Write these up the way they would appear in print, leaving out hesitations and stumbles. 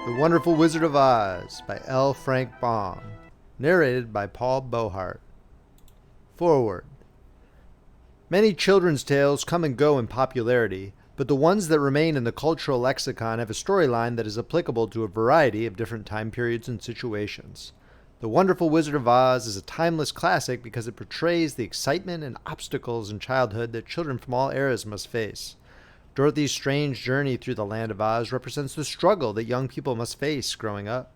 The Wonderful Wizard of Oz by L. Frank Baum. Narrated by Beauheart. Foreword. Many children's tales come and go in popularity, but the ones that remain in the cultural lexicon have a storyline that is applicable to a variety of different time periods and situations. The Wonderful Wizard of Oz is a timeless classic because it portrays the excitement and obstacles in childhood that children from all eras must face. Dorothy's strange journey through the land of Oz represents the struggle that young people must face growing up.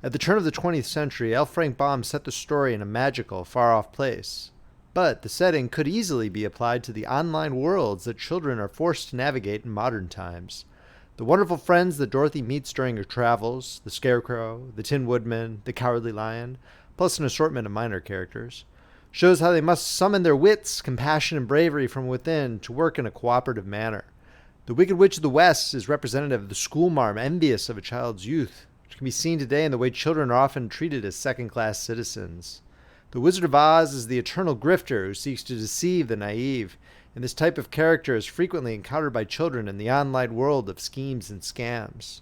At the turn of the 20th century, L. Frank Baum set the story in a magical, far-off place. But the setting could easily be applied to the online worlds that children are forced to navigate in modern times. The wonderful friends that Dorothy meets during her travels, the Scarecrow, the Tin Woodman, the Cowardly Lion, plus an assortment of minor characters, shows how they must summon their wits, compassion, and bravery from within to work in a cooperative manner. The Wicked Witch of the West is representative of the schoolmarm envious of a child's youth, which can be seen today in the way children are often treated as second-class citizens. The Wizard of Oz is the eternal grifter who seeks to deceive the naive, and this type of character is frequently encountered by children in the online world of schemes and scams.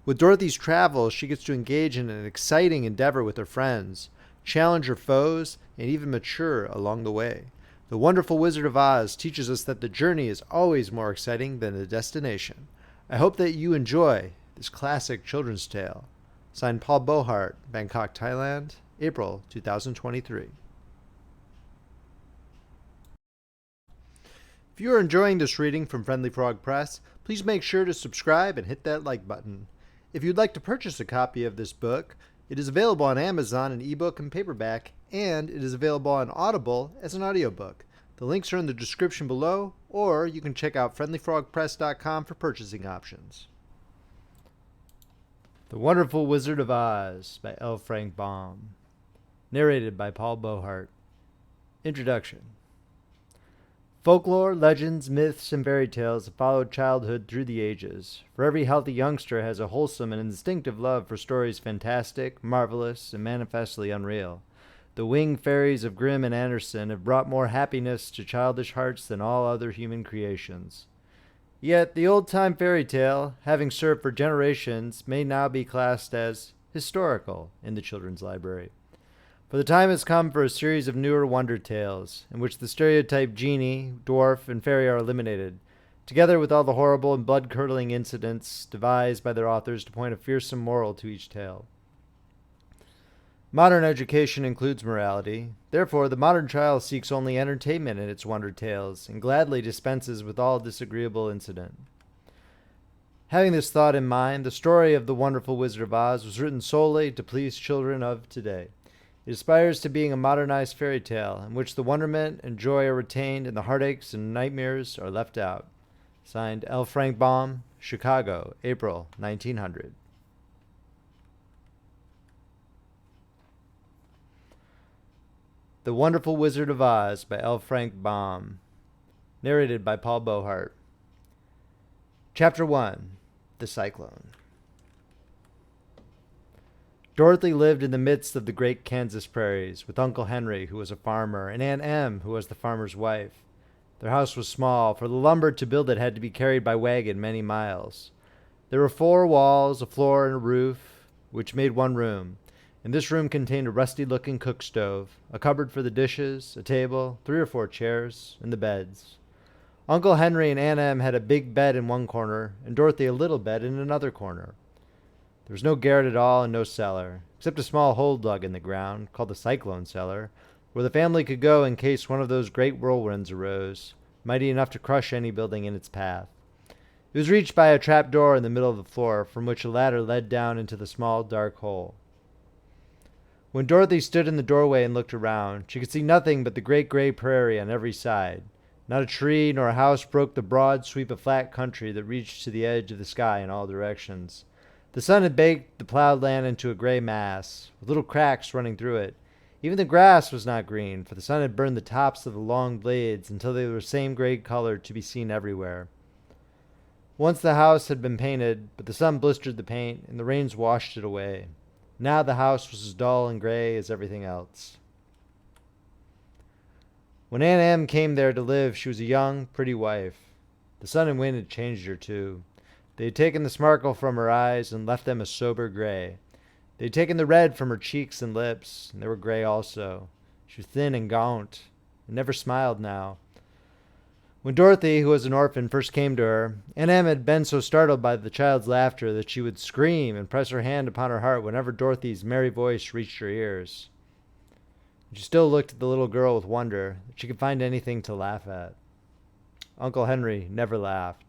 With Dorothy's travels, she gets to engage in an exciting endeavor with her friends, challenge her foes, and even mature along the way. The Wonderful Wizard of Oz teaches us that the journey is always more exciting than the destination. I hope that you enjoy this classic children's tale. Signed, Paul Beauheart, Bangkok, Thailand, April 2023. If you are enjoying this reading from Friendly Frog Press, please make sure to subscribe and hit that like button. If you'd like to purchase a copy of this book, it is available on Amazon in ebook and paperback, and it is available on Audible as an audiobook. The links are in the description below, or you can check out friendlyfrogpress.com for purchasing options. The Wonderful Wizard of Oz by L. Frank Baum. Narrated by Paul Beauheart. Introduction. Folklore, legends, myths, and fairy tales have followed childhood through the ages, for every healthy youngster has a wholesome and instinctive love for stories fantastic, marvelous, and manifestly unreal. The winged fairies of Grimm and Andersen have brought more happiness to childish hearts than all other human creations. Yet the old-time fairy tale, having served for generations, may now be classed as historical in the children's library. For the time has come for a series of newer wonder tales, in which the stereotyped genie, dwarf, and fairy are eliminated, together with all the horrible and blood-curdling incidents devised by their authors to point a fearsome moral to each tale. Modern education includes morality. Therefore, the modern child seeks only entertainment in its wonder tales, and gladly dispenses with all disagreeable incident. Having this thought in mind, the story of The Wonderful Wizard of Oz was written solely to please children of today. It aspires to being a modernized fairy tale, in which the wonderment and joy are retained and the heartaches and nightmares are left out. Signed, L. Frank Baum, Chicago, April 1900. The Wonderful Wizard of Oz by L. Frank Baum. Narrated by Paul Beauheart. Chapter 1. The Cyclone. Dorothy lived in the midst of the great Kansas prairies, with Uncle Henry, who was a farmer, and Aunt Em, who was the farmer's wife. Their house was small, for the lumber to build it had to be carried by wagon many miles. There were 4 walls, a floor, and a roof, which made one room. And this room contained a rusty-looking cook stove, a cupboard for the dishes, a table, 3 or 4 chairs, and the beds. Uncle Henry and Aunt Em had a big bed in one corner, and Dorothy a little bed in another corner. There was no garret at all and no cellar, except a small hole dug in the ground, called the Cyclone cellar, where the family could go in case one of those great whirlwinds arose, mighty enough to crush any building in its path. It was reached by a trap door in the middle of the floor, from which a ladder led down into the small, dark hole. When Dorothy stood in the doorway and looked around, she could see nothing but the great gray prairie on every side. Not a tree nor a house broke the broad sweep of flat country that reached to the edge of the sky in all directions. The sun had baked the plowed land into a gray mass, with little cracks running through it. Even the grass was not green, for the sun had burned the tops of the long blades until they were the same gray color to be seen everywhere. Once the house had been painted, but the sun blistered the paint, and the rains washed it away. Now the house was as dull and gray as everything else. When Aunt Em came there to live, she was a young, pretty wife. The sun and wind had changed her, too. They had taken the sparkle from her eyes and left them a sober gray. They had taken the red from her cheeks and lips, and they were gray also. She was thin and gaunt, and never smiled now. When Dorothy, who was an orphan, first came to her, Aunt Em had been so startled by the child's laughter that she would scream and press her hand upon her heart whenever Dorothy's merry voice reached her ears. She still looked at the little girl with wonder that she could find anything to laugh at. Uncle Henry never laughed.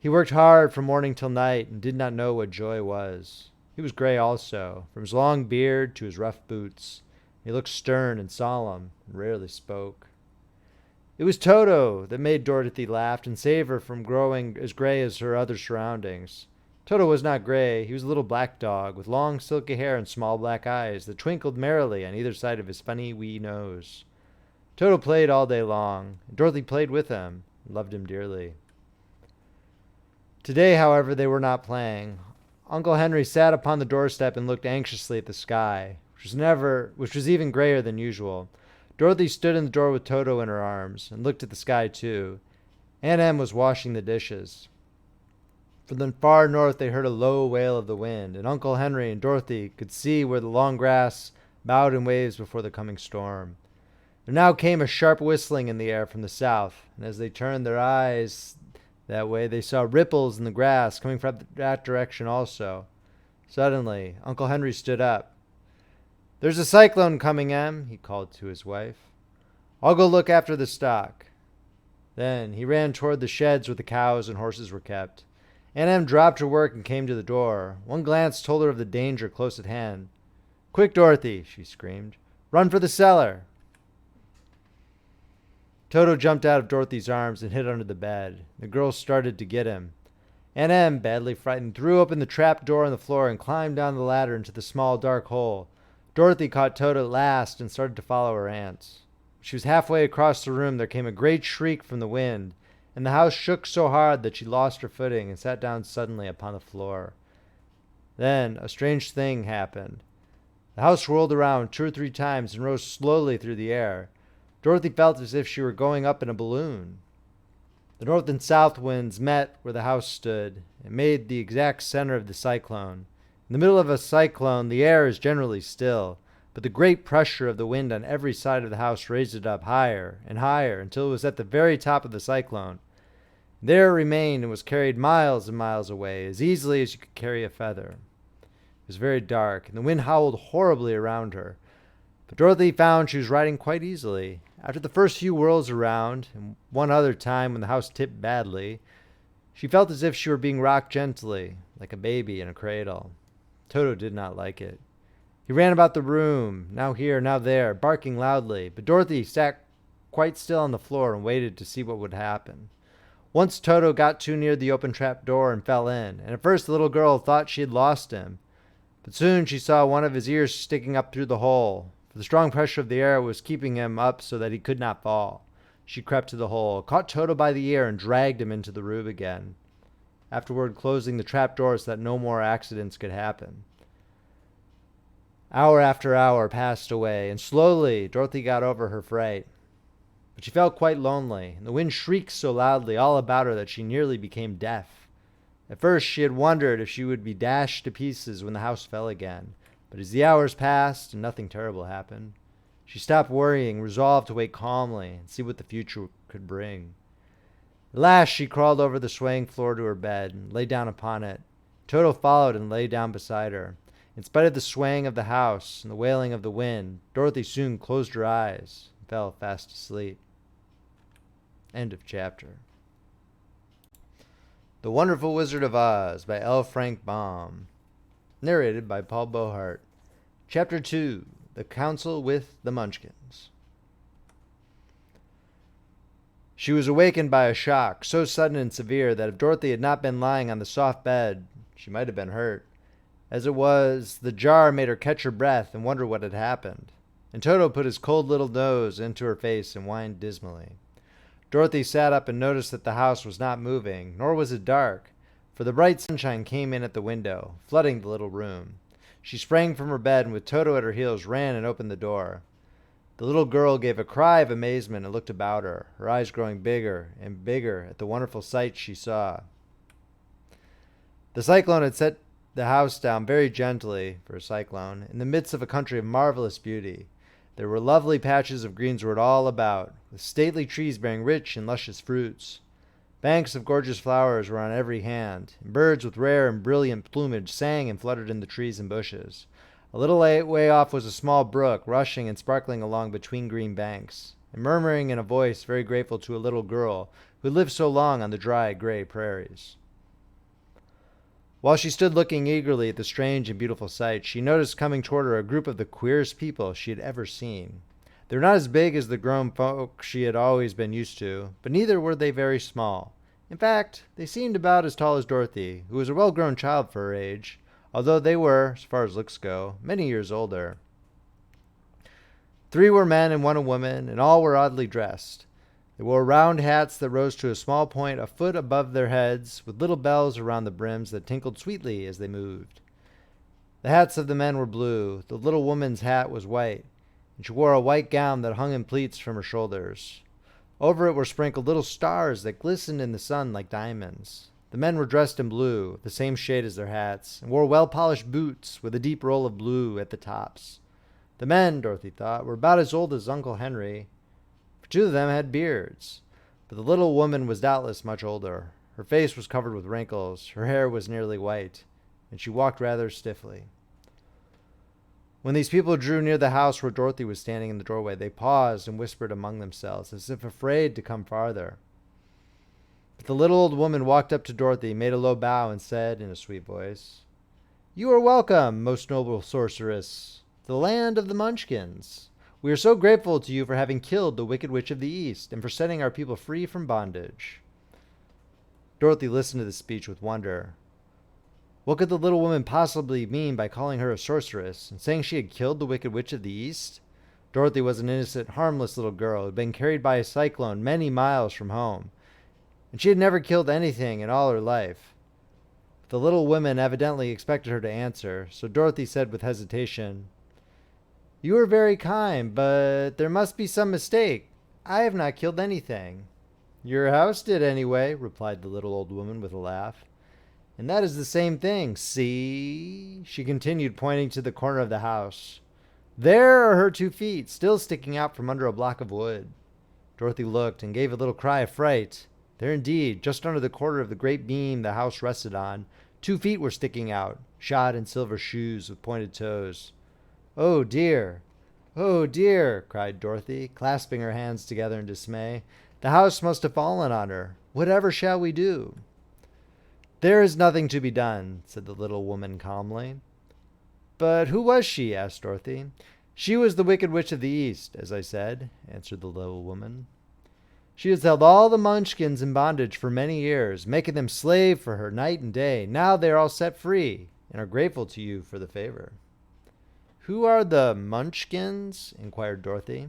He worked hard from morning till night and did not know what joy was. He was gray also, from his long beard to his rough boots. He looked stern and solemn and rarely spoke. It was Toto that made Dorothy laugh and save her from growing as gray as her other surroundings. Toto was not gray. He was a little black dog with long silky hair and small black eyes that twinkled merrily on either side of his funny wee nose. Toto played all day long, and Dorothy played with him and loved him dearly. Today, however, they were not playing. Uncle Henry sat upon the doorstep and looked anxiously at the sky, which was even grayer than usual. Dorothy stood in the door with Toto in her arms and looked at the sky too. Aunt Em was washing the dishes. From the far north they heard a low wail of the wind, and Uncle Henry and Dorothy could see where the long grass bowed in waves before the coming storm. There now came a sharp whistling in the air from the south, and as they turned their eyes that way, they saw ripples in the grass coming from that direction also. Suddenly, Uncle Henry stood up. "There's a cyclone coming, Em," he called to his wife. "I'll go look after the stock." Then he ran toward the sheds where the cows and horses were kept. Aunt Em dropped her work and came to the door. One glance told her of the danger close at hand. "Quick, Dorothy," she screamed. "Run for the cellar." Toto jumped out of Dorothy's arms and hid under the bed. The girl started to get him. Aunt Em, badly frightened, threw open the trap door on the floor and climbed down the ladder into the small dark hole. Dorothy caught Toto at last and started to follow her aunt. She was halfway across the room. There came a great shriek from the wind, and the house shook so hard that she lost her footing and sat down suddenly upon the floor. Then a strange thing happened. The house whirled around 2 or 3 times and rose slowly through the air. Dorothy felt as if she were going up in a balloon. The north and south winds met where the house stood and made the exact center of the cyclone. In the middle of a cyclone, the air is generally still, but the great pressure of the wind on every side of the house raised it up higher and higher until it was at the very top of the cyclone. There it remained and was carried miles and miles away, as easily as you could carry a feather. It was very dark, and the wind howled horribly around her. But Dorothy found she was riding quite easily. After the first few whirls around, and one other time when the house tipped badly, she felt as if she were being rocked gently, like a baby in a cradle. Toto did not like it. He ran about the room, now here, now there, barking loudly, but Dorothy sat quite still on the floor and waited to see what would happen. Once Toto got too near the open trap door and fell in, and at first the little girl thought she had lost him. But soon she saw one of his ears sticking up through the hole, for the strong pressure of the air was keeping him up so that he could not fall. She crept to the hole, caught Toto by the ear, and dragged him into the room again, afterward closing the trap door so that no more accidents could happen. Hour after hour passed away, and slowly Dorothy got over her fright. But she felt quite lonely, and the wind shrieked so loudly all about her that she nearly became deaf. At first she had wondered if she would be dashed to pieces when the house fell again, but as the hours passed and nothing terrible happened, she stopped worrying, resolved to wait calmly and see what the future could bring. At last she crawled over the swaying floor to her bed and lay down upon it. Toto followed and lay down beside her. In spite of the swaying of the house and the wailing of the wind, Dorothy soon closed her eyes and fell fast asleep. End of chapter. The Wonderful Wizard of Oz by L. Frank Baum. Narrated by Paul Beauheart. Chapter 2. The Council with the Munchkins. She was awakened by a shock so sudden and severe that if Dorothy had not been lying on the soft bed, she might have been hurt. As it was, the jar made her catch her breath and wonder what had happened, and Toto put his cold little nose into her face and whined dismally. Dorothy sat up and noticed that the house was not moving, nor was it dark, for the bright sunshine came in at the window, flooding the little room. She sprang from her bed and with Toto at her heels ran and opened the door. The little girl gave a cry of amazement and looked about her, her eyes growing bigger and bigger at the wonderful sight she saw. The cyclone had set the house down very gently, for a cyclone, in the midst of a country of marvelous beauty. There were lovely patches of greensward all about, with stately trees bearing rich and luscious fruits. Banks of gorgeous flowers were on every hand, and birds with rare and brilliant plumage sang and fluttered in the trees and bushes. A little way off was a small brook, rushing and sparkling along between green banks, and murmuring in a voice very grateful to a little girl who lived so long on the dry, gray prairies. While she stood looking eagerly at the strange and beautiful sight, she noticed coming toward her a group of the queerest people she had ever seen. They were not as big as the grown folk she had always been used to, but neither were they very small. In fact, they seemed about as tall as Dorothy, who was a well-grown child for her age, although they were, as far as looks go, many years older. 3 were men and 1 a woman, and all were oddly dressed. They wore round hats that rose to a small point a foot above their heads, with little bells around the brims that tinkled sweetly as they moved. The hats of the men were blue. The little woman's hat was white, and she wore a white gown that hung in pleats from her shoulders. Over it were sprinkled little stars that glistened in the sun like diamonds. The men were dressed in blue, the same shade as their hats, and wore well-polished boots with a deep roll of blue at the tops. The men, Dorothy thought, were about as old as Uncle Henry. 2 of them had beards, but the little woman was doubtless much older. Her face was covered with wrinkles, her hair was nearly white, and she walked rather stiffly. When these people drew near the house where Dorothy was standing in the doorway, they paused and whispered among themselves, as if afraid to come farther. But the little old woman walked up to Dorothy, made a low bow, and said in a sweet voice, "You are welcome, most noble sorceress, to the land of the Munchkins. We are so grateful to you for having killed the Wicked Witch of the East and for setting our people free from bondage." Dorothy listened to this speech with wonder. What could the little woman possibly mean by calling her a sorceress and saying she had killed the Wicked Witch of the East? Dorothy was an innocent, harmless little girl who had been carried by a cyclone many miles from home, and she had never killed anything in all her life. The little woman evidently expected her to answer, so Dorothy said with hesitation, "You are very kind, but there must be some mistake. I have not killed anything." "Your house did anyway," replied the little old woman with a laugh. "And that is the same thing. See?" she continued, pointing to the corner of the house. "There are her 2 feet, still sticking out from under a block of wood." Dorothy looked and gave a little cry of fright. There indeed, just under the corner of the great beam the house rested on, 2 feet were sticking out, shod in silver shoes with pointed toes. "Oh dear! Oh dear!" cried Dorothy, clasping her hands together in dismay. "The house must have fallen on her. Whatever shall we do?" "There is nothing to be done," said the little woman calmly. "But who was she?" asked Dorothy. "She was the Wicked Witch of the East, as I said," answered the little woman. "She has held all the Munchkins in bondage for many years, making them slave for her night and day. Now they are all set free, and are grateful to you for the favor." "Who are the Munchkins?" inquired Dorothy.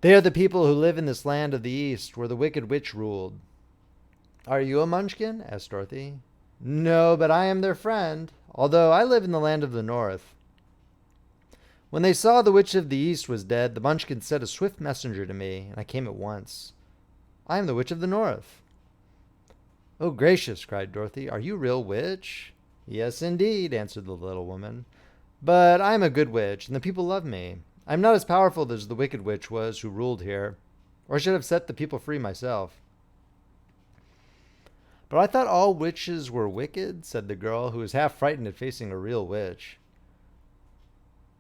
"They are the people who live in this land of the East, where the Wicked Witch ruled." "Are you a Munchkin?" asked Dorothy. "No, but I am their friend, although I live in the land of the North." "When they saw the Witch of the East was dead, the Munchkins sent a swift messenger to me, and I came at once. I am the Witch of the North." "Oh, gracious!" cried Dorothy. "Are you a real witch?" "Yes, indeed," answered the little woman. "But I am a good witch, and the people love me. I am not as powerful as the Wicked Witch was who ruled here, or I should have set the people free myself." "But I thought all witches were wicked," said the girl, who was half frightened at facing a real witch.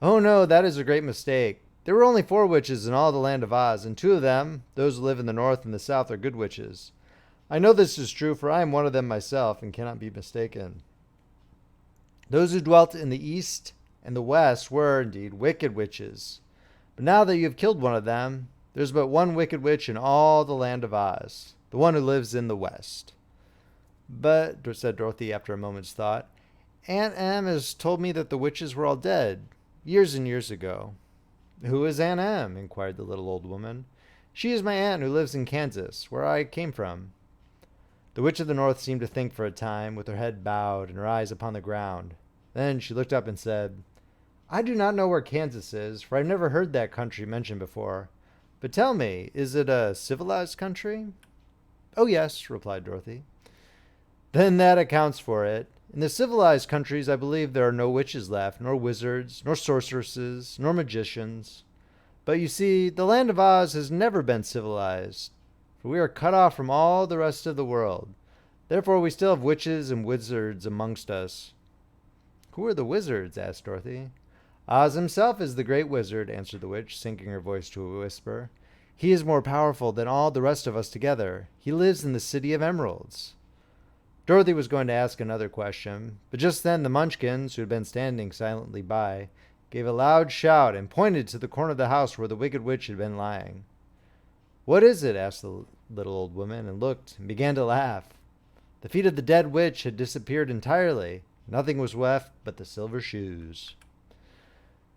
"Oh no, that is a great mistake. There were only 4 witches in all the land of Oz, and 2 of them, those who live in the north and the south, are good witches. I know this is true, for I am one of them myself, and cannot be mistaken. Those who dwelt in the east and the west were, indeed, wicked witches. But now that you have killed one of them, there is but one wicked witch in all the land of Oz, the one who lives in the west." "But," said Dorothy after a moment's thought, "Aunt Em has told me that the witches were all dead, years and years ago." "Who is Aunt Em?" inquired the little old woman. "She is my aunt who lives in Kansas, where I came from." The Witch of the North seemed to think for a time, with her head bowed and her eyes upon the ground. Then she looked up and said, "I do not know where Kansas is, for I've never heard that country mentioned before. But tell me, is it a civilized country?" "Oh yes," replied Dorothy. Then that accounts for it. In the civilized countries, I believe there are no witches left, nor wizards, nor sorceresses, nor magicians. But you see, the land of Oz has never been civilized, for we are cut off from all the rest of the world. Therefore, we still have witches and wizards amongst us. Who are the wizards? Asked Dorothy. Oz himself is the great wizard, answered the witch, sinking her voice to a whisper. He is more powerful than all the rest of us together. He lives in the City of Emeralds. Dorothy was going to ask another question, but just then the Munchkins, who had been standing silently by, gave a loud shout and pointed to the corner of the house where the Wicked Witch had been lying. What is it? Asked the little old woman, and looked and began to laugh. The feet of the dead witch had disappeared entirely. Nothing was left but the silver shoes.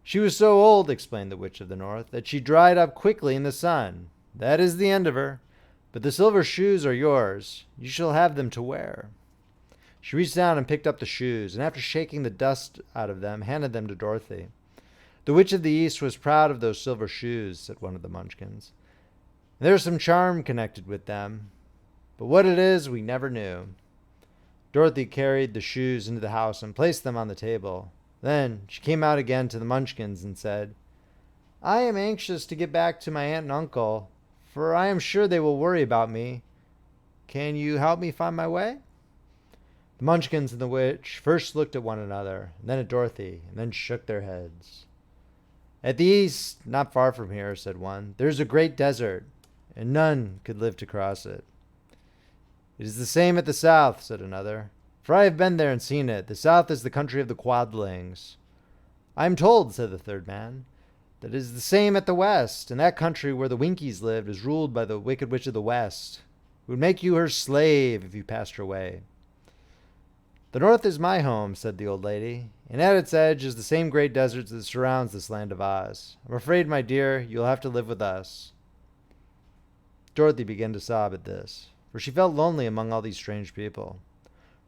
She was so old, explained the Witch of the North, that she dried up quickly in the sun. That is the end of her. But the silver shoes are yours. You shall have them to wear. She reached down and picked up the shoes, and after shaking the dust out of them, handed them to Dorothy. The Witch of the East was proud of those silver shoes, said one of the Munchkins. There is some charm connected with them, but what it is we never knew. Dorothy carried the shoes into the house and placed them on the table. Then she came out again to the Munchkins and said, I am anxious to get back to my aunt and uncle, for I am sure they will worry about me. Can you help me find my way? The Munchkins and the witch first looked at one another, and then at Dorothy, and then shook their heads. At the east, not far from here, said one, there is a great desert, and none could live to cross it. It is the same at the south, said another, for I have been there and seen it. The south is the country of the Quadlings. I am told, said the third man, that it is the same at the west, and that country where the Winkies lived is ruled by the Wicked Witch of the West, who would make you her slave if you passed her way. The north is my home, said the old lady, and at its edge is the same great desert that surrounds this land of Oz. I'm afraid, my dear, you'll have to live with us. Dorothy began to sob at this, for she felt lonely among all these strange people.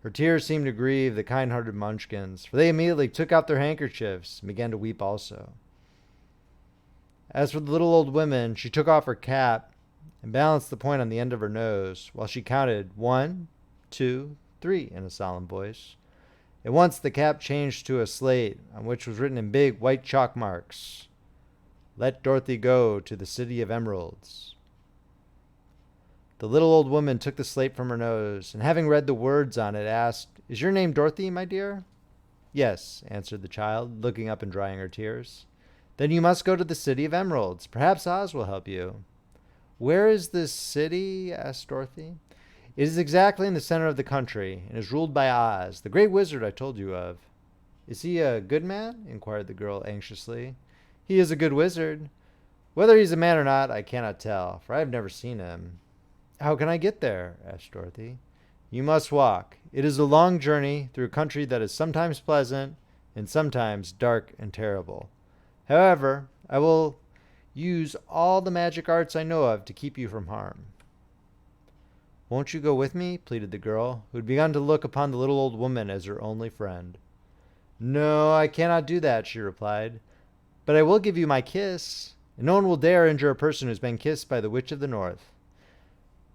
Her tears seemed to grieve the kind-hearted Munchkins, for they immediately took out their handkerchiefs and began to weep also. As for the little old woman, she took off her cap and balanced the point on the end of her nose, while she counted 1, 2, 3 in a solemn voice. At once the cap changed to a slate, on which was written in big white chalk marks, Let Dorothy go to the City of Emeralds. The little old woman took the slate from her nose, and having read the words on it, asked, Is your name Dorothy, my dear? Yes, answered the child, looking up and drying her tears. Then you must go to the City of Emeralds. Perhaps Oz will help you. Where is this city? Asked Dorothy. It is exactly in the center of the country, and is ruled by Oz, the great wizard I told you of. Is he a good man? Inquired the girl anxiously. He is a good wizard. Whether he's a man or not, I cannot tell, for I have never seen him. How can I get there? Asked Dorothy. You must walk. It is a long journey through a country that is sometimes pleasant and sometimes dark and terrible. However, I will use all the magic arts I know of to keep you from harm. Won't you go with me? Pleaded the girl, who had begun to look upon the little old woman as her only friend. No, I cannot do that, she replied. But I will give you my kiss, and no one will dare injure a person who has been kissed by the Witch of the North.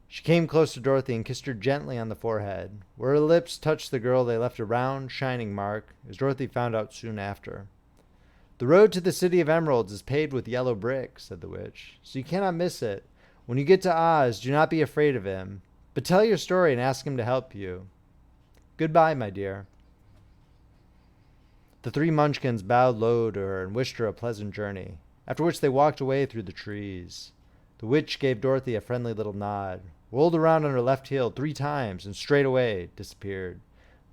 She came close to Dorothy and kissed her gently on the forehead. Where her lips touched the girl, they left a round, shining mark, as Dorothy found out soon after. The road to the City of Emeralds is paved with yellow brick, said the witch, so you cannot miss it. When you get to Oz, do not be afraid of him, but tell your story and ask him to help you. Goodbye, my dear. The three Munchkins bowed low to her and wished her a pleasant journey, after which they walked away through the trees. The witch gave Dorothy a friendly little nod, rolled around on her left heel 3 times, and straightway disappeared,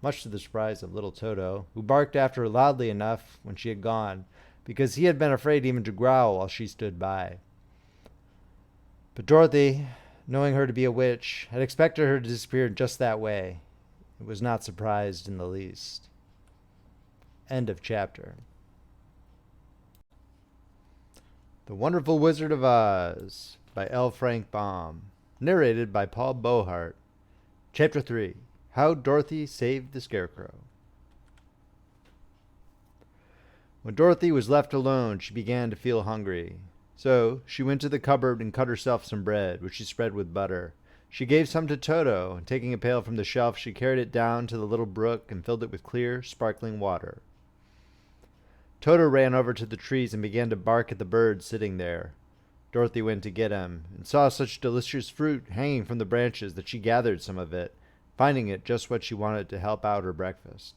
much to the surprise of little Toto, who barked after her loudly enough when she had gone, because he had been afraid even to growl while she stood by. But Dorothy, knowing her to be a witch, had expected her to disappear just that way. It was not surprised in the least. End of chapter. The Wonderful Wizard of Oz by L. Frank Baum. Narrated by Paul Beauheart. Chapter 3. How Dorothy Saved the Scarecrow. When Dorothy was left alone, she began to feel hungry. So she went to the cupboard and cut herself some bread, which she spread with butter. She gave some to Toto, and taking a pail from the shelf, she carried it down to the little brook and filled it with clear, sparkling water. Toto ran over to the trees and began to bark at the birds sitting there. Dorothy went to get him, and saw such delicious fruit hanging from the branches that she gathered some of it, finding it just what she wanted to help out her breakfast.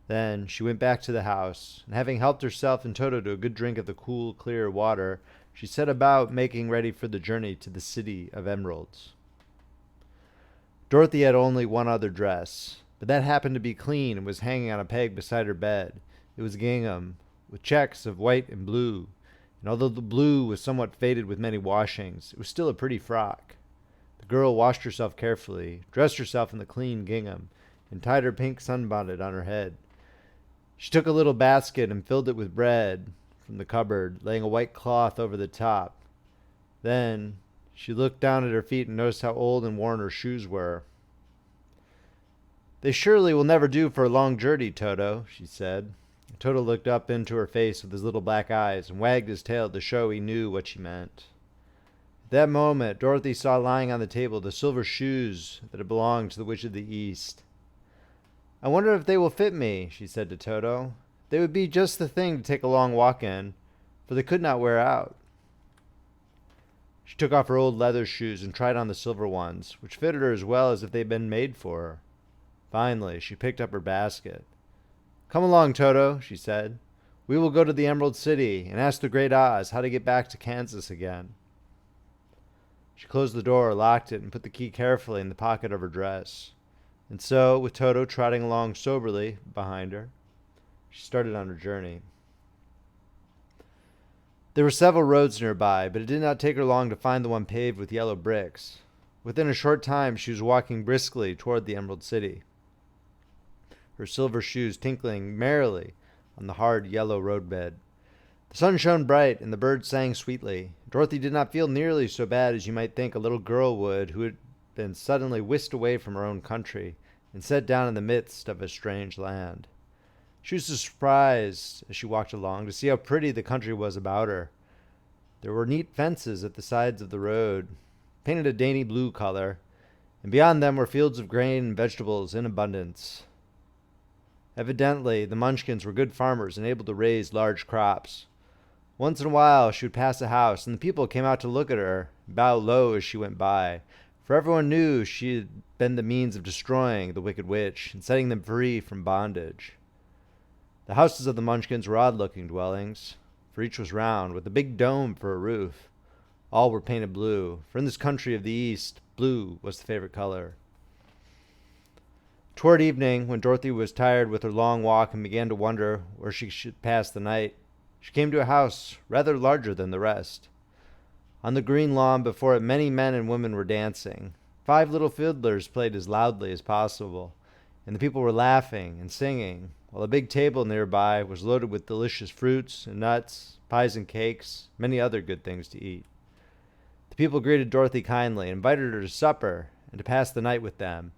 Then she went back to the house, and having helped herself and Toto to a good drink of the cool, clear water, she set about making ready for the journey to the City of Emeralds. Dorothy had only one other dress, but that happened to be clean and was hanging on a peg beside her bed. It was gingham, with checks of white and blue, and although the blue was somewhat faded with many washings, it was still a pretty frock. The girl washed herself carefully, dressed herself in the clean gingham, and tied her pink sunbonnet on her head. She took a little basket and filled it with bread from the cupboard, laying a white cloth over the top. Then she looked down at her feet and noticed how old and worn her shoes were. "They surely will never do for a long journey, Toto," she said. Toto looked up into her face with his little black eyes and wagged his tail to show he knew what she meant. At that moment, Dorothy saw lying on the table the silver shoes that had belonged to the Witch of the East. "I wonder if they will fit me," she said to Toto. "They would be just the thing to take a long walk in, for they could not wear out." She took off her old leather shoes and tried on the silver ones, which fitted her as well as if they had been made for her. Finally, she picked up her basket. "Come along, Toto," she said. "We will go to the Emerald City and ask the Great Oz how to get back to Kansas again." She closed the door, locked it, and put the key carefully in the pocket of her dress. And so, with Toto trotting along soberly behind her, she started on her journey. There were several roads nearby, but it did not take her long to find the one paved with yellow bricks. Within a short time, she was walking briskly toward the Emerald City, her silver shoes tinkling merrily on the hard yellow roadbed. The sun shone bright, and the birds sang sweetly. Dorothy did not feel nearly so bad as you might think a little girl would who had been suddenly whisked away from her own country and set down in the midst of a strange land. She was surprised as she walked along to see how pretty the country was about her. There were neat fences at the sides of the road, painted a dainty blue color, and beyond them were fields of grain and vegetables in abundance. Evidently, the Munchkins were good farmers and able to raise large crops. Once in a while, she would pass a house, and the people came out to look at her and bow low as she went by, for everyone knew she had been the means of destroying the Wicked Witch and setting them free from bondage. The houses of the Munchkins were odd-looking dwellings, for each was round, with a big dome for a roof. All were painted blue, for in this country of the East, blue was the favorite color. Toward evening, when Dorothy was tired with her long walk and began to wonder where she should pass the night, she came to a house rather larger than the rest. On the green lawn before it, many men and women were dancing. 5 little fiddlers played as loudly as possible, and the people were laughing and singing, while a big table nearby was loaded with delicious fruits and nuts, pies and cakes, many other good things to eat. The people greeted Dorothy kindly and invited her to supper and to pass the night with them,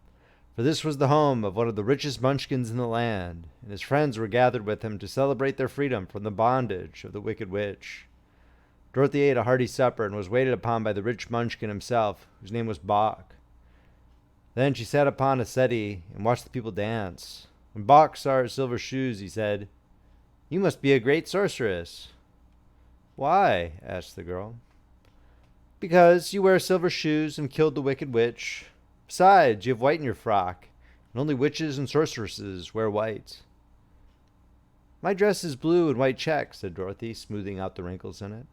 for this was the home of one of the richest Munchkins in the land, and his friends were gathered with him to celebrate their freedom from the bondage of the Wicked Witch. Dorothy ate a hearty supper and was waited upon by the rich Munchkin himself, whose name was Bok. Then she sat upon a settee and watched the people dance. When Bok saw her silver shoes, he said, "You must be a great sorceress." "Why?" asked the girl. "Because you wear silver shoes and killed the Wicked Witch. Besides, you have white in your frock, and only witches and sorceresses wear white." "My dress is blue and white checks," said Dorothy, smoothing out the wrinkles in it.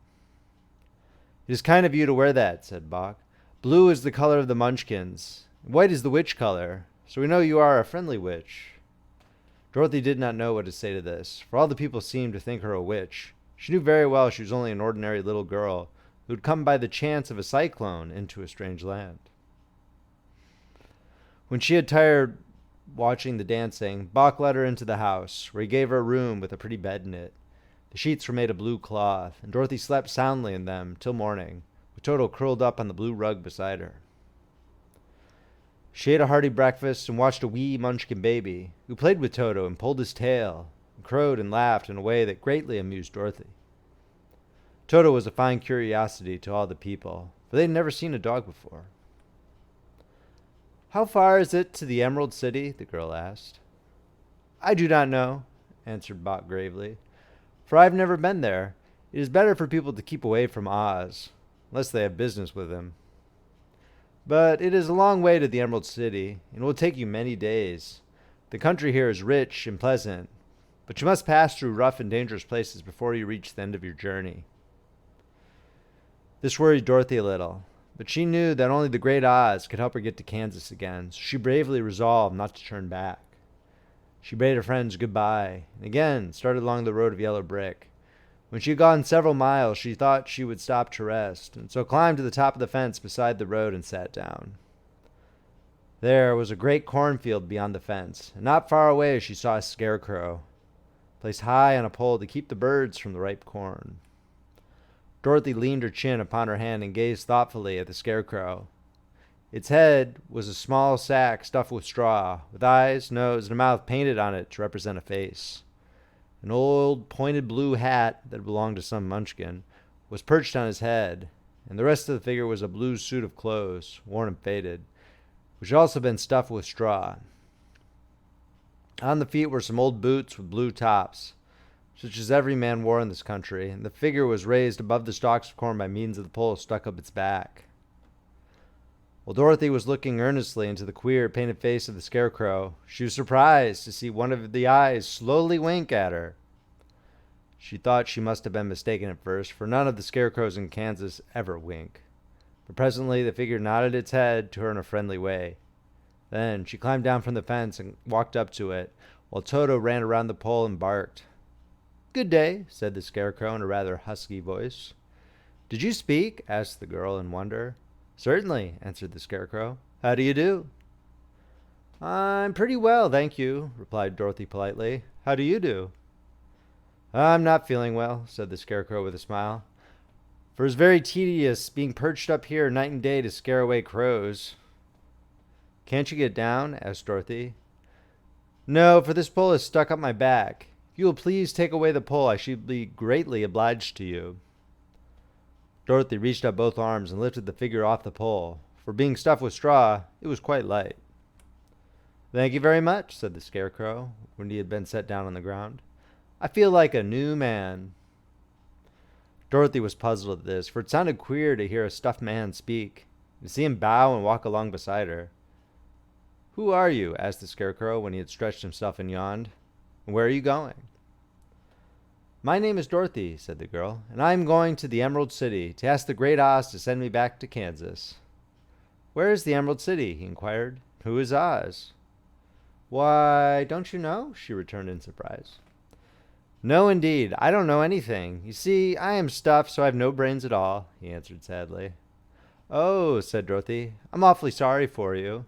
"It is kind of you to wear that," said Bok. "Blue is the color of the Munchkins, and white is the witch color, so we know you are a friendly witch." Dorothy did not know what to say to this, for all the people seemed to think her a witch. She knew very well she was only an ordinary little girl who had come by the chance of a cyclone into a strange land. When she had tired watching the dancing, Bok led her into the house, where he gave her a room with a pretty bed in it. The sheets were made of blue cloth, and Dorothy slept soundly in them till morning, with Toto curled up on the blue rug beside her. She ate a hearty breakfast and watched a wee Munchkin baby, who played with Toto and pulled his tail, and crowed and laughed in a way that greatly amused Dorothy. Toto was a fine curiosity to all the people, for they had never seen a dog before. How far is it to the Emerald City? The girl asked. I do not know, answered Bot gravely, for I have never been there. It is better for people to keep away from Oz, unless they have business with him. But it is a long way to the Emerald City, and will take you many days. The country here is rich and pleasant, but you must pass through rough and dangerous places before you reach the end of your journey. This worried Dorothy a little, but she knew that only the Great Oz could help her get to Kansas again, so she bravely resolved not to turn back. She bade her friends goodbye, and again started along the road of yellow brick. When she had gone several miles, she thought she would stop to rest, and so climbed to the top of the fence beside the road and sat down. There was a great cornfield beyond the fence, and not far away she saw a scarecrow, placed high on a pole to keep the birds from the ripe corn. Dorothy leaned her chin upon her hand and gazed thoughtfully at the scarecrow. Its head was a small sack stuffed with straw, with eyes, nose, and a mouth painted on it to represent a face. An old pointed blue hat that belonged to some Munchkin was perched on his head, and the rest of the figure was a blue suit of clothes, worn and faded, which had also been stuffed with straw. On the feet were some old boots with blue tops, such as every man wore in this country, and the figure was raised above the stalks of corn by means of the pole stuck up its back. While Dorothy was looking earnestly into the queer, painted face of the scarecrow, she was surprised to see one of the eyes slowly wink at her. She thought she must have been mistaken at first, for none of the scarecrows in Kansas ever wink. But presently the figure nodded its head to her in a friendly way. Then she climbed down from the fence and walked up to it, while Toto ran around the pole and barked. Good day, said the scarecrow in a rather husky voice. Did you speak? Asked the girl in wonder. Certainly, answered the scarecrow. How do you do? I'm pretty well, thank you, replied Dorothy politely. How do you do? I'm not feeling well, said the scarecrow with a smile. For it's very tedious being perched up here night and day to scare away crows. Can't you get down? Asked Dorothy. No, for this pole is stuck up my back. If you will please take away the pole, I should be greatly obliged to you. Dorothy reached up both arms and lifted the figure off the pole. For being stuffed with straw, it was quite light. Thank you very much, said the scarecrow, when he had been set down on the ground. I feel like a new man. Dorothy was puzzled at this, for it sounded queer to hear a stuffed man speak, and to see him bow and walk along beside her. Who are you? Asked the scarecrow when he had stretched himself and yawned. And where are you going? My name is Dorothy, said the girl, and I am going to the Emerald City to ask the Great Oz to send me back to Kansas. Where is the Emerald City? He inquired. Who is Oz? Why, don't you know? She returned in surprise. No, indeed, I don't know anything. You see, I am stuffed, so I have no brains at all, he answered sadly. Oh, said Dorothy, I'm awfully sorry for you.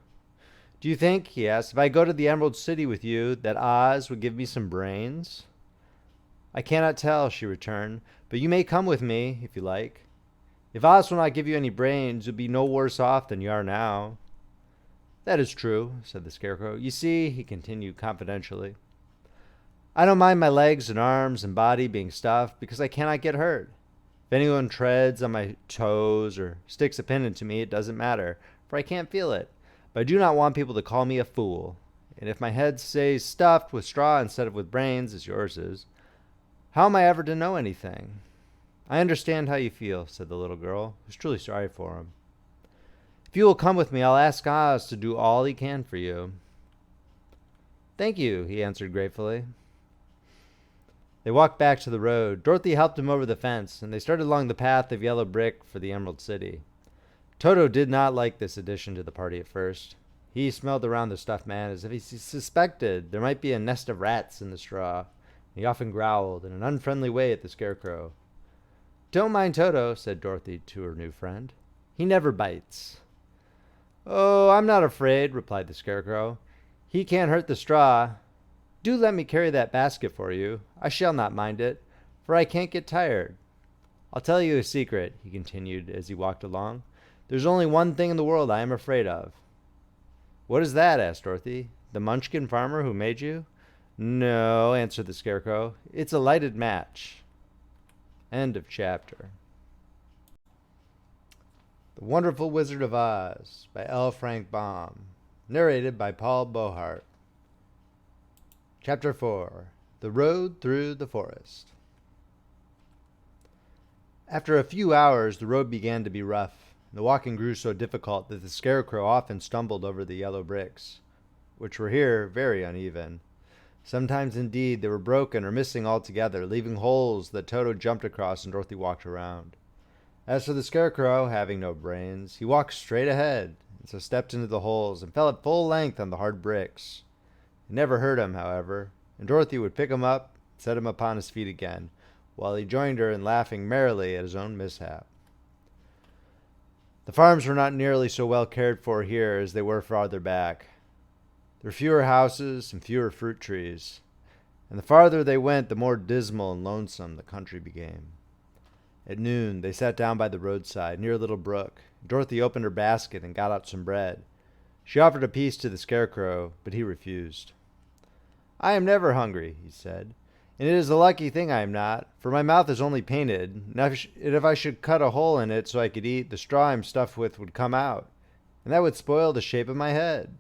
Do you think, he asked, if I go to the Emerald City with you, that Oz would give me some brains? I cannot tell, she returned, but you may come with me, if you like. If Oz will not give you any brains, you'll be no worse off than you are now. That is true, said the scarecrow. You see, he continued confidentially, I don't mind my legs and arms and body being stuffed because I cannot get hurt. If anyone treads on my toes or sticks a pin into me, it doesn't matter, for I can't feel it. But I do not want people to call me a fool. And if my head stays stuffed with straw instead of with brains, as yours is, how am I ever to know anything? I understand how you feel, said the little girl, who was truly sorry for him. If you will come with me, I'll ask Oz to do all he can for you. Thank you, he answered gratefully. They walked back to the road. Dorothy helped him over the fence, and they started along the path of yellow brick for the Emerald City. Toto did not like this addition to the party at first. He smelled around the stuffed man as if he suspected there might be a nest of rats in the straw. He often growled in an unfriendly way at the scarecrow. Don't mind Toto, said Dorothy to her new friend. He never bites. Oh, I'm not afraid, replied the scarecrow. He can't hurt the straw. Do let me carry that basket for you. I shall not mind it, for I can't get tired. I'll tell you a secret, he continued as he walked along. There's only one thing in the world I am afraid of. What is that? Asked Dorothy. The Munchkin farmer who made you? No, answered the scarecrow. It's a lighted match. End of chapter. The Wonderful Wizard of Oz by L. Frank Baum. Narrated by Paul Beauheart. Chapter 4. The Road Through the Forest. After a few hours, the road began to be rough. The walking grew so difficult that the Scarecrow often stumbled over the yellow bricks, which were here very uneven. Sometimes, indeed, they were broken or missing altogether, leaving holes that Toto jumped across and Dorothy walked around. As for the Scarecrow, having no brains, he walked straight ahead, and so stepped into the holes and fell at full length on the hard bricks. It never hurt him, however, and Dorothy would pick him up and set him upon his feet again, while he joined her in laughing merrily at his own mishap. The farms were not nearly so well cared for here as they were farther back. There were fewer houses and fewer fruit trees, and the farther they went, the more dismal and lonesome the country became. At noon, they sat down by the roadside, near a little brook. Dorothy opened her basket and got out some bread. She offered a piece to the Scarecrow, but he refused. "I am never hungry," he said, "and it is a lucky thing I am not, for my mouth is only painted, and if I should cut a hole in it so I could eat, the straw I'm stuffed with would come out, and that would spoil the shape of my head."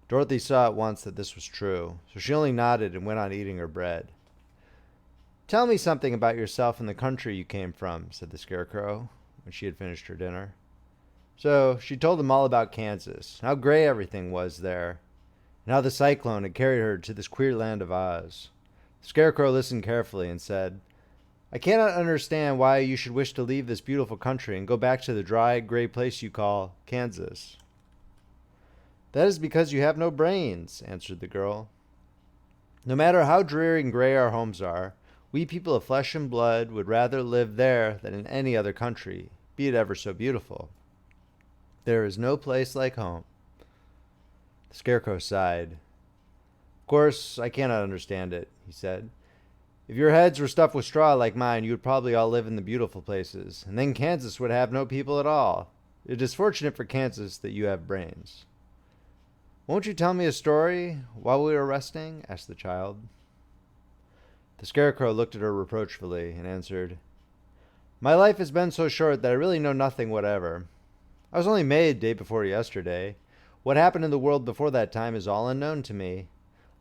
Dorothy saw at once that this was true, so she only nodded and went on eating her bread. "Tell me something about yourself and the country you came from," said the Scarecrow, when she had finished her dinner. So she told him all about Kansas, how gray everything was there, and how the Cyclone had carried her to this queer land of Oz. The Scarecrow listened carefully and said, "I cannot understand why you should wish to leave this beautiful country and go back to the dry, gray place you call Kansas." "That is because you have no brains," answered the girl. "No matter how dreary and gray our homes are, we people of flesh and blood would rather live there than in any other country, be it ever so beautiful. There is no place like home." The Scarecrow sighed. "Of course, I cannot understand it," he said. "If your heads were stuffed with straw like mine, you would probably all live in the beautiful places, and then Kansas would have no people at all. It is fortunate for Kansas that you have brains." "Won't you tell me a story while we are resting?" asked the child. The Scarecrow looked at her reproachfully and answered, "My life has been so short that I really know nothing whatever. I was only made day before yesterday. What happened in the world before that time is all unknown to me.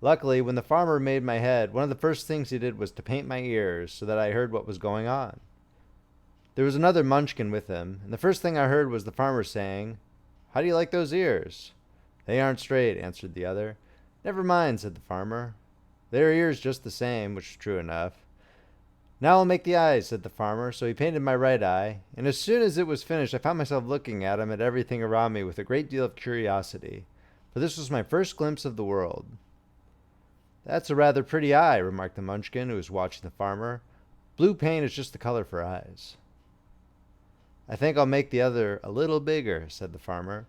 Luckily, when the farmer made my head, one of the first things he did was to paint my ears so that I heard what was going on. There was another Munchkin with him, and the first thing I heard was the farmer saying, 'How do you like those ears?' 'They aren't straight,' answered the other. 'Never mind,' said the farmer. 'They are ears just the same,' which was true enough. 'Now I'll make the eyes,' said the farmer, so he painted my right eye, and as soon as it was finished I found myself looking at him and everything around me with a great deal of curiosity, for this was my first glimpse of the world." "That's a rather pretty eye," remarked the Munchkin, who was watching the farmer. "Blue paint is just the color for eyes." "I think I'll make the other a little bigger," said the farmer,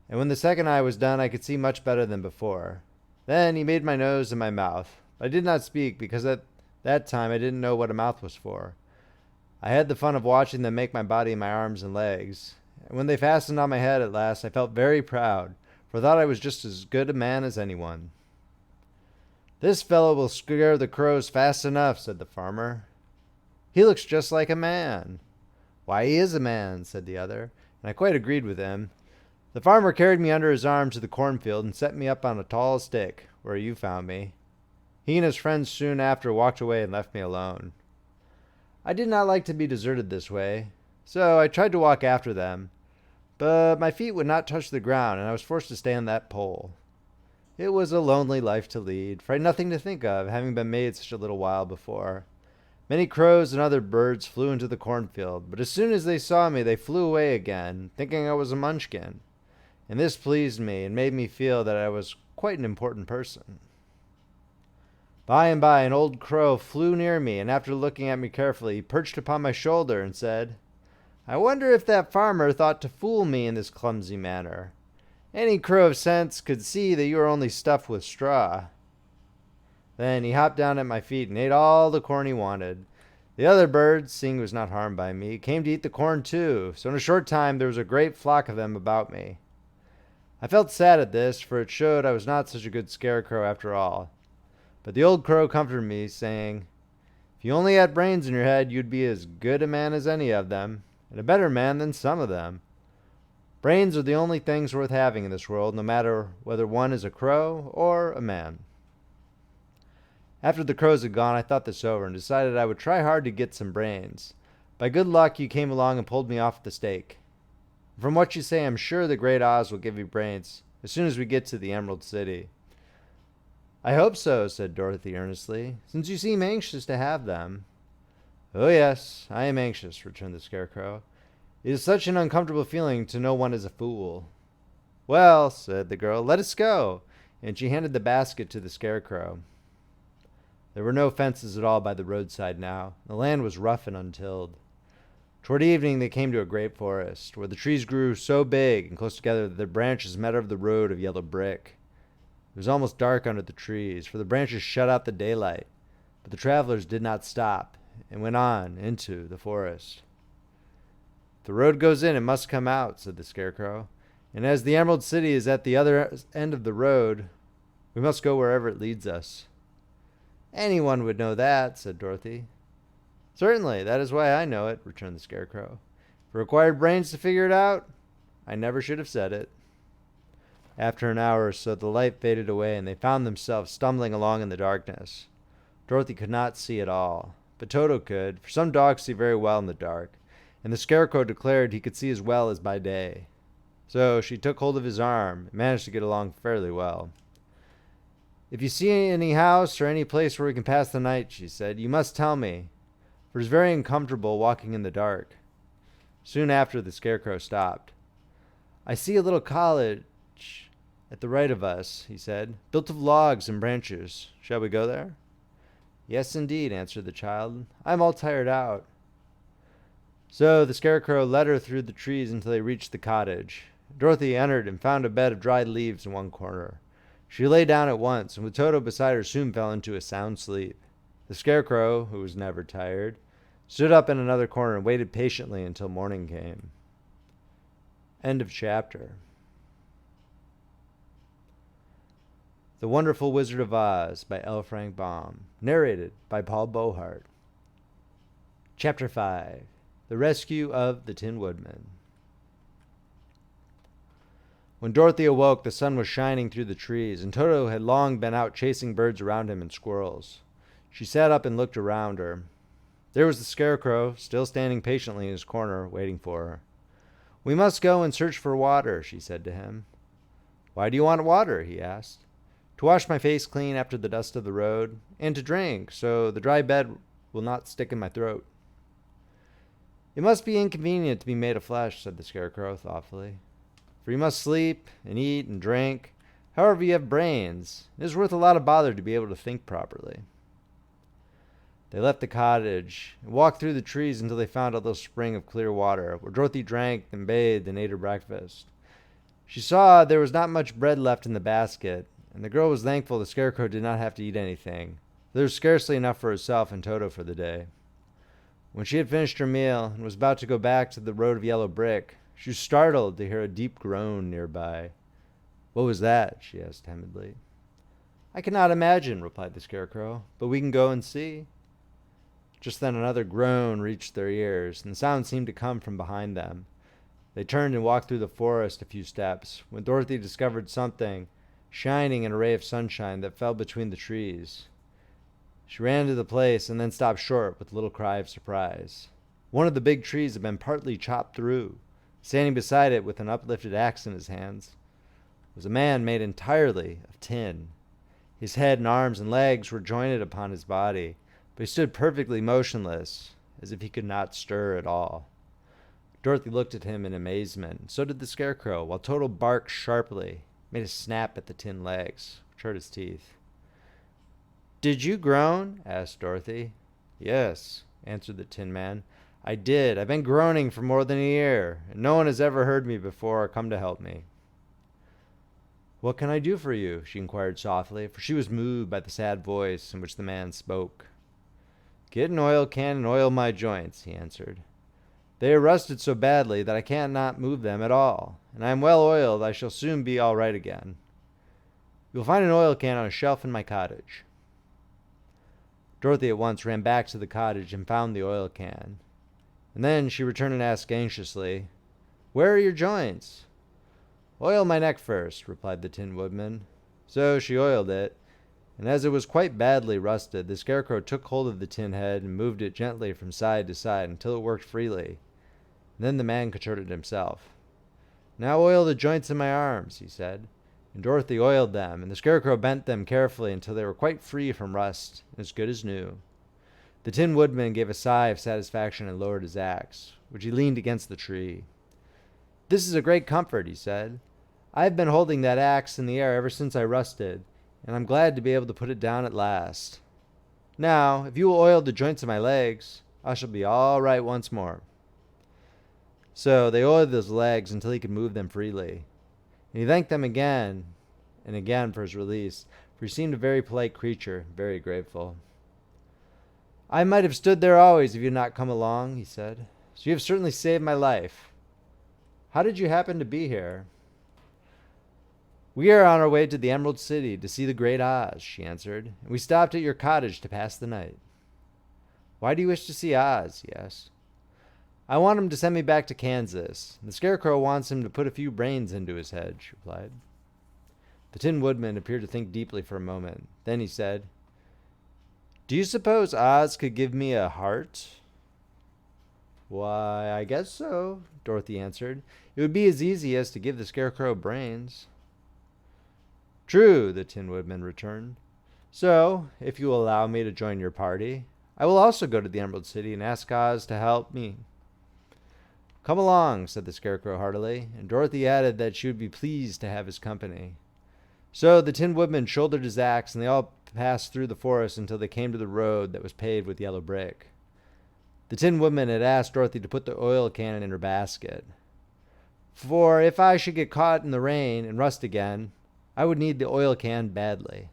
and when the second eye was done I could see much better than before. Then he made my nose and my mouth. I did not speak because at that time I didn't know what a mouth was for. I had the fun of watching them make my body and my arms and legs, and when they fastened on my head at last I felt very proud, for I thought I was just as good a man as anyone. "This fellow will scare the crows fast enough," said the farmer. "He looks just like a man." "Why, he is a man," said the other, and I quite agreed with him. The farmer carried me under his arm to the cornfield and set me up on a tall stick, where you found me. He and his friends soon after walked away and left me alone. I did not like to be deserted this way, so I tried to walk after them, but my feet would not touch the ground, and I was forced to stay on that pole. It was a lonely life to lead, for I had nothing to think of, having been made such a little while before. Many crows and other birds flew into the cornfield, but as soon as they saw me they flew away again, thinking I was a Munchkin, and this pleased me and made me feel that I was quite an important person. By and by an old crow flew near me, and after looking at me carefully, he perched upon my shoulder and said, "I wonder if that farmer thought to fool me in this clumsy manner. Any crow of sense could see that you are only stuffed with straw." Then he hopped down at my feet and ate all the corn he wanted. The other birds, seeing he was not harmed by me, came to eat the corn too, so in a short time there was a great flock of them about me. I felt sad at this, for it showed I was not such a good Scarecrow after all. But the old crow comforted me, saying, "If you only had brains in your head, you'd be as good a man as any of them, and a better man than some of them." Brains are the only things worth having in this world, no matter whether one is a crow or a man. After the crows had gone, I thought this over and decided I would try hard to get some brains. By good luck, you came along and pulled me off the stake. From what you say, I'm sure the Great Oz will give you brains as soon as we get to the Emerald City. I hope so, said Dorothy earnestly, since you seem anxious to have them. Oh yes, I am anxious, returned the Scarecrow. It is such an uncomfortable feeling to know one is a fool. Well, said the girl, let us go, and she handed the basket to the Scarecrow. There were no fences at all by the roadside now. The land was rough and untilled. Toward evening they came to a great forest, where the trees grew so big and close together that their branches met over the road of yellow brick. It was almost dark under the trees, for the branches shut out the daylight, but the travelers did not stop and went on into the forest. If the road goes in, it must come out, said the Scarecrow, and as the Emerald City is at the other end of the road, we must go wherever it leads us. Anyone would know that, said Dorothy. Certainly, that is why I know it, returned the Scarecrow. If it required brains to figure it out, I never should have said it. After an hour or so, the light faded away, and they found themselves stumbling along in the darkness. Dorothy could not see at all, but Toto could, for some dogs see very well in the dark, and the Scarecrow declared he could see as well as by day. So she took hold of his arm and managed to get along fairly well. If you see any house or any place where we can pass the night, she said, you must tell me, for it is very uncomfortable walking in the dark. Soon after, the Scarecrow stopped. I see a little cottage at the right of us, he said, built of logs and branches. Shall we go there? Yes, indeed, answered the child. I'm all tired out. So the Scarecrow led her through the trees until they reached the cottage. Dorothy entered and found a bed of dried leaves in one corner. She lay down at once, and with Toto beside her soon fell into a sound sleep. The Scarecrow, who was never tired, stood up in another corner and waited patiently until morning came. End of chapter. The Wonderful Wizard of Oz by L. Frank Baum. Narrated by Paul Beauheart. Chapter 5. The Rescue of the Tin Woodman. When Dorothy awoke, the sun was shining through the trees, and Toto had long been out chasing birds around him and squirrels. She sat up and looked around her. There was the Scarecrow, still standing patiently in his corner, waiting for her. We must go and search for water, she said to him. Why do you want water? He asked. To wash my face clean after the dust of the road, and to drink, so the dry bed will not stick in my throat. It must be inconvenient to be made of flesh, said the Scarecrow thoughtfully. For you must sleep and eat and drink. However, you have brains. It is worth a lot of bother to be able to think properly. They left the cottage and walked through the trees until they found a little spring of clear water, where Dorothy drank and bathed and ate her breakfast. She saw there was not much bread left in the basket, and the girl was thankful the Scarecrow did not have to eat anything. There was scarcely enough for herself and Toto for the day. When she had finished her meal and was about to go back to the road of yellow brick, she was startled to hear a deep groan nearby. What was that? She asked timidly. I cannot imagine, replied the Scarecrow, but we can go and see. Just then another groan reached their ears, and the sound seemed to come from behind them. They turned and walked through the forest a few steps, when Dorothy discovered something shining in a ray of sunshine that fell between the trees. She ran to the place and then stopped short with a little cry of surprise. One of the big trees had been partly chopped through. Standing beside it with an uplifted axe in his hands was a man made entirely of tin. His head and arms and legs were jointed upon his body, but he stood perfectly motionless, as if he could not stir at all. Dorothy looked at him in amazement, and so did the Scarecrow, while Toto barked sharply, made a snap at the tin legs, which hurt his teeth. Did you groan? Asked Dorothy. Yes, answered the Tin Man. I did. I've been groaning for more than a year, and no one has ever heard me before or come to help me. What can I do for you? She inquired softly, for she was moved by the sad voice in which the man spoke. Get an oil can and oil my joints, he answered. They are rusted so badly that I cannot move them at all, and I am well oiled. I shall soon be all right again. You will find an oil can on a shelf in my cottage. Dorothy at once ran back to the cottage and found the oil can. And then she returned and asked anxiously, Where are your joints? "Oil my neck first," replied the Tin Woodman. So she oiled it, and as it was quite badly rusted, the Scarecrow took hold of the tin head and moved it gently from side to side until it worked freely. And then the man controlled it himself. "Now oil the joints in my arms," he said. And Dorothy oiled them, and the Scarecrow bent them carefully until they were quite free from rust and as good as new. The Tin Woodman gave a sigh of satisfaction and lowered his axe, which he leaned against the tree. "This is a great comfort," he said. "I've been holding that axe in the air ever since I rusted, and I'm glad to be able to put it down at last. Now, if you will oil the joints of my legs, I shall be all right once more." So they oiled his legs until he could move them freely. And he thanked them again and again for his release, for he seemed a very polite creature, very grateful. "I might have stood there always if you had not come along," he said. "So you have certainly saved my life. How did you happen to be here?" "We are on our way to the Emerald City to see the Great Oz," she answered, "and we stopped at your cottage to pass the night." "Why do you wish to see Oz?" he asked. "I want him to send me back to Kansas. The Scarecrow wants him to put a few brains into his head," she replied. The Tin Woodman appeared to think deeply for a moment. Then he said, "Do you suppose Oz could give me a heart?" "Why, I guess so," Dorothy answered. "It would be as easy as to give the Scarecrow brains." "True," the Tin Woodman returned. "So, if you will allow me to join your party, I will also go to the Emerald City and ask Oz to help me." "Come along," said the Scarecrow heartily, and Dorothy added that she would be pleased to have his company. So the Tin Woodman shouldered his axe, and they all passed through the forest until they came to the road that was paved with yellow brick. The Tin Woodman had asked Dorothy to put the oil can in her basket. "For if I should get caught in the rain and rust again, I would need the oil can badly."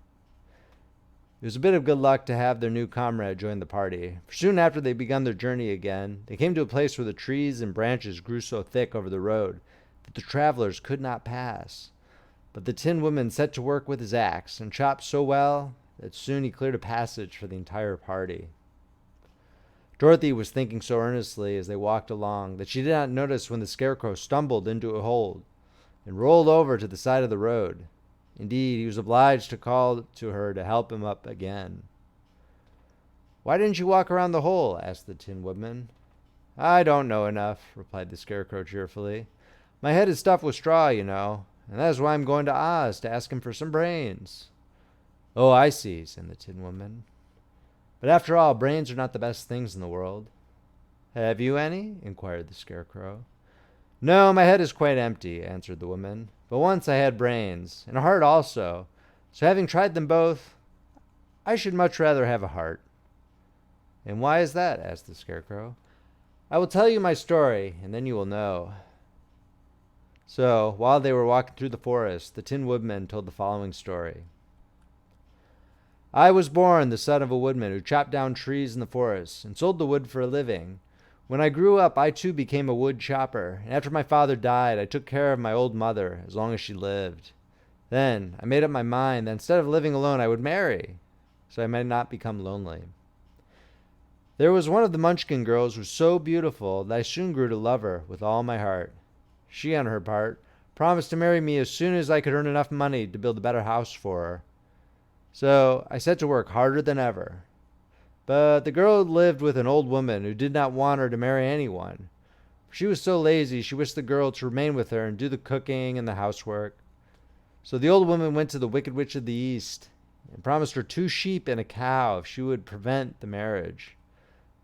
It was a bit of good luck to have their new comrade join the party, for soon after they began their journey again, they came to a place where the trees and branches grew so thick over the road that the travelers could not pass. But the Tin Woodman set to work with his axe and chopped so well that soon he cleared a passage for the entire party. Dorothy was thinking so earnestly as they walked along that she did not notice when the Scarecrow stumbled into a hole and rolled over to the side of the road. Indeed, he was obliged to call to her to help him up again. "Why didn't you walk around the hole?" asked the Tin Woodman. "I don't know enough," replied the Scarecrow cheerfully. "My head is stuffed with straw, you know, and that is why I'm going to Oz to ask him for some brains." "Oh, I see," said the Tin Woodman. "But after all, brains are not the best things in the world." "Have you any?" inquired the Scarecrow. "No, my head is quite empty," answered the woman. "But once I had brains, and a heart also. So having tried them both, I should much rather have a heart." "And why is that?" asked the Scarecrow. "I will tell you my story, and then you will know." So, while they were walking through the forest, the Tin Woodman told the following story. "I was born the son of a woodman who chopped down trees in the forest and sold the wood for a living. When I grew up, I too became a wood chopper, and after my father died, I took care of my old mother as long as she lived. Then I made up my mind that instead of living alone, I would marry, so I might not become lonely. There was one of the Munchkin girls who was so beautiful that I soon grew to love her with all my heart. She, on her part, promised to marry me as soon as I could earn enough money to build a better house for her. So I set to work harder than ever. But the girl lived with an old woman who did not want her to marry anyone. She was so lazy she wished the girl to remain with her and do the cooking and the housework. So the old woman went to the Wicked Witch of the East and promised her 2 sheep and a cow if she would prevent the marriage.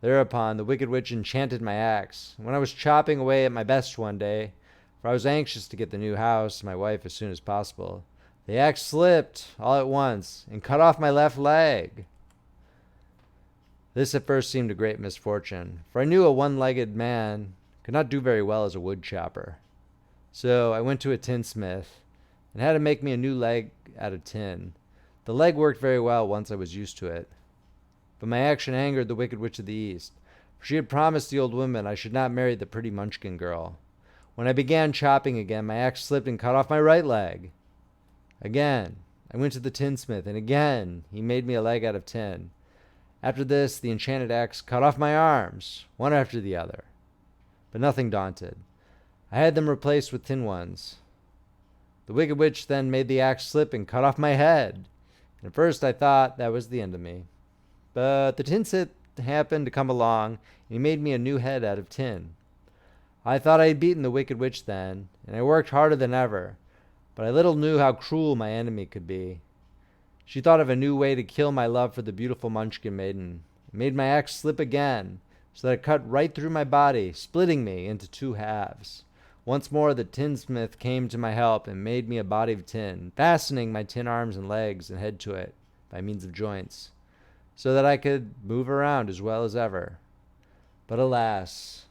Thereupon the Wicked Witch enchanted my axe. When I was chopping away at my best one day, for I was anxious to get the new house and my wife as soon as possible, the axe slipped all at once and cut off my left leg. This at first seemed a great misfortune, for I knew a one-legged man could not do very well as a wood chopper. So I went to a tinsmith and had him make me a new leg out of tin. The leg worked very well once I was used to it. But my action angered the Wicked Witch of the East, for she had promised the old woman I should not marry the pretty Munchkin girl. When I began chopping again, my axe slipped and cut off my right leg. Again, I went to the tinsmith, and again he made me a leg out of tin. After this, the enchanted axe cut off my arms, one after the other. But nothing daunted, I had them replaced with tin ones. The Wicked Witch then made the axe slip and cut off my head. And at first I thought that was the end of me. But the tin Sith happened to come along, and he made me a new head out of tin. I thought I had beaten the Wicked Witch then, and I worked harder than ever, but I little knew how cruel my enemy could be. She thought of a new way to kill my love for the beautiful Munchkin maiden, and made my axe slip again, so that it cut right through my body, splitting me into two halves. Once more the tinsmith came to my help and made me a body of tin, fastening my tin arms and legs and head to it by means of joints, so that I could move around as well as ever. But alas,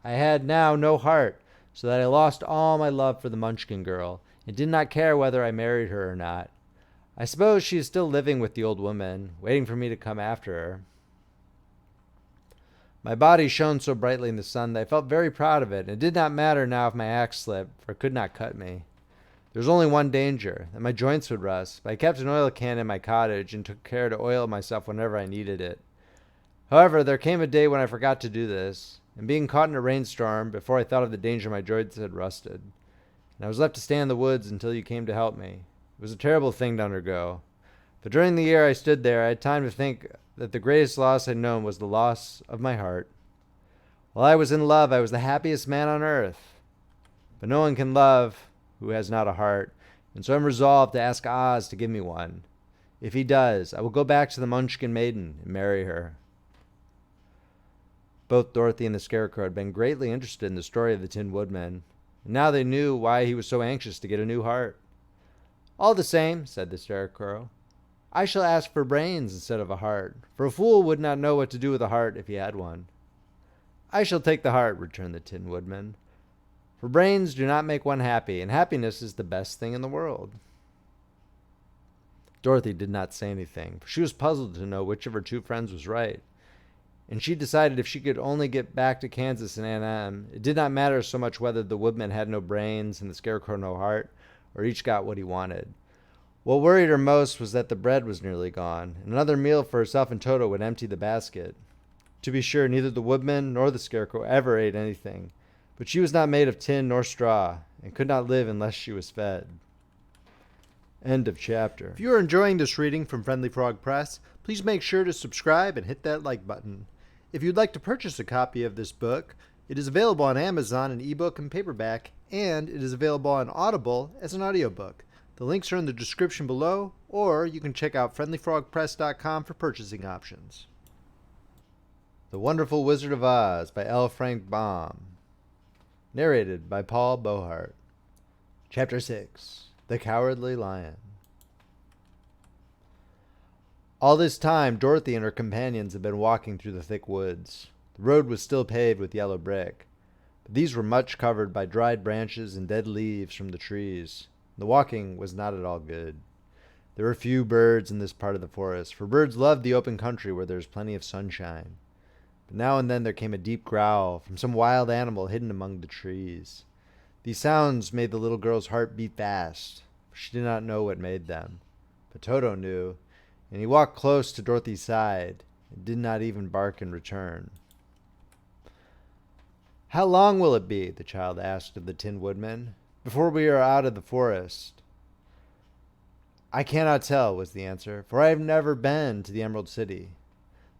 I had now no heart, so that I lost all my love for the Munchkin girl, and did not care whether I married her or not. I suppose she is still living with the old woman, waiting for me to come after her. My body shone so brightly in the sun that I felt very proud of it, and it did not matter now if my axe slipped, for it could not cut me. There was only one danger, that my joints would rust, but I kept an oil can in my cottage and took care to oil myself whenever I needed it. However, there came a day when I forgot to do this, and being caught in a rainstorm, before I thought of the danger my joints had rusted, and I was left to stay in the woods until you came to help me. It was a terrible thing to undergo. But during the year I stood there, I had time to think that the greatest loss I'd known was the loss of my heart. While I was in love, I was the happiest man on earth. But no one can love who has not a heart, and so I'm resolved to ask Oz to give me one. If he does, I will go back to the Munchkin maiden and marry her. Both Dorothy and the Scarecrow had been greatly interested in the story of the Tin Woodman, and now they knew why he was so anxious to get a new heart. All the same, said the Scarecrow, I shall ask for brains instead of a heart, for a fool would not know what to do with a heart if he had one. I shall take the heart, returned the Tin Woodman, for brains do not make one happy, and happiness is the best thing in the world. Dorothy did not say anything, for she was puzzled to know which of her two friends was right, and she decided if she could only get back to Kansas and Aunt Em, it did not matter so much whether the Woodman had no brains and the Scarecrow no heart, or each got what he wanted. What worried her most was that the bread was nearly gone, and another meal for herself and Toto would empty the basket. To be sure, neither the Woodman nor the Scarecrow ever ate anything, but she was not made of tin nor straw, and could not live unless she was fed. End of chapter. If you are enjoying this reading from Friendly Frog Press, please make sure to subscribe and hit that like button. If you'd like to purchase a copy of this book, it is available on Amazon in ebook and paperback, and it is available on Audible as an audiobook. The links are in the description below, or you can check out friendlyfrogpress.com for purchasing options. The Wonderful Wizard of Oz by L. Frank Baum. Narrated by Paul Beauheart. Chapter 6. The Cowardly Lion. All this time, Dorothy and her companions had been walking through the thick woods. The road was still paved with yellow brick, but these were much covered by dried branches and dead leaves from the trees. The walking was not at all good. There were few birds in this part of the forest, for birds love the open country where there is plenty of sunshine. But now and then there came a deep growl from some wild animal hidden among the trees. These sounds made the little girl's heart beat fast, for she did not know what made them. But Toto knew, and he walked close to Dorothy's side and did not even bark in return. How long will it be, the child asked of the Tin Woodman, before we are out of the forest? I cannot tell, was the answer, for I have never been to the Emerald City.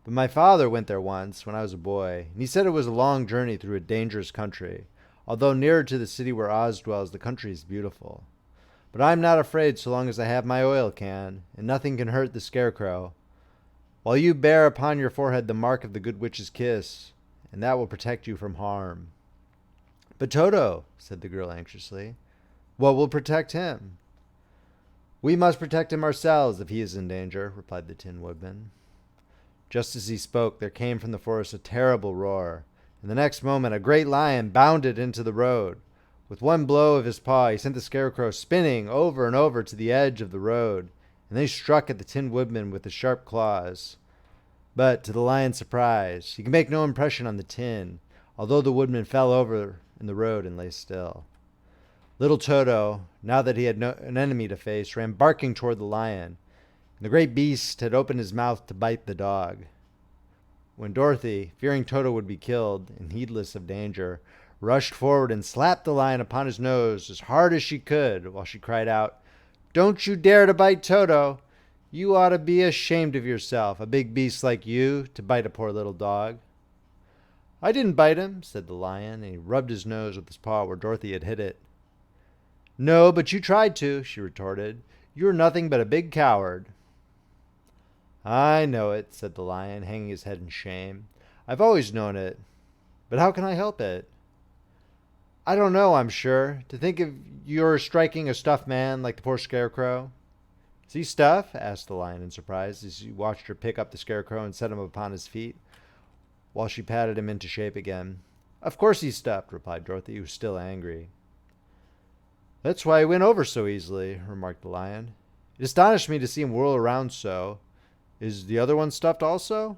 But my father went there once when I was a boy, and he said it was a long journey through a dangerous country. Although nearer to the city where Oz dwells, the country is beautiful. But I am not afraid so long as I have my oil can, and nothing can hurt the Scarecrow. While you bear upon your forehead the mark of the Good Witch's kiss, and that will protect you from harm. But Toto, said the girl anxiously, what will protect him? We must protect him ourselves if he is in danger, replied the Tin Woodman. Just as he spoke, there came from the forest a terrible roar, and the next moment a great lion bounded into the road. With one blow of his paw, he sent the Scarecrow spinning over and over to the edge of the road, and then he struck at the Tin Woodman with his sharp claws. But, to the lion's surprise, he could make no impression on the tin, although the woodman fell over in the road and lay still. Little Toto, now that he had an enemy to face, ran barking toward the lion, and the great beast had opened his mouth to bite the dog. When Dorothy, fearing Toto would be killed, and heedless of danger, rushed forward and slapped the lion upon his nose as hard as she could, while she cried out, "Don't you dare to bite Toto! You ought to be ashamed of yourself, a big beast like you, to bite a poor little dog." "I didn't bite him," said the lion, and he rubbed his nose with his paw where Dorothy had hit it. "No, but you tried to," she retorted. "You're nothing but a big coward." "I know it," said the lion, hanging his head in shame. "I've always known it. But how can I help it?" "I don't know, I'm sure. To think of your striking a stuffed man like the poor Scarecrow." "Is he stuffed?" asked the lion in surprise, as he watched her pick up the Scarecrow and set him upon his feet, while she patted him into shape again. "Of course he's stuffed," replied Dorothy, who was still angry. "That's why he went over so easily," remarked the lion. "It astonished me to see him whirl around so. Is the other one stuffed also?"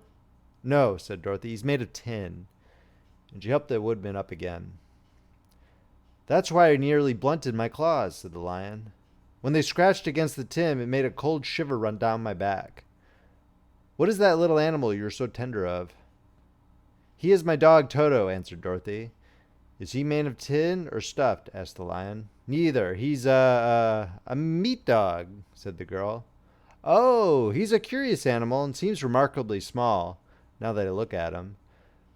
"No," said Dorothy. "He's made of tin." And she helped the woodman up again. "That's why I nearly blunted my claws," said the lion. "When they scratched against the tin, it made a cold shiver run down my back." "What is that little animal you're so tender of?" "He is my dog Toto," answered Dorothy. "Is he made of tin or stuffed?" asked the lion. "Neither. He's a meat dog," said the girl. "Oh, he's a curious animal and seems remarkably small, now that I look at him.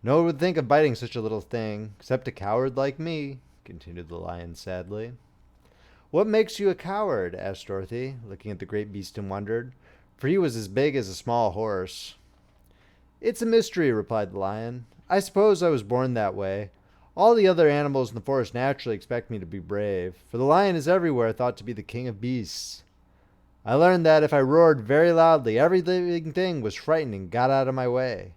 No one would think of biting such a little thing, except a coward like me," continued the lion sadly. "What makes you a coward?" asked Dorothy, looking at the great beast in wonder, for he was as big as a small horse. "It's a mystery," replied the lion. "I suppose I was born that way. All the other animals in the forest naturally expect me to be brave, for the lion is everywhere thought to be the king of beasts. I learned that if I roared very loudly, every living thing was frightened and got out of my way.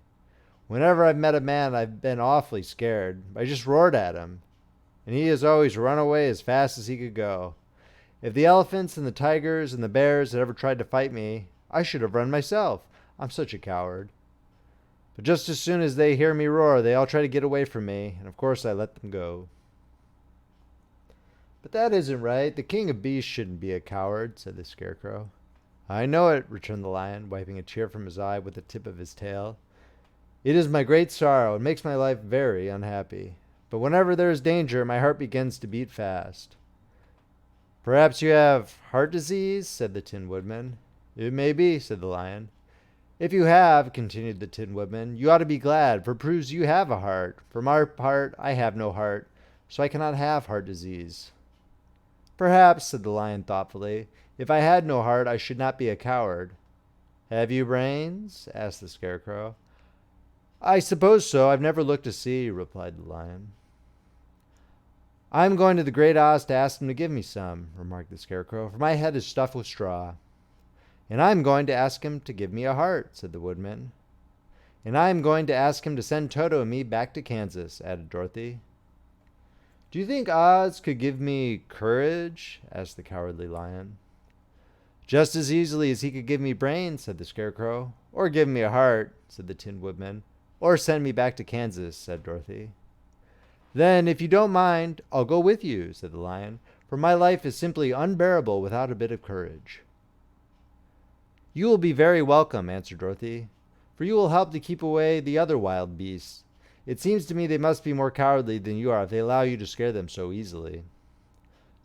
Whenever I've met a man, I've been awfully scared. I just roared at him, and he has always run away as fast as he could go. If the elephants and the tigers and the bears had ever tried to fight me, I should have run myself. I'm such a coward. But just as soon as they hear me roar, they all try to get away from me, and of course I let them go." "But that isn't right. The king of beasts shouldn't be a coward," said the Scarecrow. "I know it," returned the lion, wiping a tear from his eye with the tip of his tail. "It is my great sorrow and makes my life very unhappy. But whenever there is danger, my heart begins to beat fast." "Perhaps you have heart disease?" said the Tin Woodman. "It may be," said the lion. "If you have," continued the Tin Woodman, "you ought to be glad, for it proves you have a heart. For my part, I have no heart, so I cannot have heart disease." "Perhaps," said the lion thoughtfully, "if I had no heart, I should not be a coward." "Have you brains?" asked the Scarecrow. "I suppose so. I've never looked to see," replied the lion. "I'm going to the Great Oz to ask him to give me some," remarked the Scarecrow, "for my head is stuffed with straw." "And I'm going to ask him to give me a heart," said the Woodman. "And I'm going to ask him to send Toto and me back to Kansas," added Dorothy. "Do you think Oz could give me courage?" asked the Cowardly Lion. "Just as easily as he could give me brains," said the Scarecrow. "Or give me a heart," said the Tin Woodman. "Or send me back to Kansas," said Dorothy. "Then, if you don't mind, I'll go with you," said the Lion, "for my life is simply unbearable without a bit of courage." "You will be very welcome," answered Dorothy, "for you will help to keep away the other wild beasts. It seems to me they must be more cowardly than you are if they allow you to scare them so easily."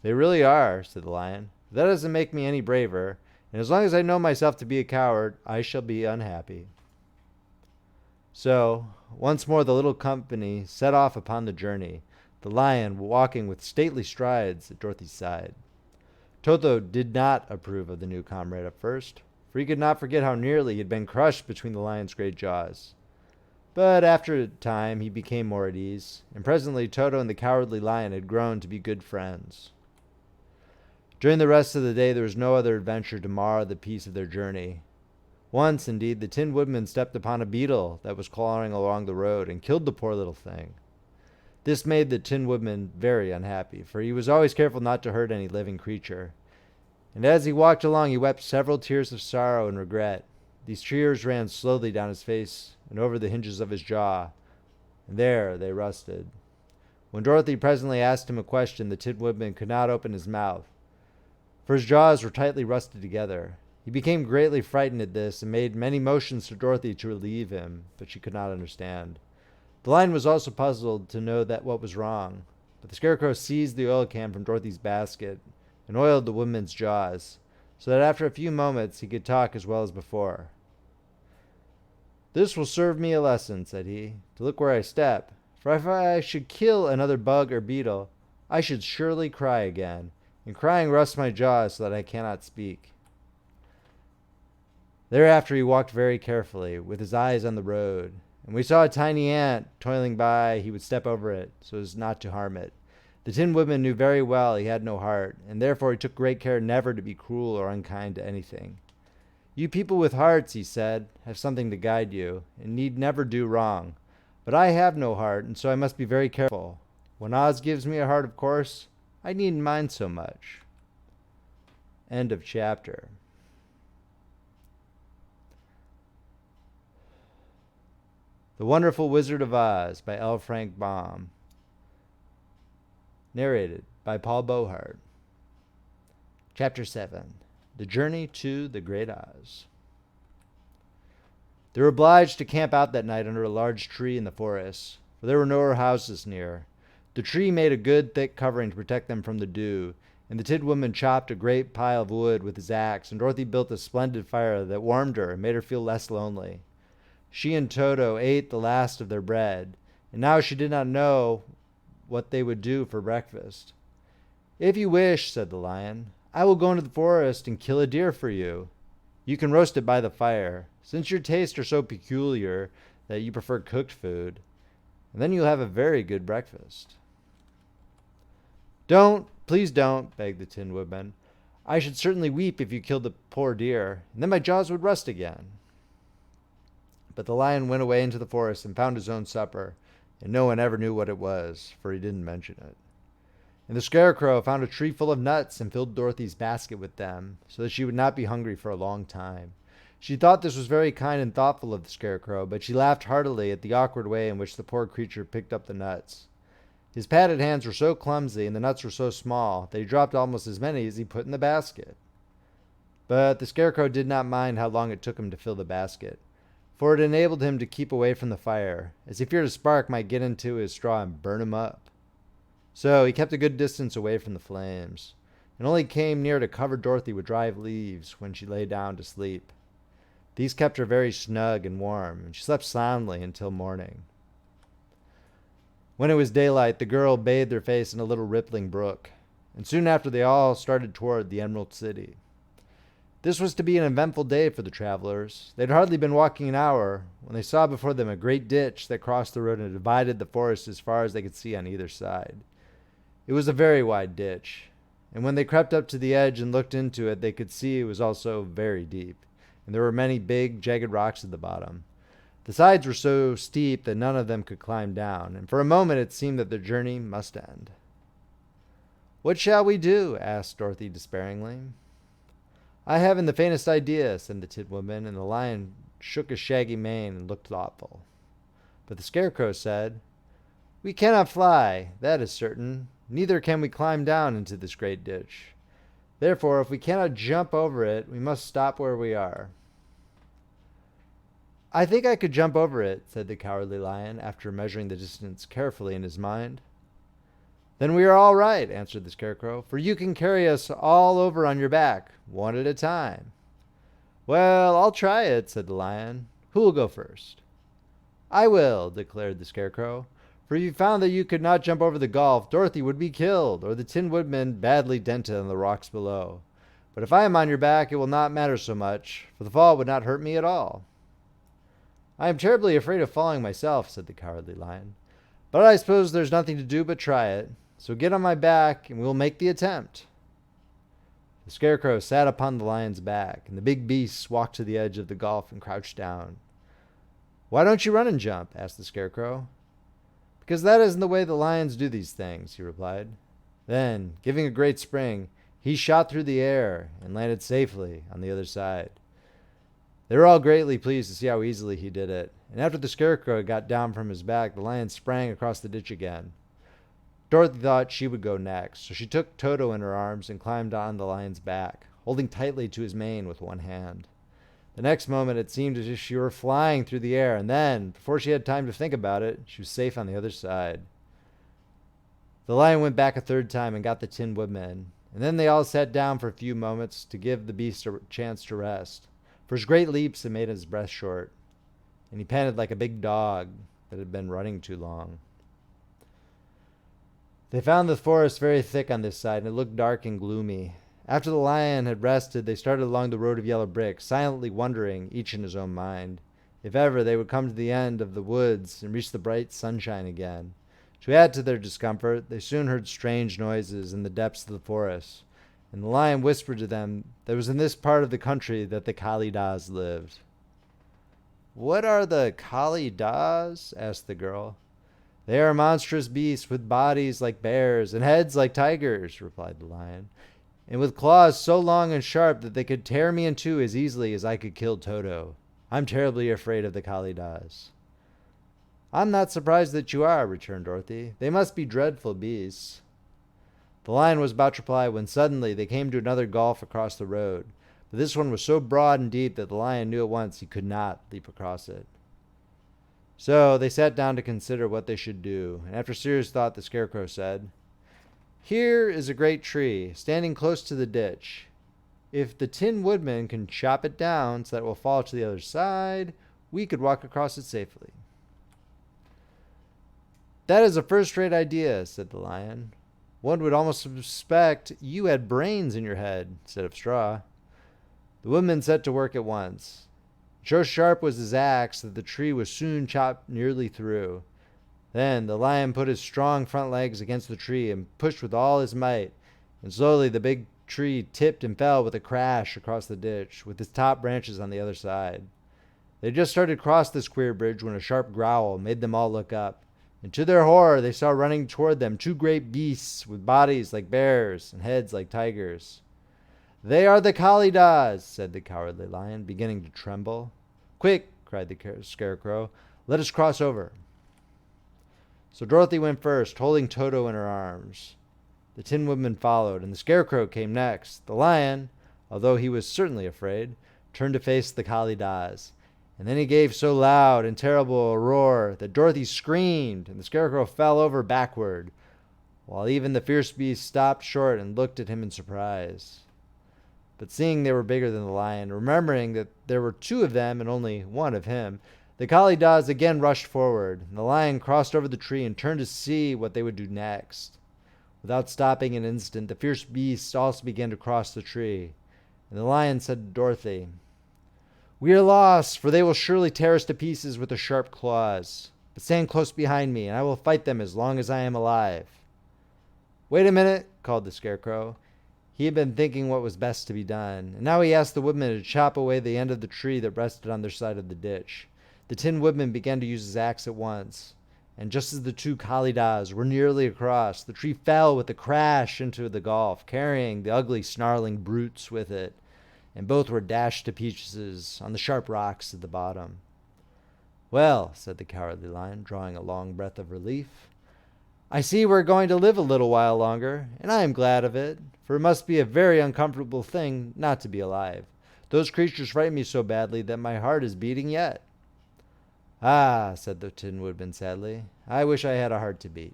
"They really are," said the lion. "But that doesn't make me any braver, and as long as I know myself to be a coward, I shall be unhappy." So, once more the little company set off upon the journey, the lion walking with stately strides at Dorothy's side. Toto did not approve of the new comrade at first, for he could not forget how nearly he had been crushed between the lion's great jaws. But after a time he became more at ease, and presently Toto and the Cowardly Lion had grown to be good friends. During the rest of the day there was no other adventure to mar the peace of their journey. Once, indeed, the Tin Woodman stepped upon a beetle that was clawing along the road and killed the poor little thing. This made the Tin Woodman very unhappy, for he was always careful not to hurt any living creature. And as he walked along he wept several tears of sorrow and regret. These tears ran slowly down his face and over the hinges of his jaw, and there they rusted. When Dorothy presently asked him a question, the Tin Woodman could not open his mouth, for his jaws were tightly rusted together. He became greatly frightened at this, and made many motions to Dorothy to relieve him, but she could not understand. The lion was also puzzled to know that what was wrong, but the Scarecrow seized the oil can from Dorothy's basket and oiled the woman's jaws, so that after a few moments he could talk as well as before. "This will serve me a lesson," said he, "to look where I step, for if I should kill another bug or beetle, I should surely cry again, and crying rusts my jaws so that I cannot speak." Thereafter he walked very carefully, with his eyes on the road, and when he saw a tiny ant toiling by, he would step over it, so as not to harm it. The Tin Woodman knew very well he had no heart, and therefore he took great care never to be cruel or unkind to anything. "You people with hearts," he said, "have something to guide you, and need never do wrong. But I have no heart, and so I must be very careful. When Oz gives me a heart, of course, I needn't mind so much." End of chapter. The Wonderful Wizard of Oz by L. Frank Baum. Narrated by Paul Beauheart. Chapter 7. The Journey to the Great Oz. They were obliged to camp out that night under a large tree in the forest, for there were no houses near. The tree made a good thick covering to protect them from the dew, and the Tin Woodman chopped a great pile of wood with his axe, and Dorothy built a splendid fire that warmed her and made her feel less lonely. She and Toto ate the last of their bread, and now she did not know what they would do for breakfast. "If you wish," said the lion, "I will go into the forest and kill a deer for you. You can roast it by the fire, since your tastes are so peculiar that you prefer cooked food, and then you'll have a very good breakfast." "Don't, please don't," begged the Tin Woodman. "I should certainly weep if you killed the poor deer, and then my jaws would rust again." But the lion went away into the forest and found his own supper, and no one ever knew what it was, for he didn't mention it. And the Scarecrow found a tree full of nuts and filled Dorothy's basket with them, so that she would not be hungry for a long time. She thought this was very kind and thoughtful of the Scarecrow, but she laughed heartily at the awkward way in which the poor creature picked up the nuts. His padded hands were so clumsy and the nuts were so small that he dropped almost as many as he put in the basket. But the Scarecrow did not mind how long it took him to fill the basket, for it enabled him to keep away from the fire, as he feared a spark might get into his straw and burn him up. So he kept a good distance away from the flames, and only came near to cover Dorothy with dry leaves when she lay down to sleep. These kept her very snug and warm, and she slept soundly until morning. When it was daylight, the girl bathed her face in a little rippling brook, and soon after they all started toward the Emerald City. This was to be an eventful day for the travelers. They had hardly been walking an hour when they saw before them a great ditch that crossed the road and divided the forest as far as they could see on either side. It was a very wide ditch, and when they crept up to the edge and looked into it, they could see it was also very deep, and there were many big, jagged rocks at the bottom. The sides were so steep that none of them could climb down, and for a moment it seemed that their journey must end. "What shall we do?" asked Dorothy despairingly. "I haven't the faintest idea," said the Tin Woodman, and the lion shook his shaggy mane and looked thoughtful. But the Scarecrow said, "We cannot fly, that is certain. Neither can we climb down into this great ditch. Therefore, if we cannot jump over it, we must stop where we are." "I think I could jump over it," said the Cowardly Lion, after measuring the distance carefully in his mind. "Then we are all right," answered the Scarecrow, "for you can carry us all over on your back, one at a time." "Well, I'll try it," said the Lion. "Who will go first?" "I will," declared the Scarecrow, "for if you found that you could not jump over the gulf, Dorothy would be killed, or the Tin Woodman badly dented on the rocks below. But if I am on your back, it will not matter so much, for the fall would not hurt me at all." "I am terribly afraid of falling myself," said the Cowardly Lion, "but I suppose there's nothing to do but try it. So get on my back, and we will make the attempt." The Scarecrow sat upon the lion's back, and the big beast walked to the edge of the gulf and crouched down. "Why don't you run and jump?" asked the Scarecrow. "Because that isn't the way the lions do these things," he replied. Then, giving a great spring, he shot through the air and landed safely on the other side. They were all greatly pleased to see how easily he did it, and after the Scarecrow got down from his back, the lion sprang across the ditch again. Dorothy thought she would go next, so she took Toto in her arms and climbed on the lion's back, holding tightly to his mane with one hand. The next moment it seemed as if she were flying through the air, and then, before she had time to think about it, she was safe on the other side. The lion went back a third time and got the Tin Woodman, and then they all sat down for a few moments to give the beast a chance to rest, for his great leaps had made his breath short, and he panted like a big dog that had been running too long. They found the forest very thick on this side, and it looked dark and gloomy. After the lion had rested, they started along the road of yellow brick, silently wondering, each in his own mind, if ever they would come to the end of the woods and reach the bright sunshine again. To add to their discomfort, they soon heard strange noises in the depths of the forest, and the lion whispered to them that it was in this part of the country that the Kalidas lived. "What are the Kalidas?" asked the girl. "They are monstrous beasts with bodies like bears and heads like tigers," replied the lion, "and with claws so long and sharp that they could tear me in two as easily as I could kill Toto. I'm terribly afraid of the Kalidas." "I'm not surprised that you are," returned Dorothy. "They must be dreadful beasts." The lion was about to reply when suddenly they came to another gulf across the road, but this one was so broad and deep that the lion knew at once he could not leap across it. So they sat down to consider what they should do, and after serious thought the Scarecrow said, "Here is a great tree, standing close to the ditch. If the Tin Woodman can chop it down so that it will fall to the other side, we could walk across it safely." "That is a first-rate idea," said the lion. "One would almost suspect you had brains in your head instead of straw." The woodman set to work at once. So sharp was his axe that the tree was soon chopped nearly through. Then the lion put his strong front legs against the tree and pushed with all his might, and slowly the big tree tipped and fell with a crash across the ditch, with its top branches on the other side. They had just started to cross this queer bridge when a sharp growl made them all look up, and to their horror they saw running toward them two great beasts with bodies like bears and heads like tigers. "They are the Kalidas," said the cowardly lion, beginning to tremble. "Quick," cried the Scarecrow, "let us cross over." So Dorothy went first, holding Toto in her arms. The Tin Woodman followed, and the Scarecrow came next. The lion, although he was certainly afraid, turned to face the Kalidas, and then he gave so loud and terrible a roar that Dorothy screamed, and the Scarecrow fell over backward, while even the fierce beast stopped short and looked at him in surprise. But seeing they were bigger than the lion, remembering that there were two of them and only one of him, the Kalidas again rushed forward, and the lion crossed over the tree and turned to see what they would do next. Without stopping an instant, the fierce beast also began to cross the tree, and the lion said to Dorothy, "We are lost, for they will surely tear us to pieces with their sharp claws. But stand close behind me, and I will fight them as long as I am alive." "Wait a minute," called the Scarecrow. He had been thinking what was best to be done, and now he asked the woodman to chop away the end of the tree that rested on their side of the ditch. The Tin Woodman began to use his axe at once, and just as the two Kalidas were nearly across, the tree fell with a crash into the gulf, carrying the ugly, snarling brutes with it, and both were dashed to pieces on the sharp rocks at the bottom. "Well," said the cowardly lion, drawing a long breath of relief, "I see we're going to live a little while longer, and I am glad of it, for it must be a very uncomfortable thing not to be alive. Those creatures frighten me so badly that my heart is beating yet." "Ah," said the Tin Woodman sadly, "I wish I had a heart to beat."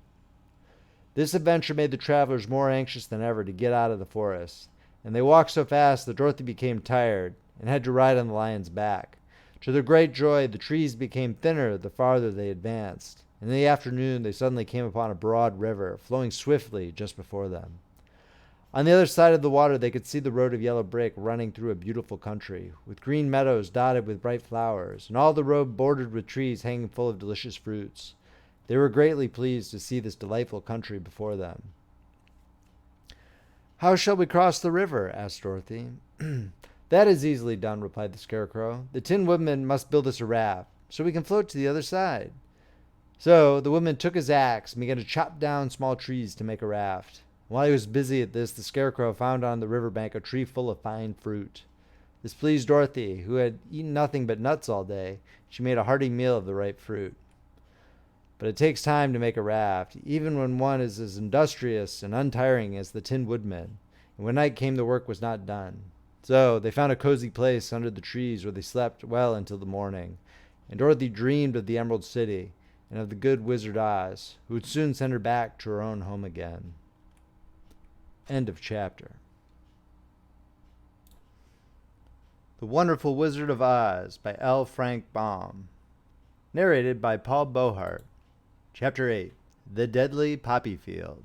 This adventure made the travelers more anxious than ever to get out of the forest, and they walked so fast that Dorothy became tired and had to ride on the lion's back. To their great joy, the trees became thinner the farther they advanced, and in the afternoon they suddenly came upon a broad river flowing swiftly just before them. On the other side of the water they could see the road of yellow brick running through a beautiful country, with green meadows dotted with bright flowers, and all the road bordered with trees hanging full of delicious fruits. They were greatly pleased to see this delightful country before them. "How shall we cross the river?" asked Dorothy. "That is easily done," replied the Scarecrow. "The Tin Woodman must build us a raft, so we can float to the other side." So the woodman took his axe and began to chop down small trees to make a raft. While he was busy at this, the Scarecrow found on the river bank a tree full of fine fruit. This pleased Dorothy, who had eaten nothing but nuts all day. She made a hearty meal of the ripe fruit. But it takes time to make a raft, even when one is as industrious and untiring as the Tin Woodman, and when night came the work was not done. So they found a cozy place under the trees where they slept well until the morning, and Dorothy dreamed of the Emerald City and of the good Wizard Oz, who would soon send her back to her own home again. End of chapter. The Wonderful Wizard of Oz by L. Frank Baum. Narrated by Paul Beauheart. Chapter 8. The Deadly Poppy Field.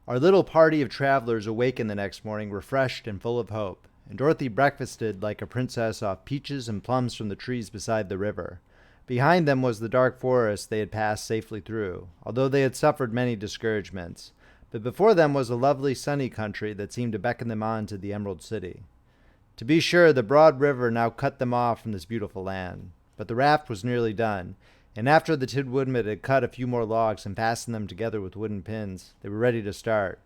Our little party of travelers awakened the next morning refreshed and full of hope, and Dorothy breakfasted like a princess off peaches and plums from the trees beside the river. Behind them was the dark forest they had passed safely through, although they had suffered many discouragements. But before them was a lovely sunny country that seemed to beckon them on to the Emerald City. To be sure, the broad river now cut them off from this beautiful land, but the raft was nearly done, and after the Tin Woodman had cut a few more logs and fastened them together with wooden pins, they were ready to start.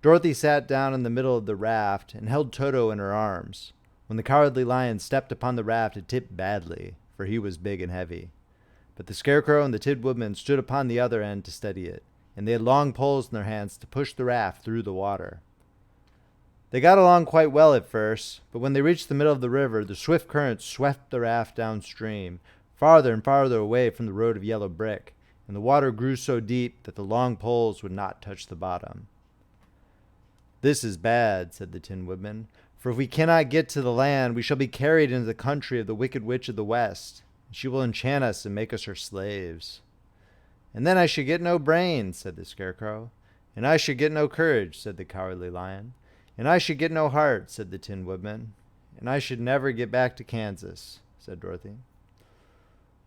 Dorothy sat down in the middle of the raft and held Toto in her arms. When the Cowardly Lion stepped upon the raft, it tipped badly, for he was big and heavy. But the Scarecrow and the Tin Woodman stood upon the other end to steady it, and they had long poles in their hands to push the raft through the water. They got along quite well at first, but when they reached the middle of the river, the swift current swept the raft downstream, farther and farther away from the road of yellow brick, and the water grew so deep that the long poles would not touch the bottom. "This is bad," said the Tin Woodman, "for if we cannot get to the land, we shall be carried into the country of the Wicked Witch of the West. She will enchant us and make us her slaves." "And then I should get no brains," said the Scarecrow. "And I should get no courage," said the Cowardly Lion. "And I should get no heart," said the Tin Woodman. "And I should never get back to Kansas," said Dorothy.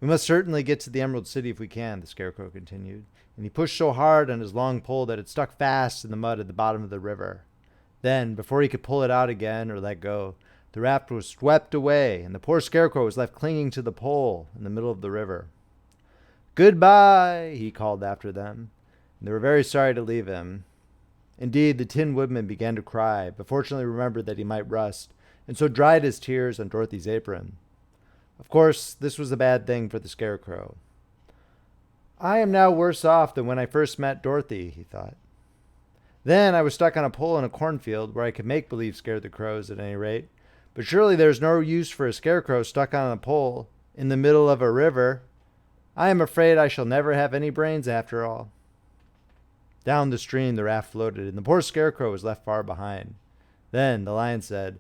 "We must certainly get to the Emerald City if we can," the Scarecrow continued, and he pushed so hard on his long pole that it stuck fast in the mud at the bottom of the river. Then, before he could pull it out again or let go, the raft was swept away, and the poor Scarecrow was left clinging to the pole in the middle of the river. "Goodbye," he called after them, and they were very sorry to leave him. Indeed, the Tin Woodman began to cry, but fortunately remembered that he might rust, and so dried his tears on Dorothy's apron. Of course, this was a bad thing for the Scarecrow. "I am now worse off than when I first met Dorothy," he thought. "Then I was stuck on a pole in a cornfield where I could make believe scare the crows at any rate. But surely there's no use for a Scarecrow stuck on a pole in the middle of a river. I am afraid I shall never have any brains after all." Down the stream the raft floated, and the poor Scarecrow was left far behind. Then the Lion said,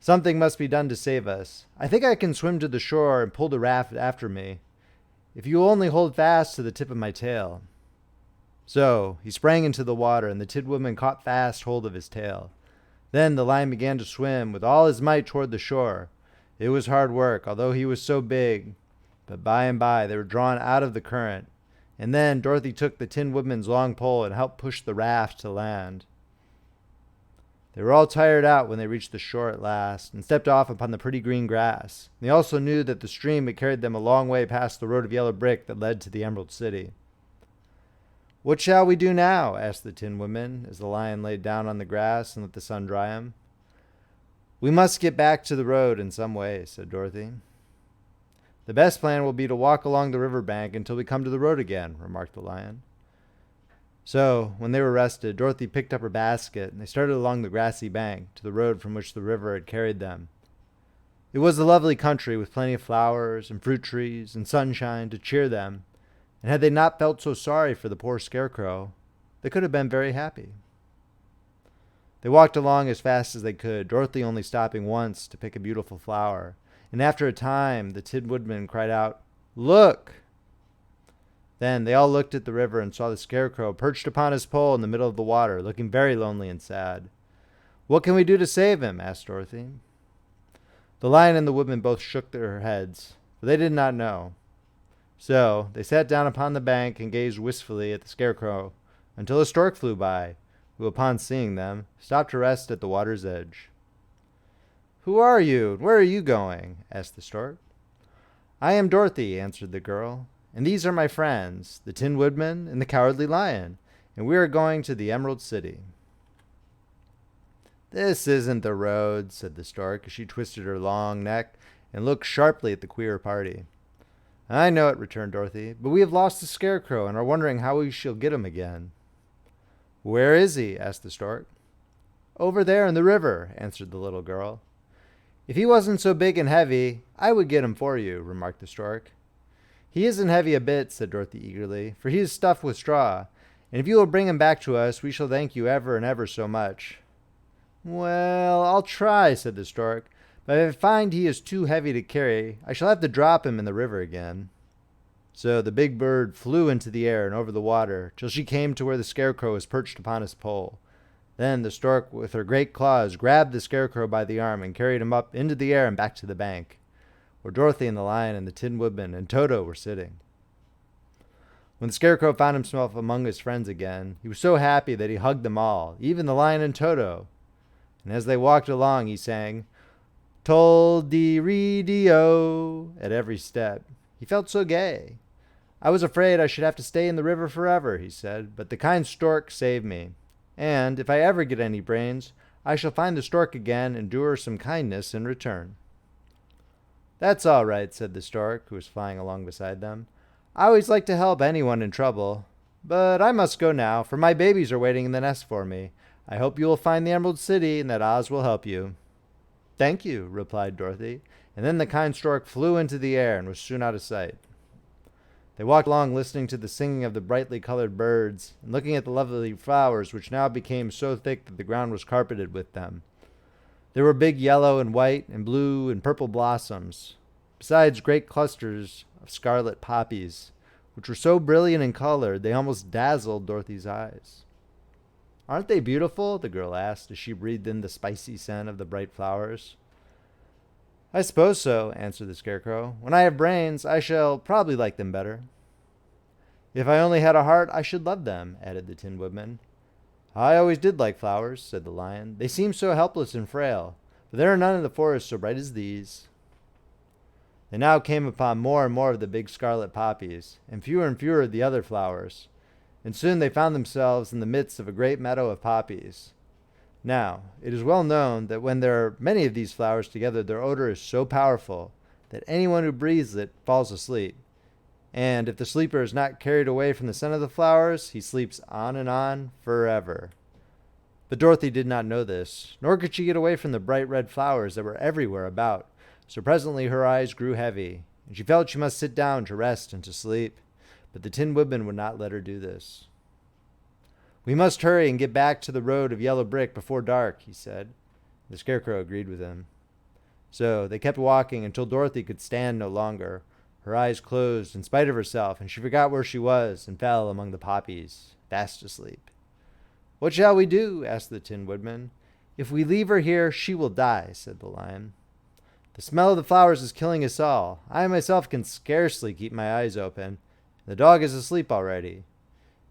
"Something must be done to save us. I think I can swim to the shore and pull the raft after me, if you will only hold fast to the tip of my tail." So he sprang into the water, and the Tin Woodman caught fast hold of his tail. Then the Lion began to swim with all his might toward the shore. It was hard work, although he was so big, but by and by they were drawn out of the current, and then Dorothy took the Tin Woodman's long pole and helped push the raft to land. They were all tired out when they reached the shore at last, and stepped off upon the pretty green grass. They also knew that the stream had carried them a long way past the road of yellow brick that led to the Emerald City. "What shall we do now?" asked the Tin Woodman, as the Lion lay down on the grass and let the sun dry him. "We must get back to the road in some way," said Dorothy. "The best plan will be to walk along the river bank until we come to the road again," remarked the Lion. So, when they were rested, Dorothy picked up her basket, and they started along the grassy bank to the road from which the river had carried them. It was a lovely country with plenty of flowers and fruit trees and sunshine to cheer them, and had they not felt so sorry for the poor Scarecrow, they could have been very happy. They walked along as fast as they could, Dorothy only stopping once to pick a beautiful flower, and after a time the Tin Woodman cried out, "Look!" Then they all looked at the river and saw the Scarecrow perched upon his pole in the middle of the water, looking very lonely and sad. "What can we do to save him?" asked Dorothy. The Lion and the Woodman both shook their heads, for they did not know. So they sat down upon the bank and gazed wistfully at the Scarecrow until a stork flew by, who, upon seeing them, stopped to rest at the water's edge. "Who are you, and where are you going?" asked the stork. "I am Dorothy," answered the girl, "and these are my friends, the Tin Woodman and the Cowardly Lion, and we are going to the Emerald City." "This isn't the road," said the stork, as she twisted her long neck and looked sharply at the queer party. "I know it," returned Dorothy, "but we have lost the Scarecrow and are wondering how we shall get him again." "Where is he?" asked the stork. "Over there in the river," answered the little girl. "If he wasn't so big and heavy, I would get him for you," remarked the stork. "He isn't heavy a bit," said Dorothy eagerly, "for he is stuffed with straw, and if you will bring him back to us, we shall thank you ever and ever so much." "Well, I'll try," said the stork, "but if I find he is too heavy to carry, I shall have to drop him in the river again." So the big bird flew into the air and over the water, till she came to where the Scarecrow was perched upon his pole. Then the stork, with her great claws, grabbed the Scarecrow by the arm and carried him up into the air and back to the bank, where Dorothy and the lion and the Tin Woodman and Toto were sitting. When the Scarecrow found himself among his friends again, he was so happy that he hugged them all, even the lion and Toto. And as they walked along, he sang, "Tol-de-ri-de-o," at every step. He felt so gay. "I was afraid I should have to stay in the river forever," he said, "but the kind stork saved me. And if I ever get any brains, I shall find the stork again and do her some kindness in return." "That's all right," said the stork, who was flying along beside them. "I always like to help anyone in trouble. But I must go now, for my babies are waiting in the nest for me. I hope you will find the Emerald City and that Oz will help you." "Thank you," replied Dorothy, and then the kind stork flew into the air and was soon out of sight. They walked along listening to the singing of the brightly colored birds and looking at the lovely flowers which now became so thick that the ground was carpeted with them. There were big yellow and white and blue and purple blossoms, besides great clusters of scarlet poppies, which were so brilliant in color they almost dazzled Dorothy's eyes. "Aren't they beautiful?" the girl asked as she breathed in the spicy scent of the bright flowers. "I suppose so," answered the Scarecrow. "When I have brains, I shall probably like them better." "If I only had a heart, I should love them," added the Tin Woodman. "I always did like flowers," said the lion. "They seem so helpless and frail, but there are none in the forest so bright as these." They now came upon more and more of the big scarlet poppies, and fewer of the other flowers, and soon they found themselves in the midst of a great meadow of poppies. Now, it is well known that when there are many of these flowers together, their odor is so powerful that anyone who breathes it falls asleep. And if the sleeper is not carried away from the scent of the flowers, he sleeps on forever. But Dorothy did not know this, nor could she get away from the bright red flowers that were everywhere about. So presently her eyes grew heavy, and she felt she must sit down to rest and to sleep. But the Tin Woodman would not let her do this. "We must hurry and get back to the road of yellow brick before dark," he said. The Scarecrow agreed with him. So they kept walking until Dorothy could stand no longer. Her eyes closed in spite of herself, and she forgot where she was and fell among the poppies, fast asleep. "What shall we do?" asked the Tin Woodman. "If we leave her here, she will die," said the lion. "The smell of the flowers is killing us all. I myself can scarcely keep my eyes open. The dog is asleep already."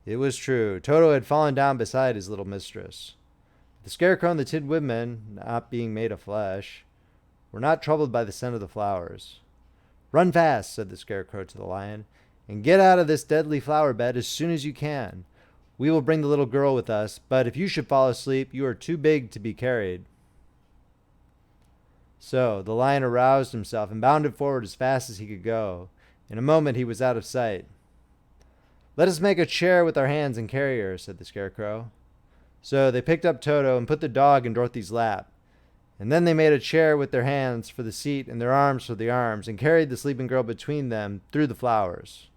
It was true. Toto had fallen down beside his little mistress. The Scarecrow and the Tin Woodman, not being made of flesh, were not troubled by the scent of the flowers. "Run fast," said the Scarecrow to the lion, "and get out of this deadly flower bed as soon as you can. We will bring the little girl with us, but if you should fall asleep, you are too big to be carried." So the lion aroused himself and bounded forward as fast as he could go. In a moment he was out of sight. "Let us make a chair with our hands and carry her," said the Scarecrow. So they picked up Toto and put the dog in Dorothy's lap. And then they made a chair with their hands for the seat and their arms for the arms, and carried the sleeping girl between them through the flowers.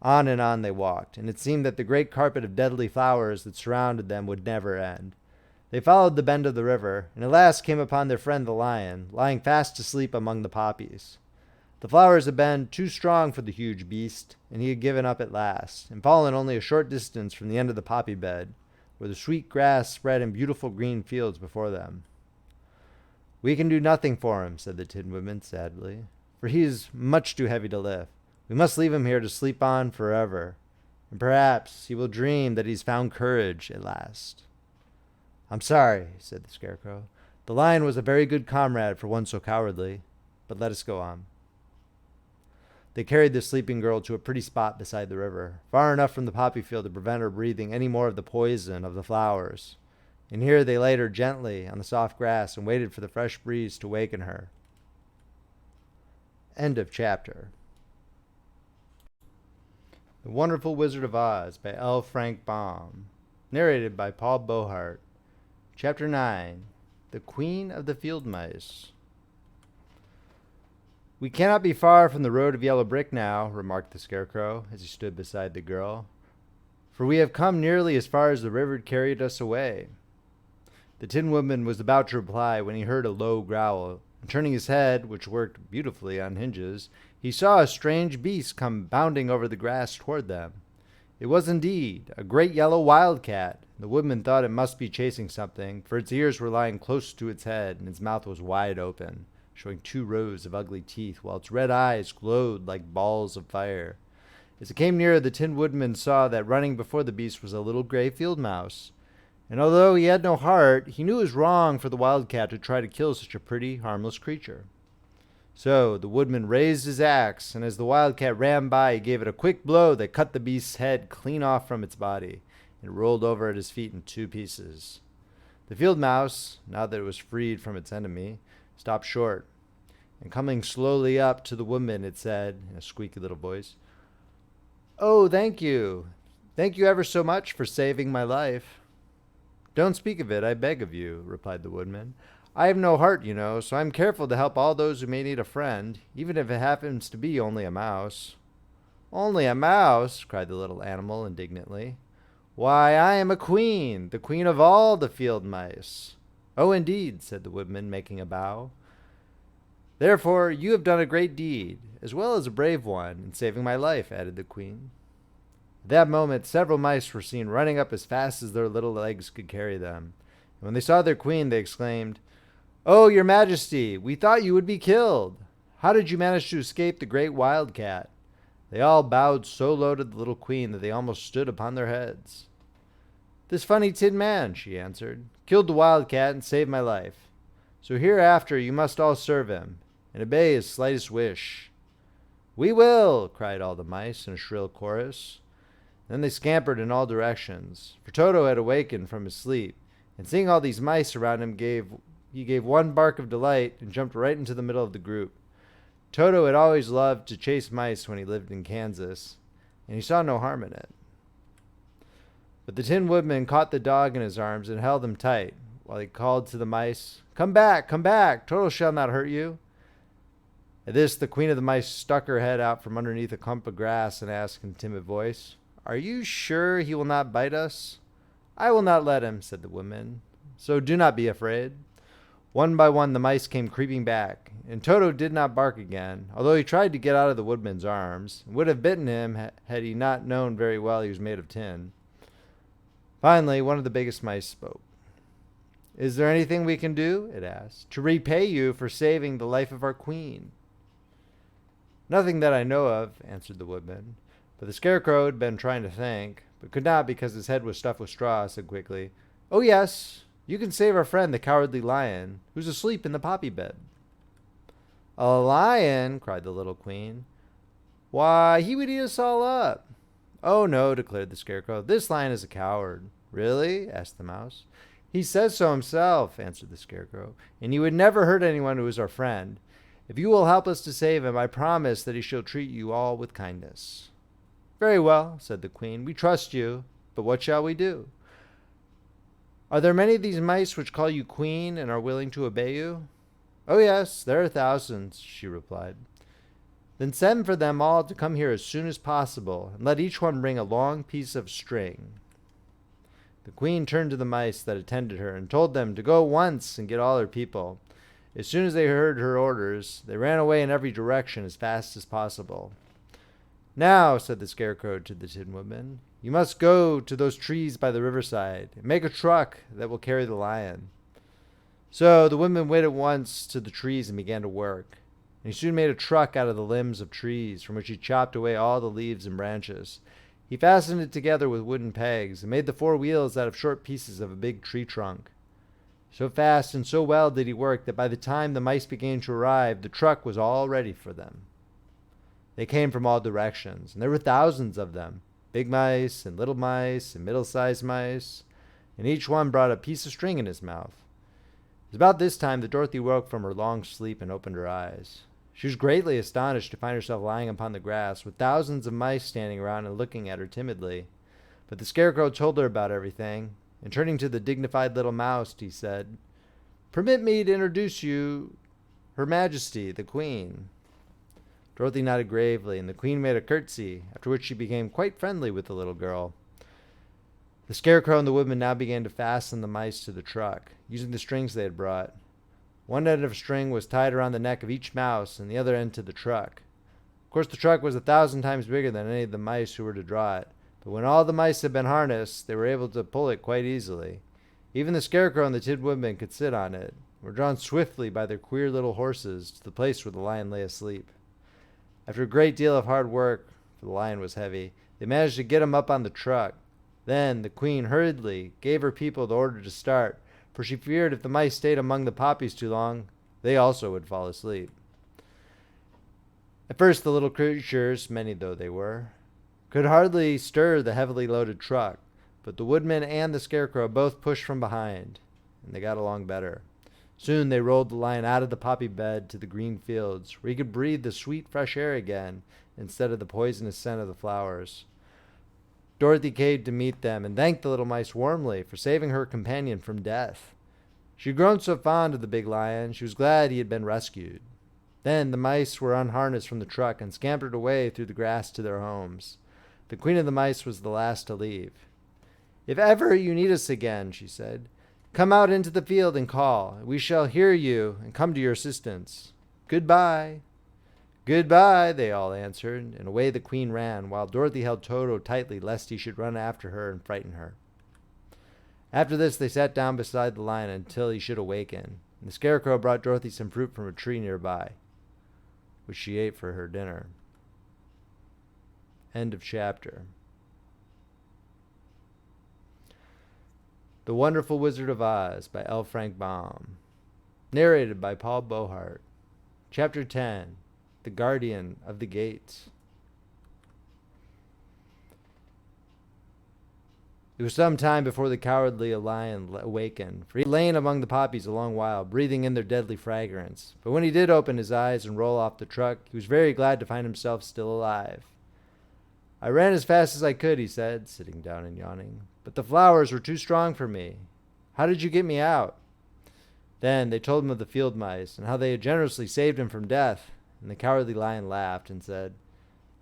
On and on they walked, and it seemed that the great carpet of deadly flowers that surrounded them would never end. They followed the bend of the river, and at last came upon their friend the lion, lying fast asleep among the poppies. The flowers had been too strong for the huge beast, and he had given up at last, and fallen only a short distance from the end of the poppy bed, where the sweet grass spread in beautiful green fields before them. "We can do nothing for him," said the Tin Woodman sadly, "for he is much too heavy to lift. We must leave him here to sleep on forever, and perhaps he will dream that he's found courage at last." "I'm sorry," said the Scarecrow. "The lion was a very good comrade for one so cowardly, but let us go on." They carried the sleeping girl to a pretty spot beside the river, far enough from the poppy field to prevent her breathing any more of the poison of the flowers. And here they laid her gently on the soft grass and waited for the fresh breeze to waken her. End of chapter. The Wonderful Wizard of Oz by L. Frank Baum. Narrated by Paul Beauheart. Chapter 9. The Queen of the Field Mice. "We cannot be far from the road of yellow brick now," remarked the Scarecrow, as he stood beside the girl, "for we have come nearly as far as the river carried us away." The Tin Woodman was about to reply when he heard a low growl, and turning his head, which worked beautifully on hinges, he saw a strange beast come bounding over the grass toward them. It was indeed a great yellow wildcat. The Woodman thought it must be chasing something, for its ears were lying close to its head, and its mouth was wide open, showing 2 rows of ugly teeth, while its red eyes glowed like balls of fire. As it came nearer, the Tin Woodman saw that running before the beast was a little gray field mouse. And although he had no heart, he knew it was wrong for the wildcat to try to kill such a pretty, harmless creature. So the Woodman raised his axe, and as the wildcat ran by, he gave it a quick blow that cut the beast's head clean off from its body, and it rolled over at his feet in 2 pieces. The field mouse, now that it was freed from its enemy, stopped short, and coming slowly up to the Woodman, it said, in a squeaky little voice, "Oh, thank you. Thank you ever so much for saving my life." "Don't speak of it, I beg of you," replied the Woodman. "I have no heart, you know, so I'm careful to help all those who may need a friend, even if it happens to be only a mouse." "Only a mouse?" cried the little animal indignantly. "Why, I am a queen, the queen of all the field mice." "Oh, indeed," said the Woodman, making a bow. "Therefore you have done a great deed, as well as a brave one, in saving my life," added the queen. At that moment several mice were seen running up as fast as their little legs could carry them. And when they saw their queen, they exclaimed, "Oh, your majesty, we thought you would be killed. How did you manage to escape the great wildcat?" They all bowed so low to the little queen that they almost stood upon their heads. "This funny tin man," she answered, "killed the wildcat and saved my life. So hereafter you must all serve him, and obey his slightest wish." "We will!" cried all the mice in a shrill chorus. Then they scampered in all directions, for Toto had awakened from his sleep, and seeing all these mice around him, he gave one bark of delight and jumped right into the middle of the group. Toto had always loved to chase mice when he lived in Kansas, and he saw no harm in it. But the Tin Woodman caught the dog in his arms and held him tight, while he called to the mice, come back, Toto shall not hurt you." At this, the Queen of the Mice stuck her head out from underneath a clump of grass and asked in a timid voice, "Are you sure he will not bite us?" "I will not let him," said the Woodman, "so do not be afraid." One by one the mice came creeping back, and Toto did not bark again, although he tried to get out of the Woodman's arms, and would have bitten him had he not known very well he was made of tin. Finally, one of the biggest mice spoke. "Is there anything we can do," it asked, "to repay you for saving the life of our queen?" "Nothing that I know of," answered the Woodman. But the Scarecrow had been trying to think, but could not because his head was stuffed with straw, said quickly, "Oh yes, you can save our friend the Cowardly Lion, who's asleep in the poppy bed." "A lion?" cried the little queen. "Why, he would eat us all up." "Oh no," declared the Scarecrow, "this lion is a coward." "Really?" asked the mouse. "He says so himself," answered the Scarecrow, "and he would never hurt anyone who is our friend. If you will help us to save him, I promise that he shall treat you all with kindness." "Very well," said the queen, "we trust you, but what shall we do?" "Are there many of these mice which call you queen and are willing to obey you?" "Oh yes, there are thousands," she replied. "Then send for them all to come here as soon as possible, and let each one bring a long piece of string." The queen turned to the mice that attended her and told them to go at once and get all her people. As soon as they heard her orders, they ran away in every direction as fast as possible. "Now," said the Scarecrow to the Tin Woodman, "you must go to those trees by the riverside and make a truck that will carry the lion." So the woman went at once to the trees and began to work. And he soon made a truck out of the limbs of trees, from which he chopped away all the leaves and branches. He fastened it together with wooden pegs and made the 4 wheels out of short pieces of a big tree trunk. So fast and so well did he work that by the time the mice began to arrive, the truck was all ready for them. They came from all directions, and there were thousands of them, big mice and little mice and middle-sized mice, and each one brought a piece of string in his mouth. It was about this time that Dorothy woke from her long sleep and opened her eyes. She was greatly astonished to find herself lying upon the grass, with thousands of mice standing around and looking at her timidly. But the Scarecrow told her about everything, and turning to the dignified little mouse, he said, "Permit me to introduce you, Her Majesty, the Queen." Dorothy nodded gravely, and the Queen made a curtsy, after which she became quite friendly with the little girl. The Scarecrow and the Woodman now began to fasten the mice to the truck, using the strings they had brought. One end of a string was tied around the neck of each mouse, and the other end to the truck. Of course, the truck was 1,000 times bigger than any of the mice who were to draw it, but when all the mice had been harnessed, they were able to pull it quite easily. Even the Scarecrow and the Tin Woodman could sit on it, and were drawn swiftly by their queer little horses to the place where the lion lay asleep. After a great deal of hard work, for the lion was heavy, they managed to get him up on the truck. Then the Queen hurriedly gave her people the order to start, for she feared if the mice stayed among the poppies too long, they also would fall asleep. At first the little creatures, many though they were, could hardly stir the heavily loaded truck, but the Woodman and the Scarecrow both pushed from behind, and they got along better. Soon they rolled the lion out of the poppy bed to the green fields, where he could breathe the sweet fresh air again, instead of the poisonous scent of the flowers. Dorothy came to meet them and thanked the little mice warmly for saving her companion from death. She had grown so fond of the big lion, she was glad he had been rescued. Then the mice were unharnessed from the truck and scampered away through the grass to their homes. The Queen of the Mice was the last to leave. "If ever you need us again," she said, "come out into the field and call. We shall hear you and come to your assistance. Goodbye." "Goodbye," they all answered, and away the Queen ran, while Dorothy held Toto tightly lest he should run after her and frighten her. After this they sat down beside the lion until he should awaken, and the Scarecrow brought Dorothy some fruit from a tree nearby, which she ate for her dinner. End of chapter. The Wonderful Wizard of Oz by L. Frank Baum. Narrated by Paul Beauheart. Chapter 10. The Guardian of the Gates. It was some time before the cowardly lion awakened, for he had lain among the poppies a long while, breathing in their deadly fragrance. But when he did open his eyes and roll off the truck, he was very glad to find himself still alive. "I ran as fast as I could," he said, sitting down and yawning, "but the flowers were too strong for me. How did you get me out?" Then they told him of the field mice, and how they had generously saved him from death, and the cowardly lion laughed and said,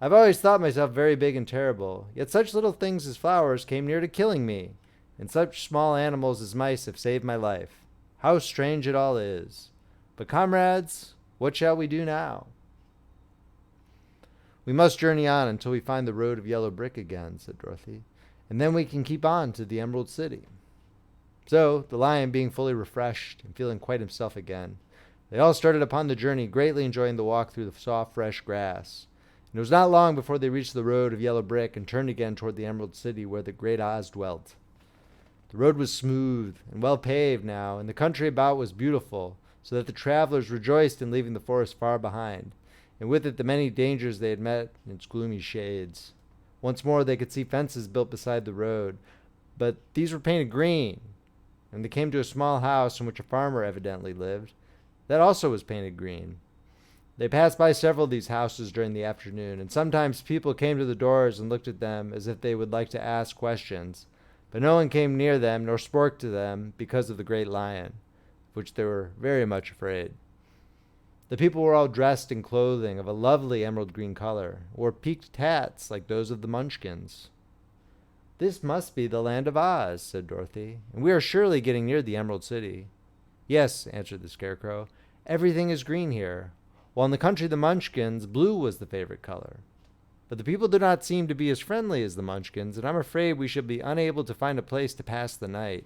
"I've always thought myself very big and terrible, yet such little things as flowers came near to killing me, and such small animals as mice have saved my life. How strange it all is. But comrades, what shall we do now?" "We must journey on until we find the road of yellow brick again," said Dorothy, "and then we can keep on to the Emerald City." So, the lion being fully refreshed and feeling quite himself again, they all started upon the journey, greatly enjoying the walk through the soft, fresh grass. And it was not long before they reached the road of yellow brick and turned again toward the Emerald City where the great Oz dwelt. The road was smooth and well paved now, and the country about was beautiful, so that the travelers rejoiced in leaving the forest far behind, and with it the many dangers they had met in its gloomy shades. Once more they could see fences built beside the road, but these were painted green, and they came to a small house in which a farmer evidently lived. That also was painted green. They passed by several of these houses during the afternoon, and sometimes people came to the doors and looked at them as if they would like to ask questions, but no one came near them nor spoke to them because of the great lion, of which they were very much afraid. The people were all dressed in clothing of a lovely emerald green color, wore peaked hats like those of the Munchkins. "This must be the land of Oz," said Dorothy, "and we are surely getting near the Emerald City." "Yes," answered the Scarecrow, "everything is green here, while in the country of the Munchkins, blue was the favorite color. But the people do not seem to be as friendly as the Munchkins, and I'm afraid we shall be unable to find a place to pass the night."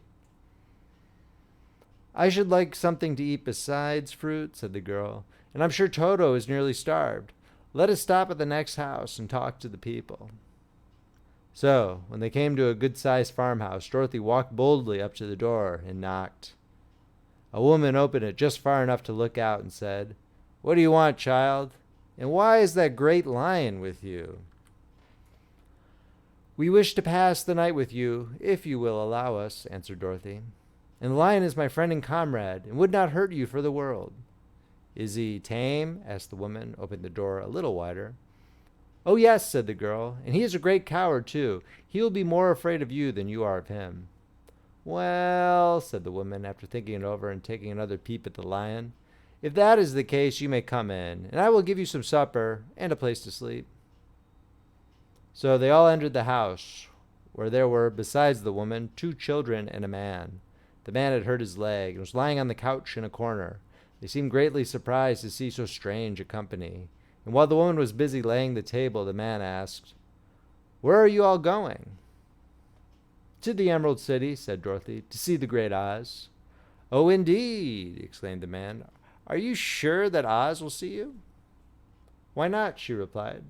"I should like something to eat besides fruit," said the girl, "and I'm sure Toto is nearly starved. Let us stop at the next house and talk to the people." So, when they came to a good-sized farmhouse, Dorothy walked boldly up to the door and knocked. A woman opened it just far enough to look out and said, "What do you want, child? And why is that great lion with you?" "We wish to pass the night with you, if you will allow us," answered Dorothy. "And the lion is my friend and comrade, and would not hurt you for the world." "Is he tame?" asked the woman, opening the door a little wider. "Oh, yes," said the girl, "and he is a great coward, too. He will be more afraid of you than you are of him." Well, said the woman, after thinking it over and taking another peep at the lion, if that is the case, you may come in, and I will give you some supper and a place to sleep. So they all entered the house, where there were, besides the woman, 2 children and a man. The man had hurt his leg and was lying on the couch in a corner. They seemed greatly surprised to see so strange a company. And while the woman was busy laying the table, the man asked, "Where are you all going?" "To the Emerald City," said Dorothy, "to see the Great Oz." "Oh, indeed!" exclaimed the man. "Are you sure that Oz will see you?" "Why not?" she replied.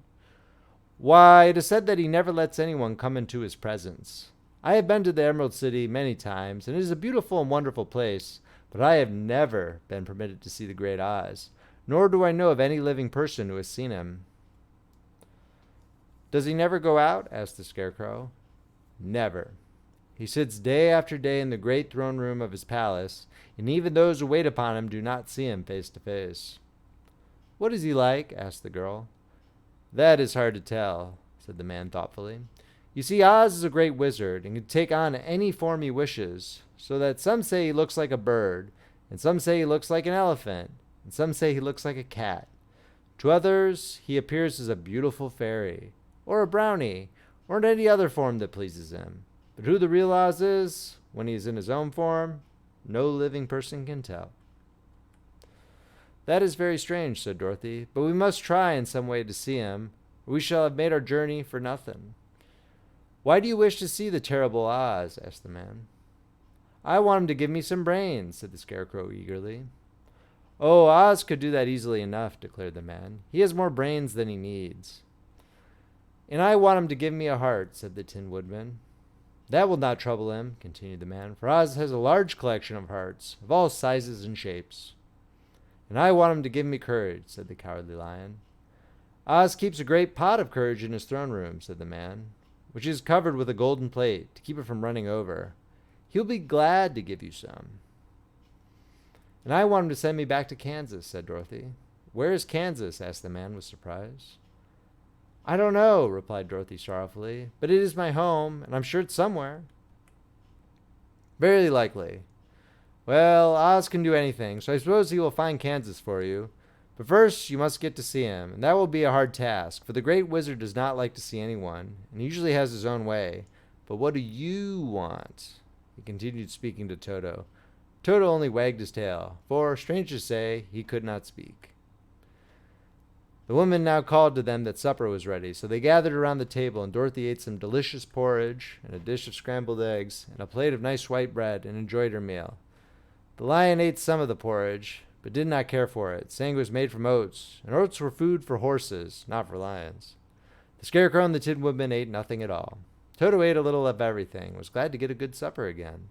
"Why, it is said that he never lets anyone come into his presence. I have been to the Emerald City many times, and it is a beautiful and wonderful place, but I have never been permitted to see the Great Oz, nor do I know of any living person who has seen him." "Does he never go out?" asked the Scarecrow. "Never. He sits day after day in the great throne room of his palace, and even those who wait upon him do not see him face to face." "What is he like?" asked the girl. "That is hard to tell," said the man thoughtfully. "You see, Oz is a great wizard and can take on any form he wishes, so that some say he looks like a bird, and some say he looks like an elephant, and some say he looks like a cat. To others, he appears as a beautiful fairy, or a brownie, or in any other form that pleases him. But who the real Oz is, when he is in his own form, no living person can tell." "That is very strange," said Dorothy, "but we must try in some way to see him, or we shall have made our journey for nothing." "Why do you wish to see the terrible Oz?" asked the man. "I want him to give me some brains," said the Scarecrow eagerly. "Oh, Oz could do that easily enough," declared the man. "He has more brains than he needs." "And I want him to give me a heart," said the Tin Woodman. "That will not trouble him," continued the man, "for Oz has a large collection of hearts, of all sizes and shapes." "And I want him to give me courage," said the Cowardly Lion. "Oz keeps a great pot of courage in his throne room," said the man, "which is covered with a golden plate to keep it from running over. He'll be glad to give you some." "And I want him to send me back to Kansas," said Dorothy. "Where is Kansas?" asked the man with surprise. "I don't know," replied Dorothy sorrowfully, "but it is my home, and I'm sure it's somewhere." "Very likely. Well, Oz can do anything, so I suppose he will find Kansas for you. But first you must get to see him, and that will be a hard task, for the Great Wizard does not like to see anyone, and he usually has his own way. But what do you want?" He continued, speaking to Toto. Toto only wagged his tail, for, strange to say, he could not speak. The woman now called to them that supper was ready, so they gathered around the table, and Dorothy ate some delicious porridge, and a dish of scrambled eggs, and a plate of nice white bread, and enjoyed her meal. The lion ate some of the porridge, but did not care for it, saying it was made from oats, and oats were food for horses, not for lions. The Scarecrow and the Tin Woodman ate nothing at all. Toto ate a little of everything, and was glad to get a good supper again.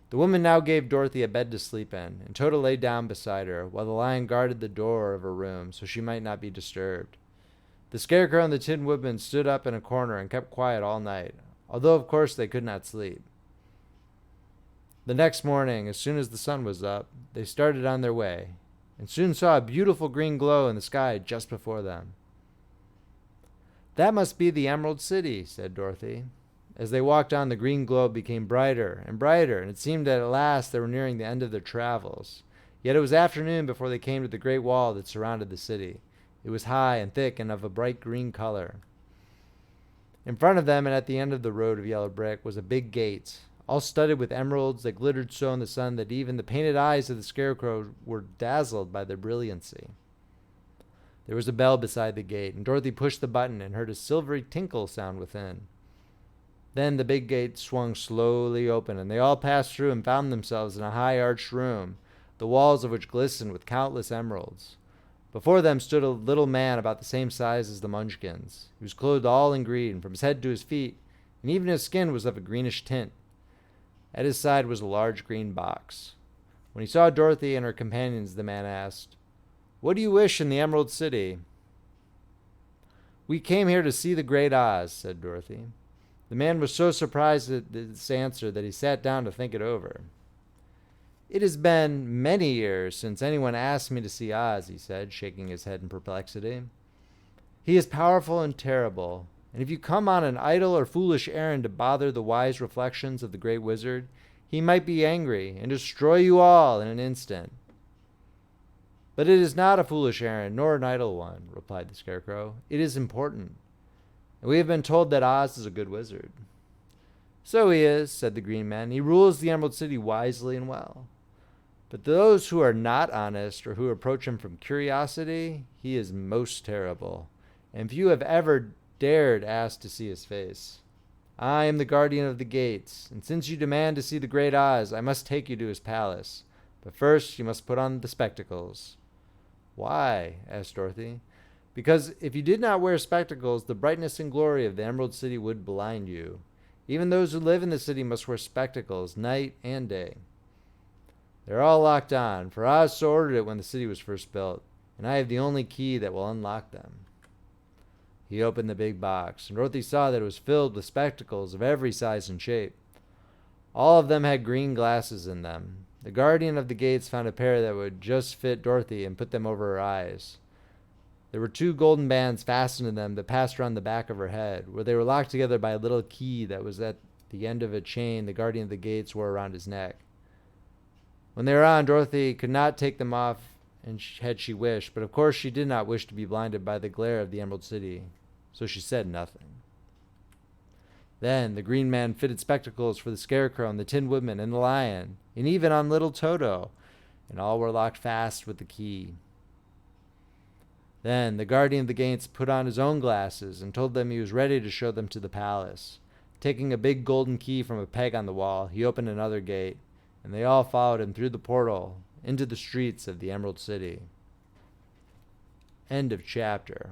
The woman now gave Dorothy a bed to sleep in, and Toto lay down beside her, while the lion guarded the door of her room so she might not be disturbed. The Scarecrow and the Tin Woodman stood up in a corner and kept quiet all night, although of course they could not sleep. The next morning, as soon as the sun was up, they started on their way, and soon saw a beautiful green glow in the sky just before them. "That must be the Emerald City," said Dorothy. As they walked on, the green glow became brighter and brighter, and it seemed that at last they were nearing the end of their travels. Yet it was afternoon before they came to the great wall that surrounded the city. It was high and thick and of a bright green color. In front of them and at the end of the road of yellow brick was a big gate, all studded with emeralds that glittered so in the sun that even the painted eyes of the Scarecrow were dazzled by their brilliancy. There was a bell beside the gate, and Dorothy pushed the button and heard a silvery tinkle sound within. Then the big gate swung slowly open, and they all passed through and found themselves in a high arched room, the walls of which glistened with countless emeralds. Before them stood a little man about the same size as the Munchkins. He was clothed all in green, from his head to his feet, and even his skin was of a greenish tint. At his side was a large green box. When he saw Dorothy and her companions, the man asked, "What do you wish in the Emerald City?" "We came here to see the Great Oz," said Dorothy. The man was so surprised at this answer that he sat down to think it over. "It has been many years since anyone asked me to see Oz," he said, shaking his head in perplexity. "He is powerful and terrible, And if you come on an idle or foolish errand to bother the wise reflections of the great wizard, he might be angry and destroy you all in an instant." "But it is not a foolish errand, nor an idle one," replied the Scarecrow. "It is important. And we have been told that Oz is a good wizard." "So he is," said the Green Man. "He rules the Emerald City wisely and well. But those who are not honest or who approach him from curiosity, he is most terrible. And few have ever dared ask to see his face. I am the guardian of the gates, and since you demand to see the great Oz, I must take you to his palace. But first you must put on the spectacles." "Why?" asked Dorothy. "Because if you did not wear spectacles, the brightness and glory of the Emerald City would blind you. Even those who live in the city must wear spectacles night and day. They're all locked on, for Oz so ordered it when the city was first built, and I have the only key that will unlock them." He opened the big box, and Dorothy saw that it was filled with spectacles of every size and shape. All of them had green glasses in them. The guardian of the gates found a pair that would just fit Dorothy and put them over her eyes. There were 2 golden bands fastened to them that passed around the back of her head, where they were locked together by a little key that was at the end of a chain the guardian of the gates wore around his neck. When they were on, Dorothy could not take them off had she wished, but of course she did not wish to be blinded by the glare of the Emerald City, so she said nothing. Then the Green Man fitted spectacles for the Scarecrow and the Tin Woodman and the Lion, and even on little Toto, and all were locked fast with the key. Then the guardian of the gates put on his own glasses and told them he was ready to show them to the palace. Taking a big golden key from a peg on the wall, he opened another gate, and they all followed him through the portal into the streets of the Emerald City. End of chapter.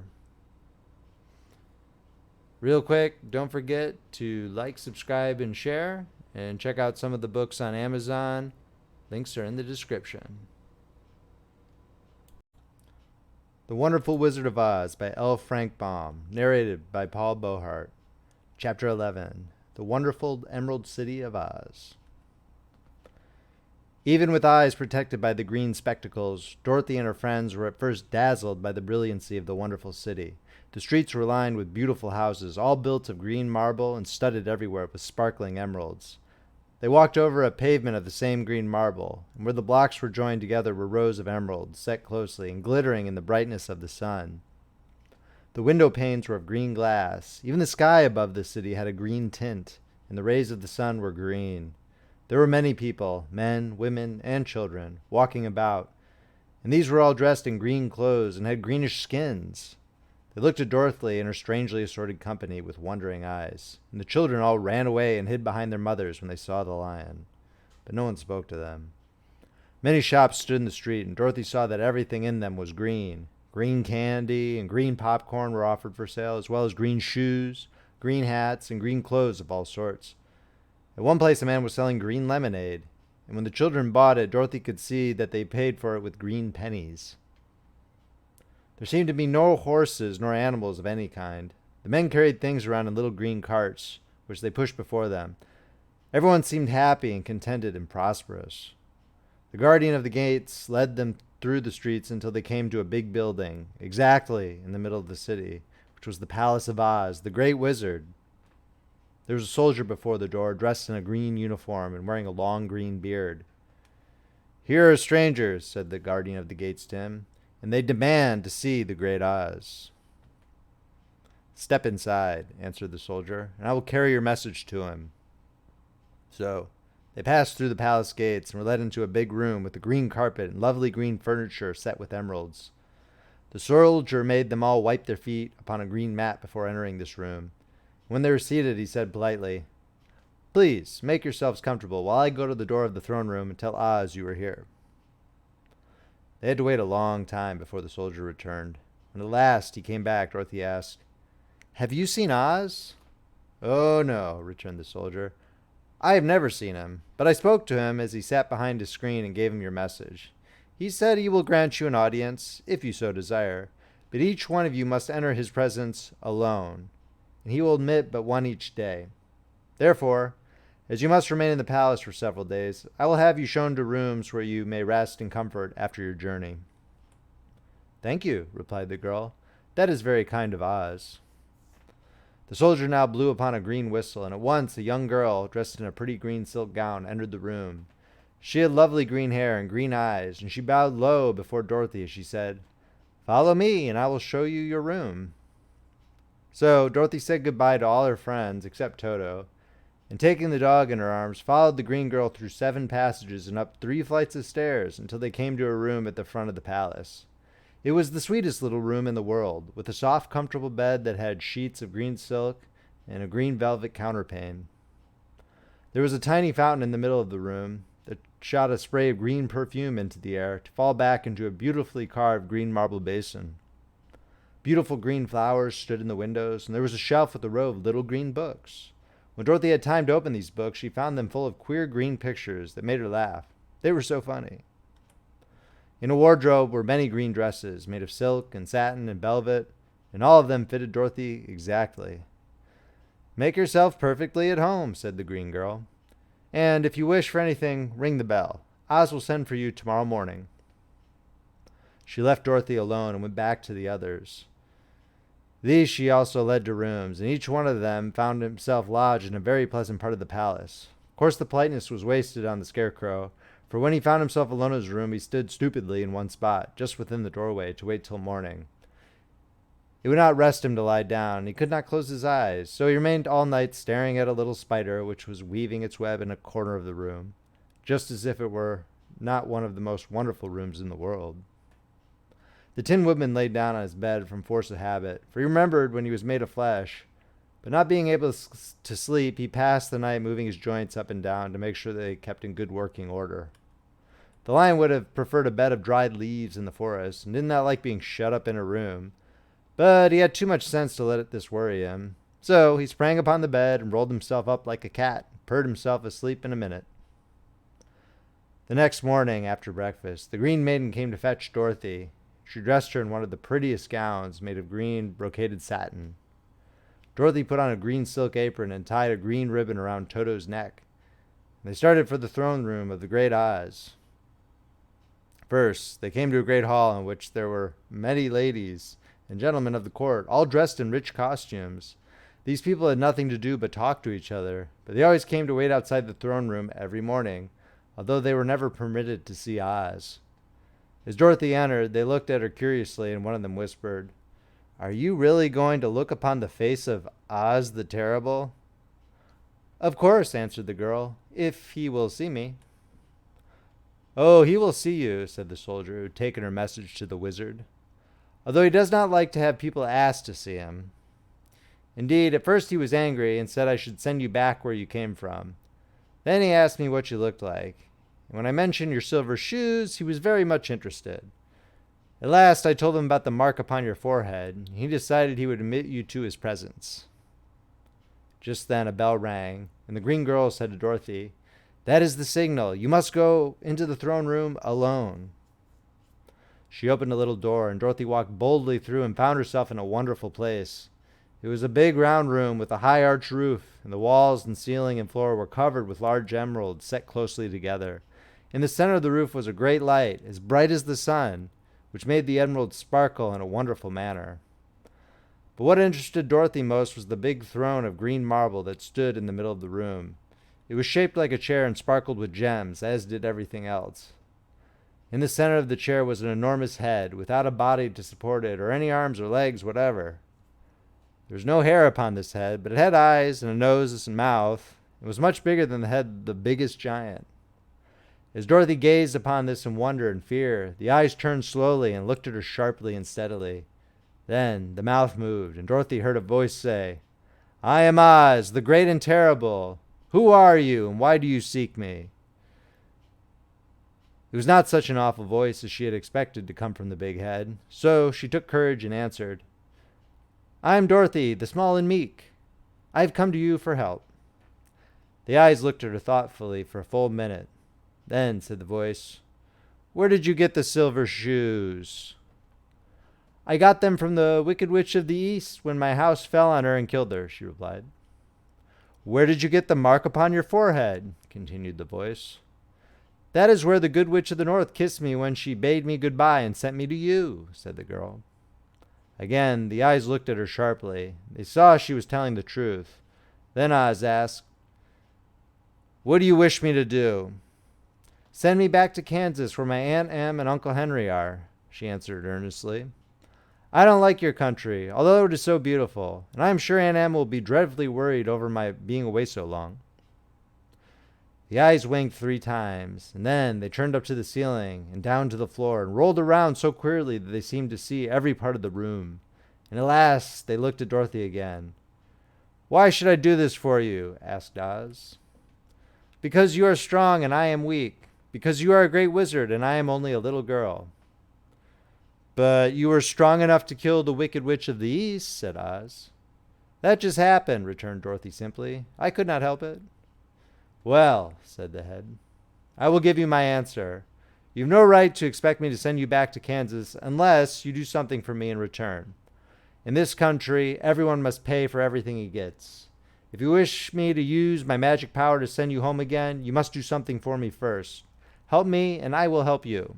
Real quick, don't forget to like, subscribe, and share, and check out some of the books on Amazon. Links are in the description. The Wonderful Wizard of Oz by L. Frank Baum, narrated by Paul Beauheart. Chapter 11, The Wonderful Emerald City of Oz. Even with eyes protected by the green spectacles, Dorothy and her friends were at first dazzled by the brilliancy of the wonderful city. The streets were lined with beautiful houses, all built of green marble and studded everywhere with sparkling emeralds. They walked over a pavement of the same green marble, and where the blocks were joined together were rows of emeralds, set closely and glittering in the brightness of the sun. The window panes were of green glass. Even the sky above the city had a green tint, and the rays of the sun were green. There were many people, men, women, and children, walking about, and these were all dressed in green clothes and had greenish skins. They looked at Dorothy and her strangely assorted company with wondering eyes, and the children all ran away and hid behind their mothers when they saw the lion. But no one spoke to them. Many shops stood in the street, and Dorothy saw that everything in them was green. Green candy and green popcorn were offered for sale, as well as green shoes, green hats, and green clothes of all sorts. At one place a man was selling green lemonade, and when the children bought it, Dorothy could see that they paid for it with green pennies. There seemed to be no horses nor animals of any kind. The men carried things around in little green carts, which they pushed before them. Everyone seemed happy and contented and prosperous. The guardian of the gates led them through the streets until they came to a big building, exactly in the middle of the city, which was the Palace of Oz, the Great Wizard. There was a soldier before the door, dressed in a green uniform and wearing a long green beard. "Here are strangers," said the guardian of the gates to him, "and they demand to see the great Oz." "Step inside," answered the soldier, "and I will carry your message to him." So they passed through the palace gates and were led into a big room with a green carpet and lovely green furniture set with emeralds. The soldier made them all wipe their feet upon a green mat before entering this room. When they were seated, he said politely, "Please, make yourselves comfortable while I go to the door of the throne room and tell Oz you are here." They had to wait a long time before the soldier returned. When at last he came back, Dorothy asked, "Have you seen Oz?" "Oh, no," returned the soldier. "I have never seen him, but I spoke to him as he sat behind his screen and gave him your message. He said he will grant you an audience, if you so desire, but each one of you must enter his presence alone, and he will admit but one each day. Therefore, as you must remain in the palace for several days, I will have you shown to rooms where you may rest in comfort after your journey." "Thank you," replied the girl. "That is very kind of Oz." The soldier now blew upon a green whistle, and at once a young girl, dressed in a pretty green silk gown, entered the room. She had lovely green hair and green eyes, and she bowed low before Dorothy as she said, "Follow me, and I will show you your room." So Dorothy said goodbye to all her friends except Toto, and taking the dog in her arms, followed the green girl through 7 passages and up 3 flights of stairs until they came to a room at the front of the palace. It was the sweetest little room in the world, with a soft, comfortable bed that had sheets of green silk and a green velvet counterpane. There was a tiny fountain in the middle of the room that shot a spray of green perfume into the air to fall back into a beautifully carved green marble basin. Beautiful green flowers stood in the windows, and there was a shelf with a row of little green books. When Dorothy had time to open these books, she found them full of queer green pictures that made her laugh. They were so funny. In a wardrobe were many green dresses made of silk and satin and velvet, and all of them fitted Dorothy exactly. "Make yourself perfectly at home," said the green girl. "And if you wish for anything, ring the bell. Oz will send for you tomorrow morning." She left Dorothy alone and went back to the others. These she also led to rooms, and each one of them found himself lodged in a very pleasant part of the palace. Of course, the politeness was wasted on the Scarecrow, for when he found himself alone in his room, he stood stupidly in one spot, just within the doorway, to wait till morning. It would not rest him to lie down, and he could not close his eyes, so he remained all night staring at a little spider which was weaving its web in a corner of the room, just as if it were not one of the most wonderful rooms in the world. The Tin Woodman lay down on his bed from force of habit, for he remembered when he was made of flesh, but not being able to sleep, he passed the night moving his joints up and down to make sure they kept in good working order. The Lion would have preferred a bed of dried leaves in the forest, and did not like being shut up in a room, but he had too much sense to let this worry him. So he sprang upon the bed and rolled himself up like a cat, and purred himself asleep in a minute. The next morning, after breakfast, the Green Maiden came to fetch Dorothy. She dressed her in one of the prettiest gowns made of green brocaded satin. Dorothy put on a green silk apron and tied a green ribbon around Toto's neck. They started for the throne room of the great Oz. First, they came to a great hall in which there were many ladies and gentlemen of the court, all dressed in rich costumes. These people had nothing to do but talk to each other, but they always came to wait outside the throne room every morning, although they were never permitted to see Oz. As Dorothy entered, they looked at her curiously, and one of them whispered, "Are you really going to look upon the face of Oz the Terrible?" "Of course," answered the girl, "if he will see me." "Oh, he will see you," said the soldier, who had taken her message to the wizard, "although he does not like to have people ask to see him. Indeed, at first he was angry and said I should send you back where you came from. Then he asked me what you looked like, and when I mentioned your silver shoes, he was very much interested. At last I told him about the mark upon your forehead, and he decided he would admit you to his presence." Just then a bell rang, and the green girl said to Dorothy, "That is the signal. You must go into the throne room alone." She opened a little door, and Dorothy walked boldly through and found herself in a wonderful place. It was a big round room with a high arched roof, and the walls and ceiling and floor were covered with large emeralds set closely together. In the center of the roof was a great light, as bright as the sun, which made the emeralds sparkle in a wonderful manner. But what interested Dorothy most was the big throne of green marble that stood in the middle of the room. It was shaped like a chair and sparkled with gems, as did everything else. In the center of the chair was an enormous head, without a body to support it, or any arms or legs whatever. There was no hair upon this head, but it had eyes and a nose and mouth. It was much bigger than the head of the biggest giant. As Dorothy gazed upon this in wonder and fear, the eyes turned slowly and looked at her sharply and steadily. Then the mouth moved, and Dorothy heard a voice say, "I am Oz, the great and terrible. Who are you, and why do you seek me?" It was not such an awful voice as she had expected to come from the big head, so she took courage and answered, "I am Dorothy, the small and meek. I have come to you for help." The eyes looked at her thoughtfully for a full minute. Then said the voice, "Where did you get the silver shoes?" "I got them from the Wicked Witch of the East when my house fell on her and killed her," she replied. "Where did you get the mark upon your forehead?" continued the voice. "That is where the Good Witch of the North kissed me when she bade me goodbye and sent me to you," said the girl. Again, the eyes looked at her sharply. They saw she was telling the truth. Then Oz asked, "What do you wish me to do?" "Send me back to Kansas where my Aunt Em and Uncle Henry are," she answered earnestly. "I don't like your country, although it is so beautiful, and I am sure Aunt Em will be dreadfully worried over my being away so long." The eyes winked 3 times, and then they turned up to the ceiling and down to the floor and rolled around so queerly that they seemed to see every part of the room. And at last they looked at Dorothy again. "Why should I do this for you?" asked Oz. "Because you are strong and I am weak. Because you are a great wizard and I am only a little girl." "But you were strong enough to kill the Wicked Witch of the East," said Oz. "That just happened," returned Dorothy simply. "I could not help it." "Well," said the head, "I will give you my answer. You've no right to expect me to send you back to Kansas unless you do something for me in return. In this country, everyone must pay for everything he gets. If you wish me to use my magic power to send you home again, you must do something for me first. Help me, and I will help you."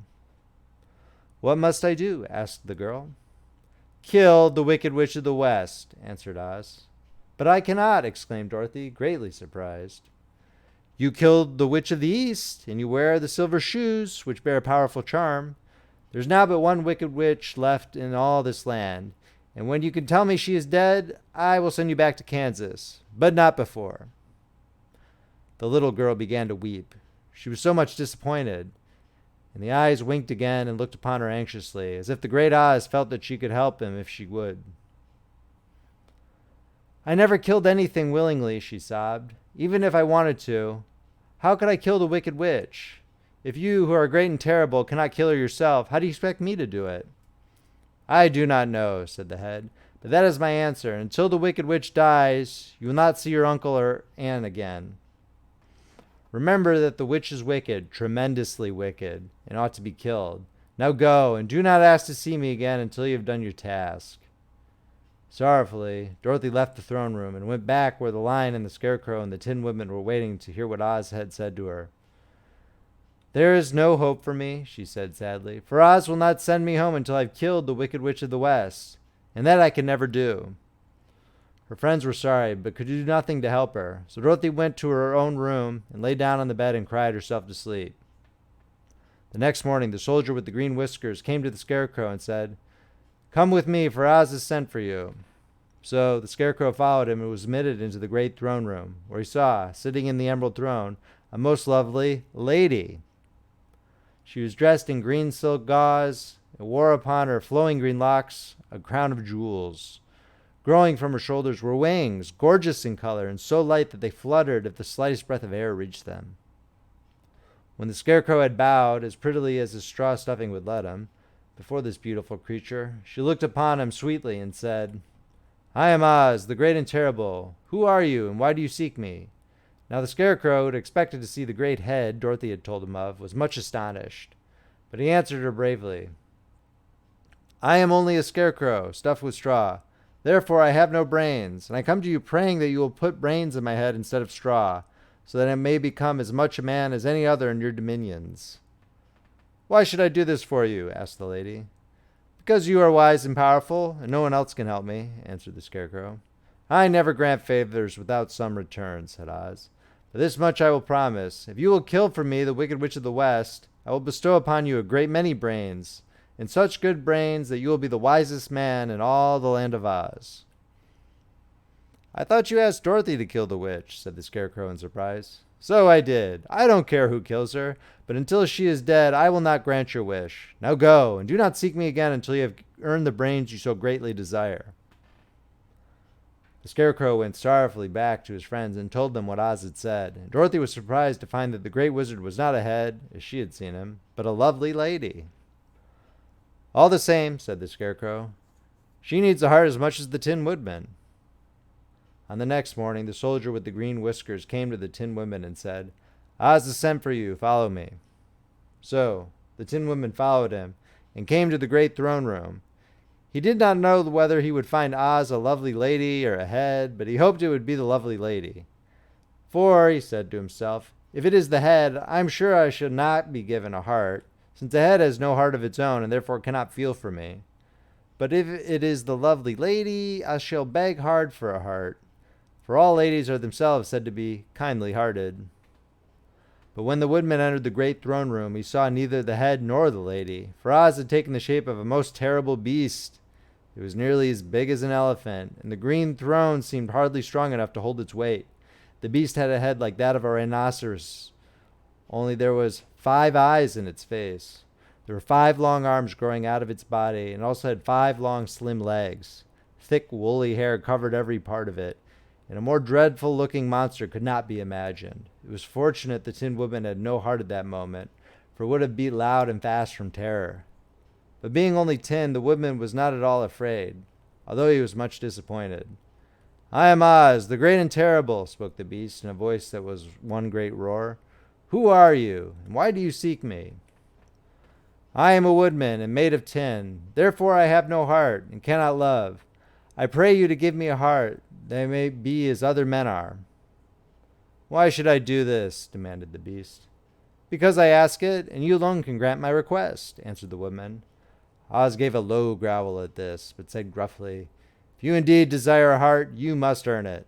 "What must I do?" asked the girl. "Kill the Wicked Witch of the West," answered Oz. "But I cannot," exclaimed Dorothy, greatly surprised. "You killed the Witch of the East, and you wear the silver shoes, which bear a powerful charm. There's now but one Wicked Witch left in all this land, and when you can tell me she is dead, I will send you back to Kansas, but not before." The little girl began to weep. She was so much disappointed, and the eyes winked again and looked upon her anxiously, as if the great Oz felt that she could help him if she would. "I never killed anything willingly," she sobbed, "even if I wanted to. How could I kill the Wicked Witch? If you, who are great and terrible, cannot kill her yourself, how do you expect me to do it?" "I do not know," said the head, "but that is my answer. Until the Wicked Witch dies, you will not see your uncle or aunt again. Remember that the witch is wicked, tremendously wicked, and ought to be killed. Now go, and do not ask to see me again until you have done your task." Sorrowfully, Dorothy left the throne room and went back where the Lion and the Scarecrow and the Tin Woodman were waiting to hear what Oz had said to her. "There is no hope for me," she said sadly, "for Oz will not send me home until I've killed the Wicked Witch of the West, and that I can never do." Her friends were sorry, but could do nothing to help her, so Dorothy went to her own room and lay down on the bed and cried herself to sleep. The next morning, the soldier with the green whiskers came to the Scarecrow and said, "Come with me, for Oz has sent for you." So the Scarecrow followed him and was admitted into the great throne room, where he saw, sitting in the emerald throne, a most lovely lady. She was dressed in green silk gauze and wore upon her flowing green locks a crown of jewels. Growing from her shoulders were wings, gorgeous in color and so light that they fluttered if the slightest breath of air reached them. When the Scarecrow had bowed, as prettily as his straw stuffing would let him, before this beautiful creature, she looked upon him sweetly and said, "I am Oz, the great and terrible. Who are you, and why do you seek me?" Now the Scarecrow, who had expected to see the great head Dorothy had told him of, was much astonished, but he answered her bravely, "I am only a scarecrow, stuffed with straw. Therefore I have no brains, and I come to you praying that you will put brains in my head instead of straw, so that I may become as much a man as any other in your dominions." "Why should I do this for you?" asked the lady. "Because you are wise and powerful, and no one else can help me," answered the Scarecrow. "I never grant favors without some return," said Oz. "But this much I will promise. If you will kill for me the Wicked Witch of the West, I will bestow upon you a great many brains, and such good brains that you will be the wisest man in all the land of Oz." "I thought you asked Dorothy to kill the witch," said the Scarecrow in surprise. "So I did. I don't care who kills her, but until she is dead, I will not grant your wish. Now go, and do not seek me again until you have earned the brains you so greatly desire." The Scarecrow went sorrowfully back to his friends and told them what Oz had said, and Dorothy was surprised to find that the Great Wizard was not a head, as she had seen him, but a lovely lady. "All the same," said the Scarecrow, "she needs a heart as much as the Tin Woodman." On the next morning, the soldier with the green whiskers came to the Tin Woodman and said, "Oz has sent for you. Follow me." So the Tin Woodman followed him and came to the great throne room. He did not know whether he would find Oz a lovely lady or a head, but he hoped it would be the lovely lady. "For," he said to himself, "if it is the head, I am sure I shall not be given a heart, since the head has no heart of its own and therefore cannot feel for me. But if it is the lovely lady, I shall beg hard for a heart, for all ladies are themselves said to be kindly-hearted. But when the woodman entered the great throne room, he saw neither the head nor the lady, for Oz had taken the shape of a most terrible beast. It was nearly as big as an elephant, and the green throne seemed hardly strong enough to hold its weight. The beast had a head like that of a rhinoceros, only there was 5 eyes in its face. There were 5 long arms growing out of its body, and also had 5 long slim legs. Thick woolly hair covered every part of it, and a more dreadful looking monster could not be imagined. It was fortunate the Tin Woodman had no heart at that moment, for it would have beat loud and fast from terror. But being only tin, the Woodman was not at all afraid, although he was much disappointed. I am Oz, the great and terrible, spoke the beast in a voice that was one great roar. Who are you, and why do you seek me? I am a woodman and made of tin. Therefore I have no heart and cannot love. I pray you to give me a heart, that I may be as other men are. Why should I do this? Demanded the beast. Because I ask it, and you alone can grant my request, answered the woodman. Oz gave a low growl at this, but said gruffly, If you indeed desire a heart, you must earn it.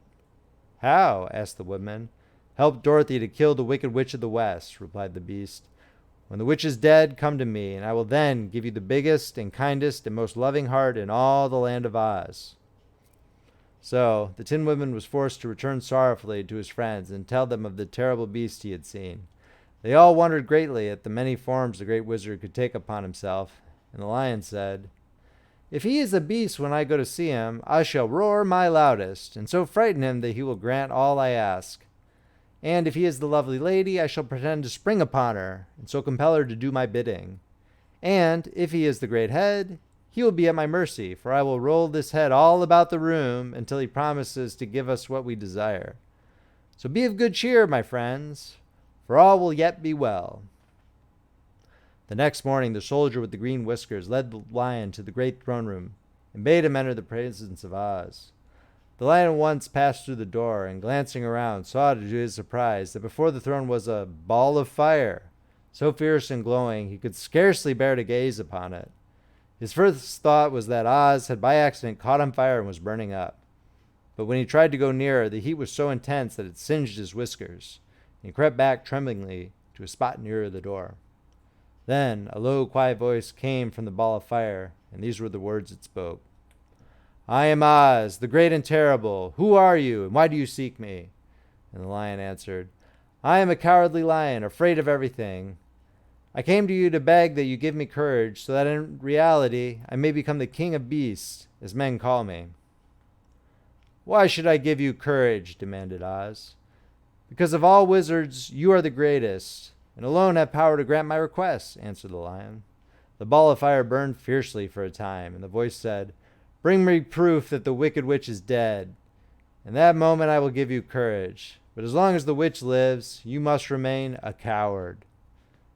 How? Asked the woodman. Help Dorothy to kill the wicked witch of the West, replied the beast. When the witch is dead, come to me, and I will then give you the biggest and kindest and most loving heart in all the land of Oz. So the Tin Woodman was forced to return sorrowfully to his friends and tell them of the terrible beast he had seen. They all wondered greatly at the many forms the great wizard could take upon himself, and the lion said, If he is a beast when I go to see him, I shall roar my loudest, and so frighten him that he will grant all I ask. And if he is the lovely lady, I shall pretend to spring upon her, and so compel her to do my bidding. And if he is the great head, he will be at my mercy, for I will roll this head all about the room until he promises to give us what we desire. So be of good cheer, my friends, for all will yet be well. The next morning, the soldier with the green whiskers led the lion to the great throne room and bade him enter the presence of Oz. The lion at once passed through the door, and glancing around, saw to his surprise that before the throne was a ball of fire, so fierce and glowing he could scarcely bear to gaze upon it. His first thought was that Oz had by accident caught on fire and was burning up. But when he tried to go nearer, the heat was so intense that it singed his whiskers, and he crept back tremblingly to a spot nearer the door. Then a low, quiet voice came from the ball of fire, and these were the words it spoke. I am Oz, the great and terrible. Who are you, and why do you seek me? And the lion answered, I am a cowardly lion, afraid of everything. I came to you to beg that you give me courage, so that in reality I may become the king of beasts, as men call me. Why should I give you courage? Demanded Oz. Because of all wizards, you are the greatest, and alone have power to grant my requests, answered the lion. The ball of fire burned fiercely for a time, and the voice said, Bring me proof that the wicked witch is dead. In that moment I will give you courage. But as long as the witch lives, you must remain a coward.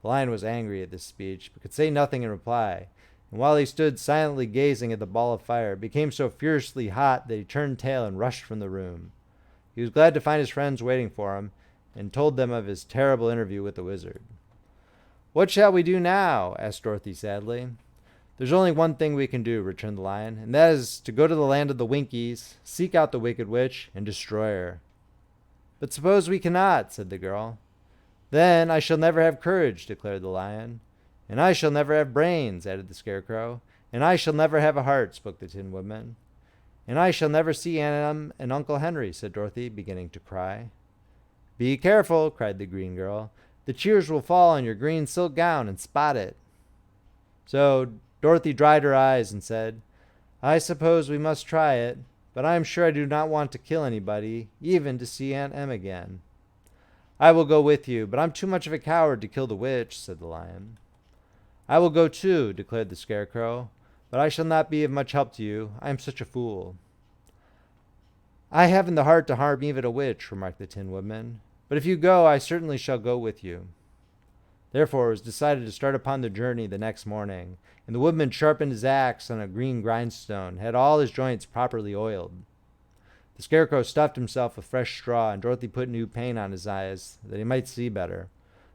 The lion was angry at this speech, but could say nothing in reply. And while he stood silently gazing at the ball of fire, it became so fiercely hot that he turned tail and rushed from the room. He was glad to find his friends waiting for him, and told them of his terrible interview with the wizard. What shall we do now? Asked Dorothy sadly. There's only one thing we can do, returned the lion, and that is to go to the land of the Winkies, seek out the wicked witch, and destroy her. But suppose we cannot, said the girl. Then I shall never have courage, declared the lion. And I shall never have brains, added the Scarecrow. And I shall never have a heart, spoke the Tin Woodman. And I shall never see Aunt Em and Uncle Henry, said Dorothy, beginning to cry. Be careful, cried the green girl. The tears will fall on your green silk gown and spot it. So Dorothy dried her eyes and said, I suppose we must try it, but I am sure I do not want to kill anybody, even to see Aunt Em again. I will go with you, but I'm too much of a coward to kill the witch, said the lion. I will go too, declared the Scarecrow, but I shall not be of much help to you. I am such a fool. I haven't the heart to harm even a witch, remarked the Tin Woodman, but if you go, I certainly shall go with you. Therefore it was decided to start upon the journey the next morning, and the woodman sharpened his axe on a green grindstone, had all his joints properly oiled. The Scarecrow stuffed himself with fresh straw, and Dorothy put new paint on his eyes, that he might see better.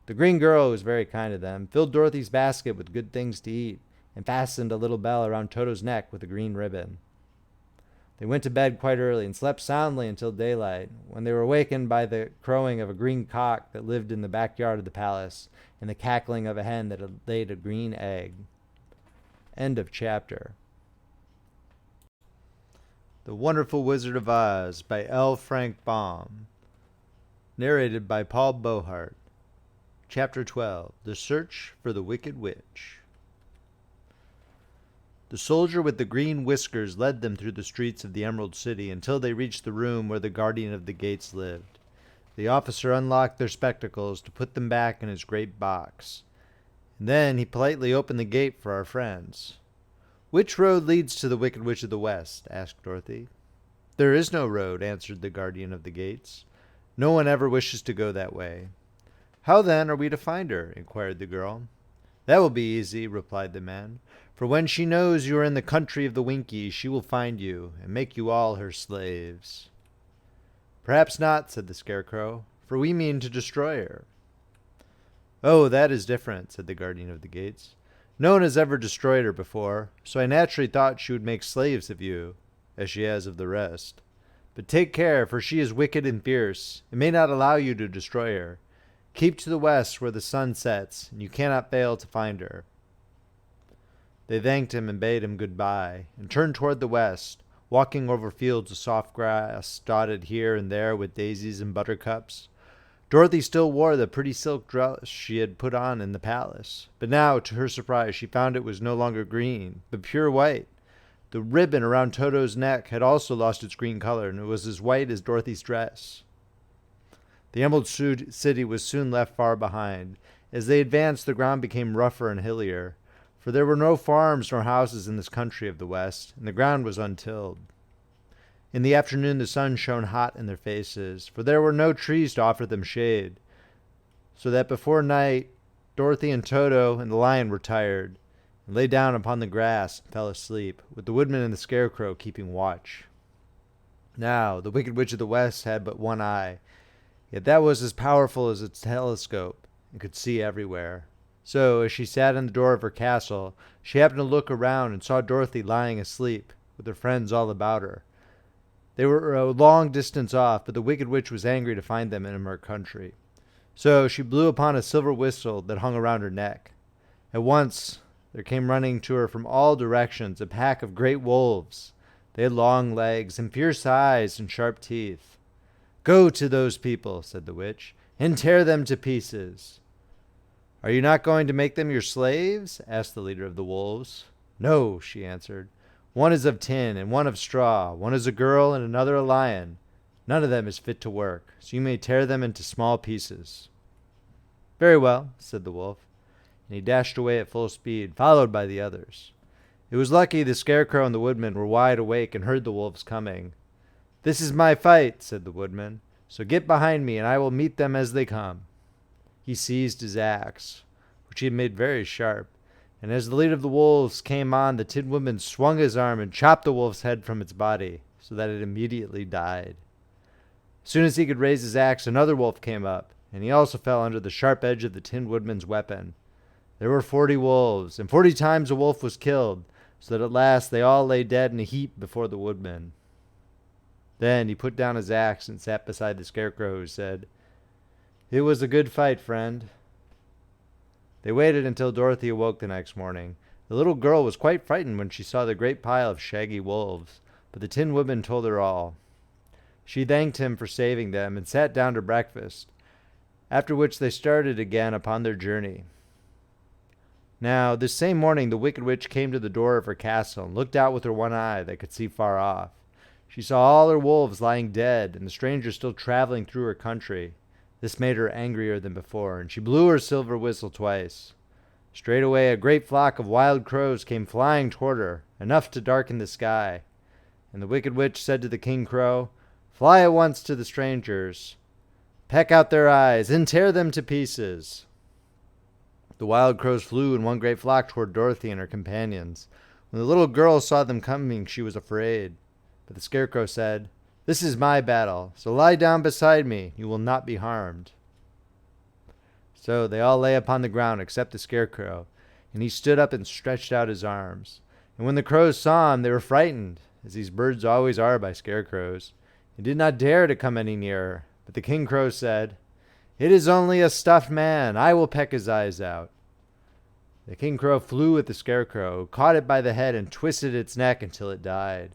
The green girl, who was very kind to them, filled Dorothy's basket with good things to eat, and fastened a little bell around Toto's neck with a green ribbon. They went to bed quite early and slept soundly until daylight, when they were awakened by the crowing of a green cock that lived in the backyard of the palace and the cackling of a hen that had laid a green egg. End of chapter. The Wonderful Wizard of Oz by L. Frank Baum. Narrated by Paul Beauheart. Chapter 12. The Search for the Wicked Witch. The soldier with the green whiskers led them through the streets of the Emerald City until they reached the room where the guardian of the gates lived. The officer unlocked their spectacles to put them back in his great box. And then he politely opened the gate for our friends. "Which road leads to the Wicked Witch of the West?" asked Dorothy. "There is no road," answered the guardian of the gates. "No one ever wishes to go that way." "How then are we to find her?" inquired the girl. "That will be easy," replied the man. "For when she knows you are in the country of the Winkies, she will find you, and make you all her slaves." "Perhaps not," said the Scarecrow, "for we mean to destroy her." "Oh, that is different," said the guardian of the gates. "No one has ever destroyed her before, so I naturally thought she would make slaves of you, as she has of the rest. But take care, for she is wicked and fierce, and may not allow you to destroy her. Keep to the west where the sun sets, and you cannot fail to find her." They thanked him and bade him good-bye, and turned toward the west, walking over fields of soft grass dotted here and there with daisies and buttercups. Dorothy still wore the pretty silk dress she had put on in the palace, but now, to her surprise, she found it was no longer green, but pure white. The ribbon around Toto's neck had also lost its green color, and it was as white as Dorothy's dress. The Emerald City was soon left far behind. As they advanced, the ground became rougher and hillier, for there were no farms nor houses in this country of the West, and the ground was untilled. In the afternoon the sun shone hot in their faces, for there were no trees to offer them shade, so that before night Dorothy and Toto and the lion were tired, and lay down upon the grass and fell asleep, with the Woodman and the Scarecrow keeping watch. Now the Wicked Witch of the West had but one eye, yet that was as powerful as its telescope, and could see everywhere. So, as she sat in the door of her castle, she happened to look around and saw Dorothy lying asleep, with her friends all about her. They were a long distance off, but the Wicked Witch was angry to find them in her country. So she blew upon a silver whistle that hung around her neck. At once there came running to her from all directions a pack of great wolves. They had long legs and fierce eyes and sharp teeth. "Go to those people," said the witch, "and tear them to pieces." "Are you not going to make them your slaves?" asked the leader of the wolves. "No," she answered. "One is of tin and one of straw. One is a girl and another a lion. None of them is fit to work, so you may tear them into small pieces." "Very well," said the wolf, and he dashed away at full speed, followed by the others. It was lucky the Scarecrow and the Woodman were wide awake and heard the wolves coming. "This is my fight," said the Woodman, "so get behind me and I will meet them as they come." He seized his axe, which he had made very sharp, and as the leader of the wolves came on, the Tin Woodman swung his arm and chopped the wolf's head from its body, so that it immediately died. As soon as he could raise his axe, another wolf came up, and he also fell under the sharp edge of the Tin Woodman's weapon. There were 40 wolves, and 40 times a wolf was killed, so that at last they all lay dead in a heap before the Woodman. Then he put down his axe and sat beside the Scarecrow, who said, "It was a good fight, friend." They waited until Dorothy awoke the next morning. The little girl was quite frightened when she saw the great pile of shaggy wolves, but the Tin Woodman told her all. She thanked him for saving them and sat down to breakfast, after which they started again upon their journey. Now, this same morning the Wicked Witch came to the door of her castle and looked out with her one eye that could see far off. She saw all her wolves lying dead and the strangers still traveling through her country. This made her angrier than before, and she blew her silver whistle twice. Straightway a great flock of wild crows came flying toward her, enough to darken the sky. And the Wicked Witch said to the King Crow, "Fly at once to the strangers, peck out their eyes, and tear them to pieces." The wild crows flew in one great flock toward Dorothy and her companions. When the little girl saw them coming, she was afraid. But the Scarecrow said, "This is my battle, so lie down beside me. You will not be harmed." So they all lay upon the ground except the Scarecrow. and he stood up and stretched out his arms. And when the crows saw him, they were frightened, as these birds always are by scarecrows, and did not dare to come any nearer. But the king crow said, "It is only a stuffed man. I will peck his eyes out." The king crow flew at the scarecrow, caught it by the head, and twisted its neck until it died.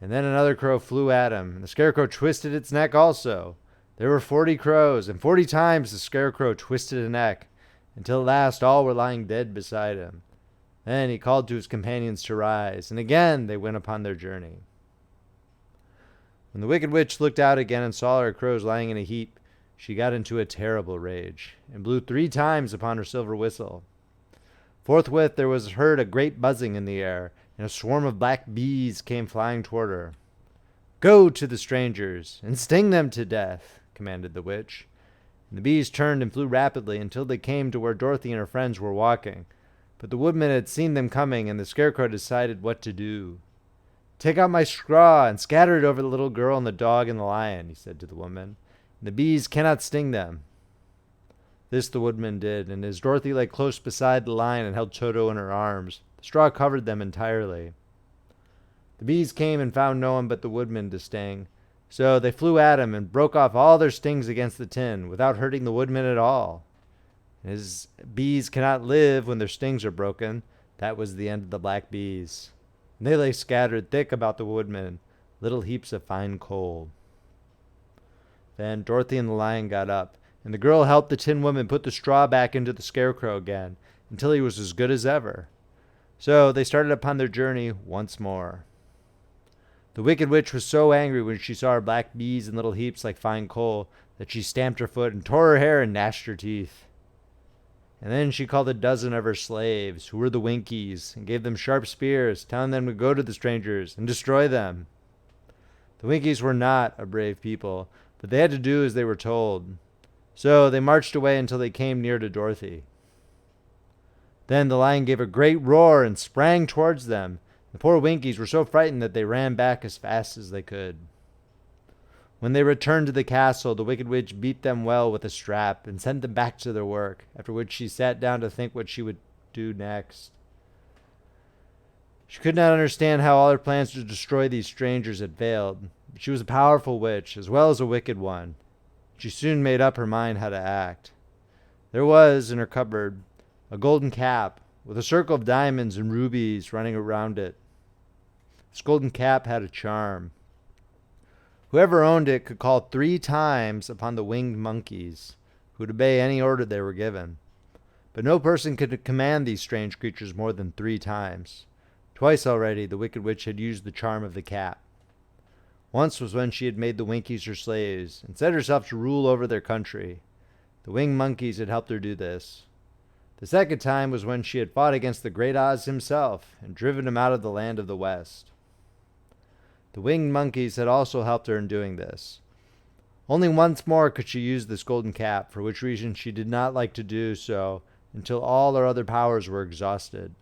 And then another crow flew at him, and the scarecrow twisted its neck also. There were 40 crows, and 40 times the scarecrow twisted a neck, until at last all were lying dead beside him. Then he called to his companions to rise, and again they went upon their journey. When the wicked witch looked out again and saw her crows lying in a heap, she got into a terrible rage, and blew 3 times upon her silver whistle. Forthwith there was heard a great buzzing in the air, and a swarm of black bees came flying toward her. "Go to the strangers, and sting them to death," commanded the witch. And the bees turned and flew rapidly until they came to where Dorothy and her friends were walking. But the woodman had seen them coming, and the scarecrow decided what to do. "Take out my straw and scatter it over the little girl and the dog and the lion," he said to the woman. "And the bees cannot sting them." This the woodman did, and as Dorothy lay close beside the lion and held Toto in her arms, the straw covered them entirely. The bees came and found no one but the woodman to sting, so they flew at him and broke off all their stings against the tin without hurting the woodman at all. And as bees cannot live when their stings are broken, that was the end of the black bees. And they lay scattered thick about the woodman, little heaps of fine coal. Then Dorothy and the lion got up, and the girl helped the Tin Woman put the straw back into the scarecrow again, until he was as good as ever. So they started upon their journey once more. The wicked witch was so angry when she saw her black bees in little heaps like fine coal that she stamped her foot and tore her hair and gnashed her teeth. And then she called a dozen of her slaves, who were the Winkies, and gave them sharp spears, telling them to go to the strangers and destroy them. The Winkies were not a brave people, but they had to do as they were told. So they marched away until they came near to Dorothy. Then the lion gave a great roar and sprang towards them. The poor Winkies were so frightened that they ran back as fast as they could. When they returned to the castle, the wicked witch beat them well with a strap and sent them back to their work, after which she sat down to think what she would do next. She could not understand how all her plans to destroy these strangers had failed, but she was a powerful witch as well as a wicked one. She soon made up her mind how to act. There was, in her cupboard, a golden cap with a circle of diamonds and rubies running around it. This golden cap had a charm. Whoever owned it could call 3 times upon the winged monkeys, who would obey any order they were given. But no person could command these strange creatures more than 3 times. Twice already the wicked witch had used the charm of the cap. Once was when she had made the Winkies her slaves and set herself to rule over their country. The winged monkeys had helped her do this. The second time was when she had fought against the great Oz himself and driven him out of the land of the West. The winged monkeys had also helped her in doing this. Only once more could she use this golden cap, for which reason she did not like to do so until all her other powers were exhausted.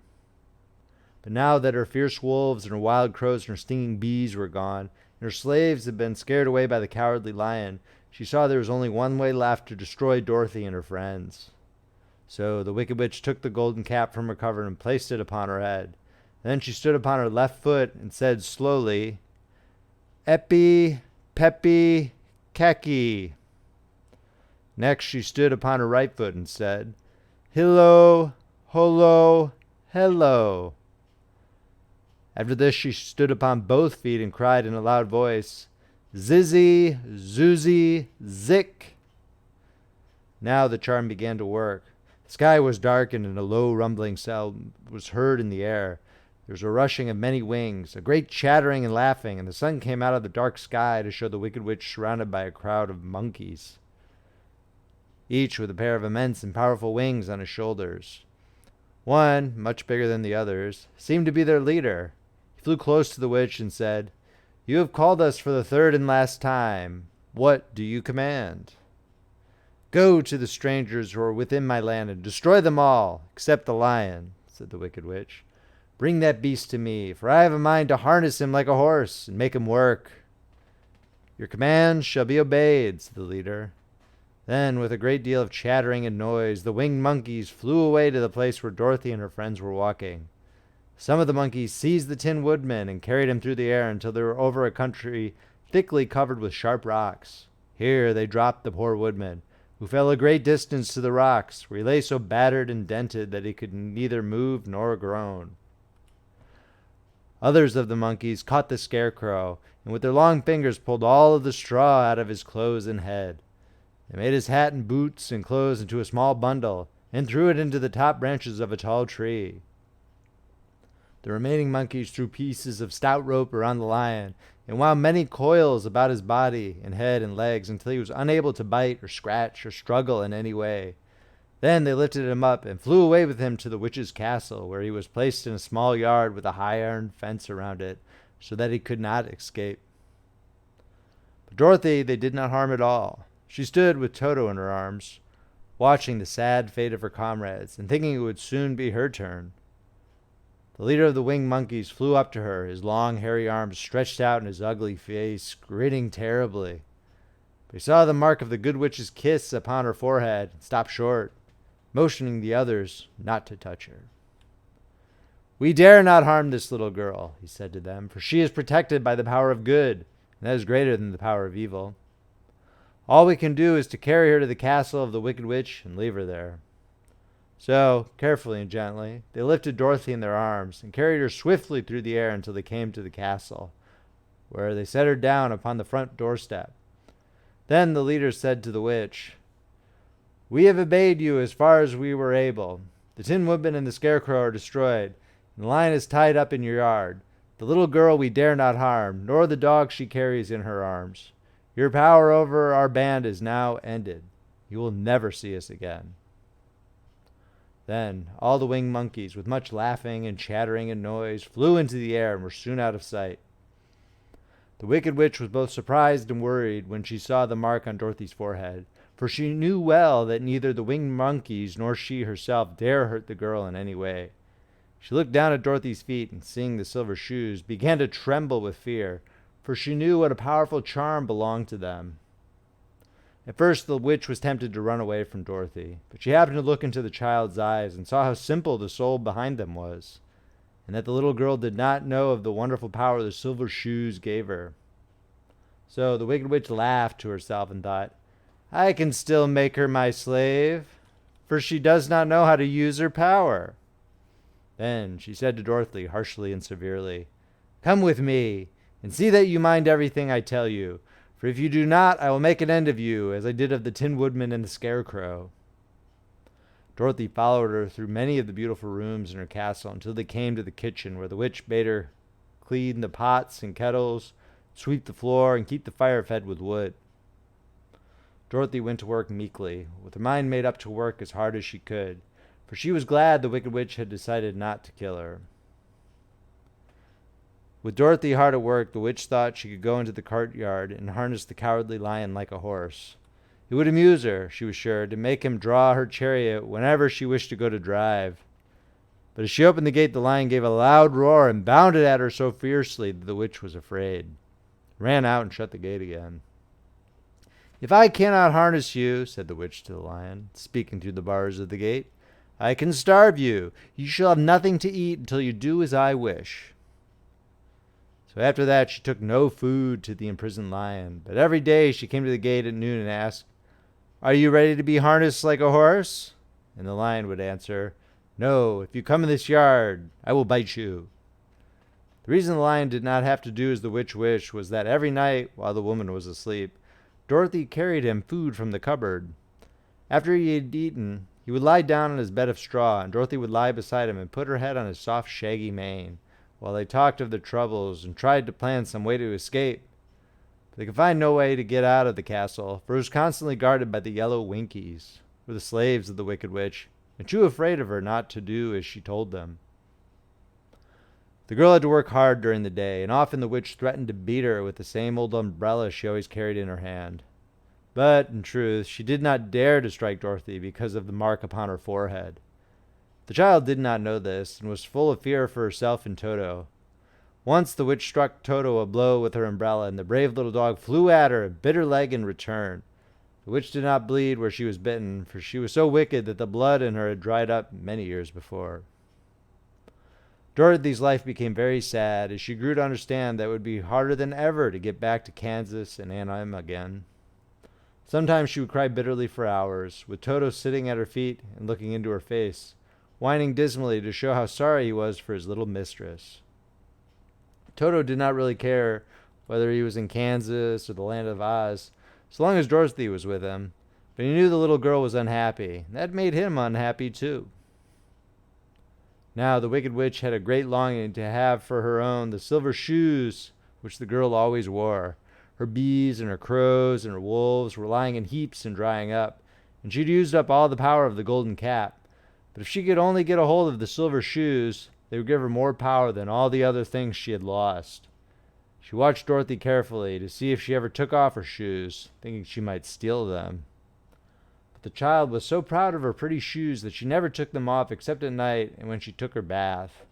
But now that her fierce wolves and her wild crows and her stinging bees were gone, and her slaves had been scared away by the cowardly lion, she saw there was only one way left to destroy Dorothy and her friends. So the wicked witch took the golden cap from her cover and placed it upon her head. Then she stood upon her left foot and said slowly, "Epi, pepi, keki." Next she stood upon her right foot and said, "Hillo, holo, hello." After this she stood upon both feet and cried in a loud voice, "Zizzy, zoozy, zik." Now the charm began to work. The sky was darkened and a low rumbling sound was heard in the air. There was a rushing of many wings, a great chattering and laughing, and the sun came out of the dark sky to show the wicked witch surrounded by a crowd of monkeys, each with a pair of immense and powerful wings on his shoulders. One, much bigger than the others, seemed to be their leader. He flew close to the witch and said, "You have called us for the third and last time. What do you command?" "Go to the strangers who are within my land and destroy them all, except the lion," said the wicked witch. "Bring that beast to me, for I have a mind to harness him like a horse and make him work." "Your command shall be obeyed," said the leader. Then, with a great deal of chattering and noise, the winged monkeys flew away to the place where Dorothy and her friends were walking. Some of the monkeys seized the Tin Woodman and carried him through the air until they were over a country thickly covered with sharp rocks. Here they dropped the poor woodman, who fell a great distance to the rocks, where he lay so battered and dented that he could neither move nor groan. Others of the monkeys caught the Scarecrow, and with their long fingers pulled all of the straw out of his clothes and head. They made his hat and boots and clothes into a small bundle, and threw it into the top branches of a tall tree. The remaining monkeys threw pieces of stout rope around the lion, and wound many coils about his body and head and legs until he was unable to bite or scratch or struggle in any way. Then they lifted him up and flew away with him to the witch's castle, where he was placed in a small yard with a high iron fence around it, so that he could not escape. But Dorothy they did not harm at all. She stood with Toto in her arms, watching the sad fate of her comrades, and thinking it would soon be her turn. The leader of the winged monkeys flew up to her, his long hairy arms stretched out in his ugly face, grinning terribly. But he saw the mark of the good witch's kiss upon her forehead, and stopped short, motioning the others not to touch her. "We dare not harm this little girl," he said to them, "for she is protected by the power of good, and that is greater than the power of evil. All we can do is to carry her to the castle of the wicked witch and leave her there." So, carefully and gently, they lifted Dorothy in their arms and carried her swiftly through the air until they came to the castle, where they set her down upon the front doorstep. Then the leader said to the witch, "We have obeyed you as far as we were able. The Tin Woodman and the Scarecrow are destroyed, and the lion is tied up in your yard. The little girl we dare not harm, nor the dog she carries in her arms. Your power over our band is now ended. You will never see us again." Then all the winged monkeys, with much laughing and chattering and noise, flew into the air and were soon out of sight. The wicked witch was both surprised and worried when she saw the mark on Dorothy's forehead, for she knew well that neither the winged monkeys nor she herself dare hurt the girl in any way. She looked down at Dorothy's feet, and seeing the silver shoes, began to tremble with fear, for she knew what a powerful charm belonged to them. At first the witch was tempted to run away from Dorothy, but she happened to look into the child's eyes and saw how simple the soul behind them was, and that the little girl did not know of the wonderful power the silver shoes gave her. So the wicked witch laughed to herself and thought, "I can still make her my slave, for she does not know how to use her power." Then she said to Dorothy harshly and severely, "Come with me, and see that you mind everything I tell you. For if you do not, I will make an end of you, as I did of the Tin Woodman and the Scarecrow." Dorothy followed her through many of the beautiful rooms in her castle until they came to the kitchen, where the witch bade her clean the pots and kettles, sweep the floor, and keep the fire fed with wood. Dorothy went to work meekly, with her mind made up to work as hard as she could, for she was glad the wicked witch had decided not to kill her. With Dorothy hard at work, the witch thought she could go into the courtyard and harness the cowardly lion like a horse. It would amuse her, she was sure, to make him draw her chariot whenever she wished to go to drive. But as she opened the gate, the lion gave a loud roar and bounded at her so fiercely that the witch was afraid, ran out and shut the gate again. "If I cannot harness you," said the witch to the lion, speaking through the bars of the gate, "I can starve you. You shall have nothing to eat until you do as I wish." So after that she took no food to the imprisoned lion, but every day she came to the gate at noon and asked, "Are you ready to be harnessed like a horse?" And the lion would answer, "No, if you come in this yard, I will bite you." The reason the lion did not have to do as the witch wished was that every night, while the woman was asleep, Dorothy carried him food from the cupboard. After he had eaten, he would lie down on his bed of straw, and Dorothy would lie beside him and put her head on his soft, shaggy mane, while they talked of their troubles and tried to plan some way to escape. But they could find no way to get out of the castle, for it was constantly guarded by the yellow Winkies, who were the slaves of the wicked witch, and too afraid of her not to do as she told them. The girl had to work hard during the day, and often the witch threatened to beat her with the same old umbrella she always carried in her hand. But, in truth, she did not dare to strike Dorothy because of the mark upon her forehead. The child did not know this, and was full of fear for herself and Toto. Once the witch struck Toto a blow with her umbrella, and the brave little dog flew at her and bit her leg in return. The witch did not bleed where she was bitten, for she was so wicked that the blood in her had dried up many years before. Dorothy's life became very sad as she grew to understand that it would be harder than ever to get back to Kansas and Anaheim again. Sometimes she would cry bitterly for hours, with Toto sitting at her feet and looking into her face, whining dismally to show how sorry he was for his little mistress. Toto did not really care whether he was in Kansas or the land of Oz, so long as Dorothy was with him, but he knew the little girl was unhappy. That made him unhappy too. Now the Wicked Witch had a great longing to have for her own the silver shoes which the girl always wore. Her bees and her crows and her wolves were lying in heaps and drying up, and she'd used up all the power of the golden cap. But if she could only get a hold of the silver shoes, they would give her more power than all the other things she had lost. She watched Dorothy carefully to see if she ever took off her shoes, thinking she might steal them. But the child was so proud of her pretty shoes that she never took them off except at night and when she took her bath.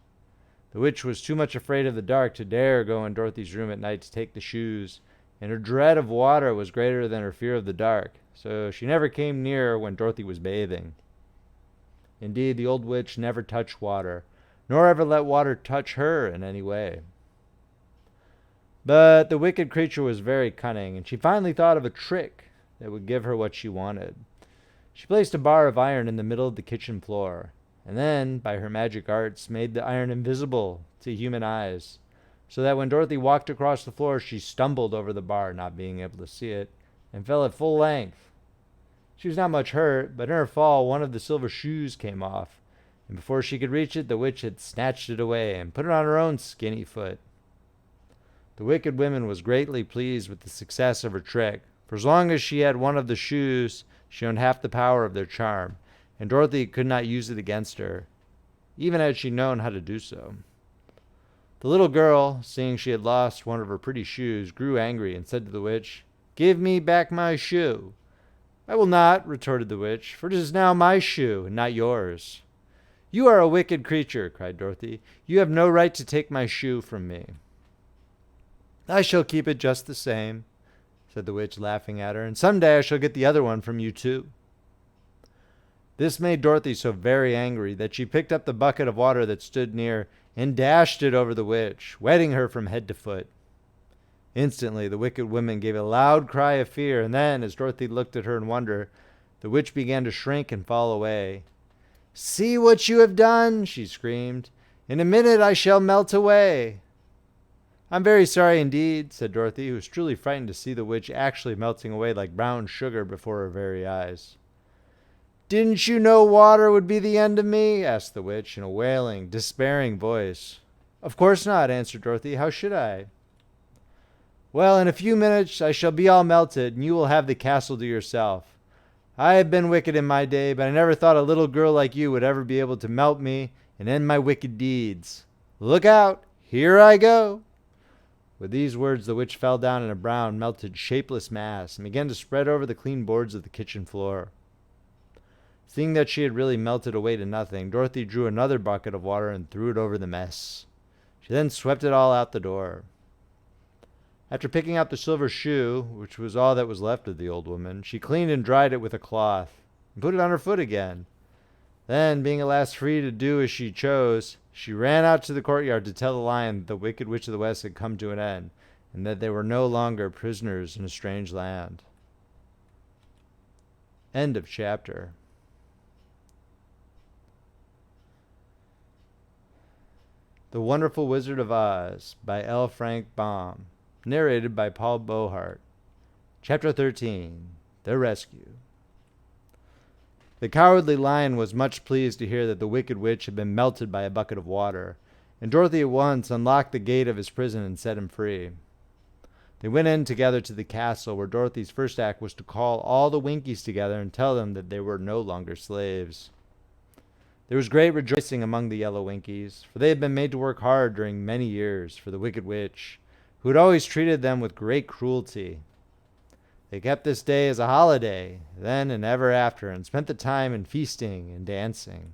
The witch was too much afraid of the dark to dare go in Dorothy's room at night to take the shoes, and her dread of water was greater than her fear of the dark, so she never came near when Dorothy was bathing. Indeed, the old witch never touched water, nor ever let water touch her in any way. But the wicked creature was very cunning, and she finally thought of a trick that would give her what she wanted. She placed a bar of iron in the middle of the kitchen floor, and then, by her magic arts, made the iron invisible to human eyes, so that when Dorothy walked across the floor, she stumbled over the bar, not being able to see it, and fell at full length. She was not much hurt, but in her fall, one of the silver shoes came off, and before she could reach it, the witch had snatched it away and put it on her own skinny foot. The wicked woman was greatly pleased with the success of her trick, for as long as she had one of the shoes, she owned half the power of their charm, and Dorothy could not use it against her, even had she known how to do so. The little girl, seeing she had lost one of her pretty shoes, grew angry and said to the witch, "Give me back my shoe." "I will not," retorted the witch, "for it is now my shoe, and not yours." "You are a wicked creature," cried Dorothy. "You have no right to take my shoe from me." "I shall keep it just the same," said the witch, laughing at her, "and some day I shall get the other one from you too." This made Dorothy so very angry that she picked up the bucket of water that stood near and dashed it over the witch, wetting her from head to foot. Instantly the wicked woman gave a loud cry of fear, and then, as Dorothy looked at her in wonder, the witch began to shrink and fall away. "See what you have done!" she screamed. "In a minute I shall melt away." "I'm very sorry indeed," said Dorothy, who was truly frightened to see the witch actually melting away like brown sugar before her very eyes. "Didn't you know water would be the end of me?" asked the witch in a wailing, despairing voice. "Of course not," answered Dorothy. "How should I?" "Well, in a few minutes I shall be all melted, and you will have the castle to yourself. I have been wicked in my day, but I never thought a little girl like you would ever be able to melt me and end my wicked deeds. Look out! Here I go!" With these words, the witch fell down in a brown, melted, shapeless mass and began to spread over the clean boards of the kitchen floor. Seeing that she had really melted away to nothing, Dorothy drew another bucket of water and threw it over the mess. She then swept it all out the door. After picking out the silver shoe, which was all that was left of the old woman, she cleaned and dried it with a cloth and put it on her foot again. Then, being at last free to do as she chose, she ran out to the courtyard to tell the lion that the Wicked Witch of the West had come to an end, and that they were no longer prisoners in a strange land. End of chapter. The Wonderful Wizard of Oz by L. Frank Baum. Narrated by Paul Beauheart. Chapter 13. The Rescue. The Cowardly Lion was much pleased to hear that the Wicked Witch had been melted by a bucket of water, and Dorothy at once unlocked the gate of his prison and set him free. They went in together to the castle, where Dorothy's first act was to call all the Winkies together and tell them that they were no longer slaves. There was great rejoicing among the Yellow Winkies, for they had been made to work hard during many years for the Wicked Witch, who had always treated them with great cruelty. They kept this day as a holiday, then and ever after, and spent the time in feasting and dancing.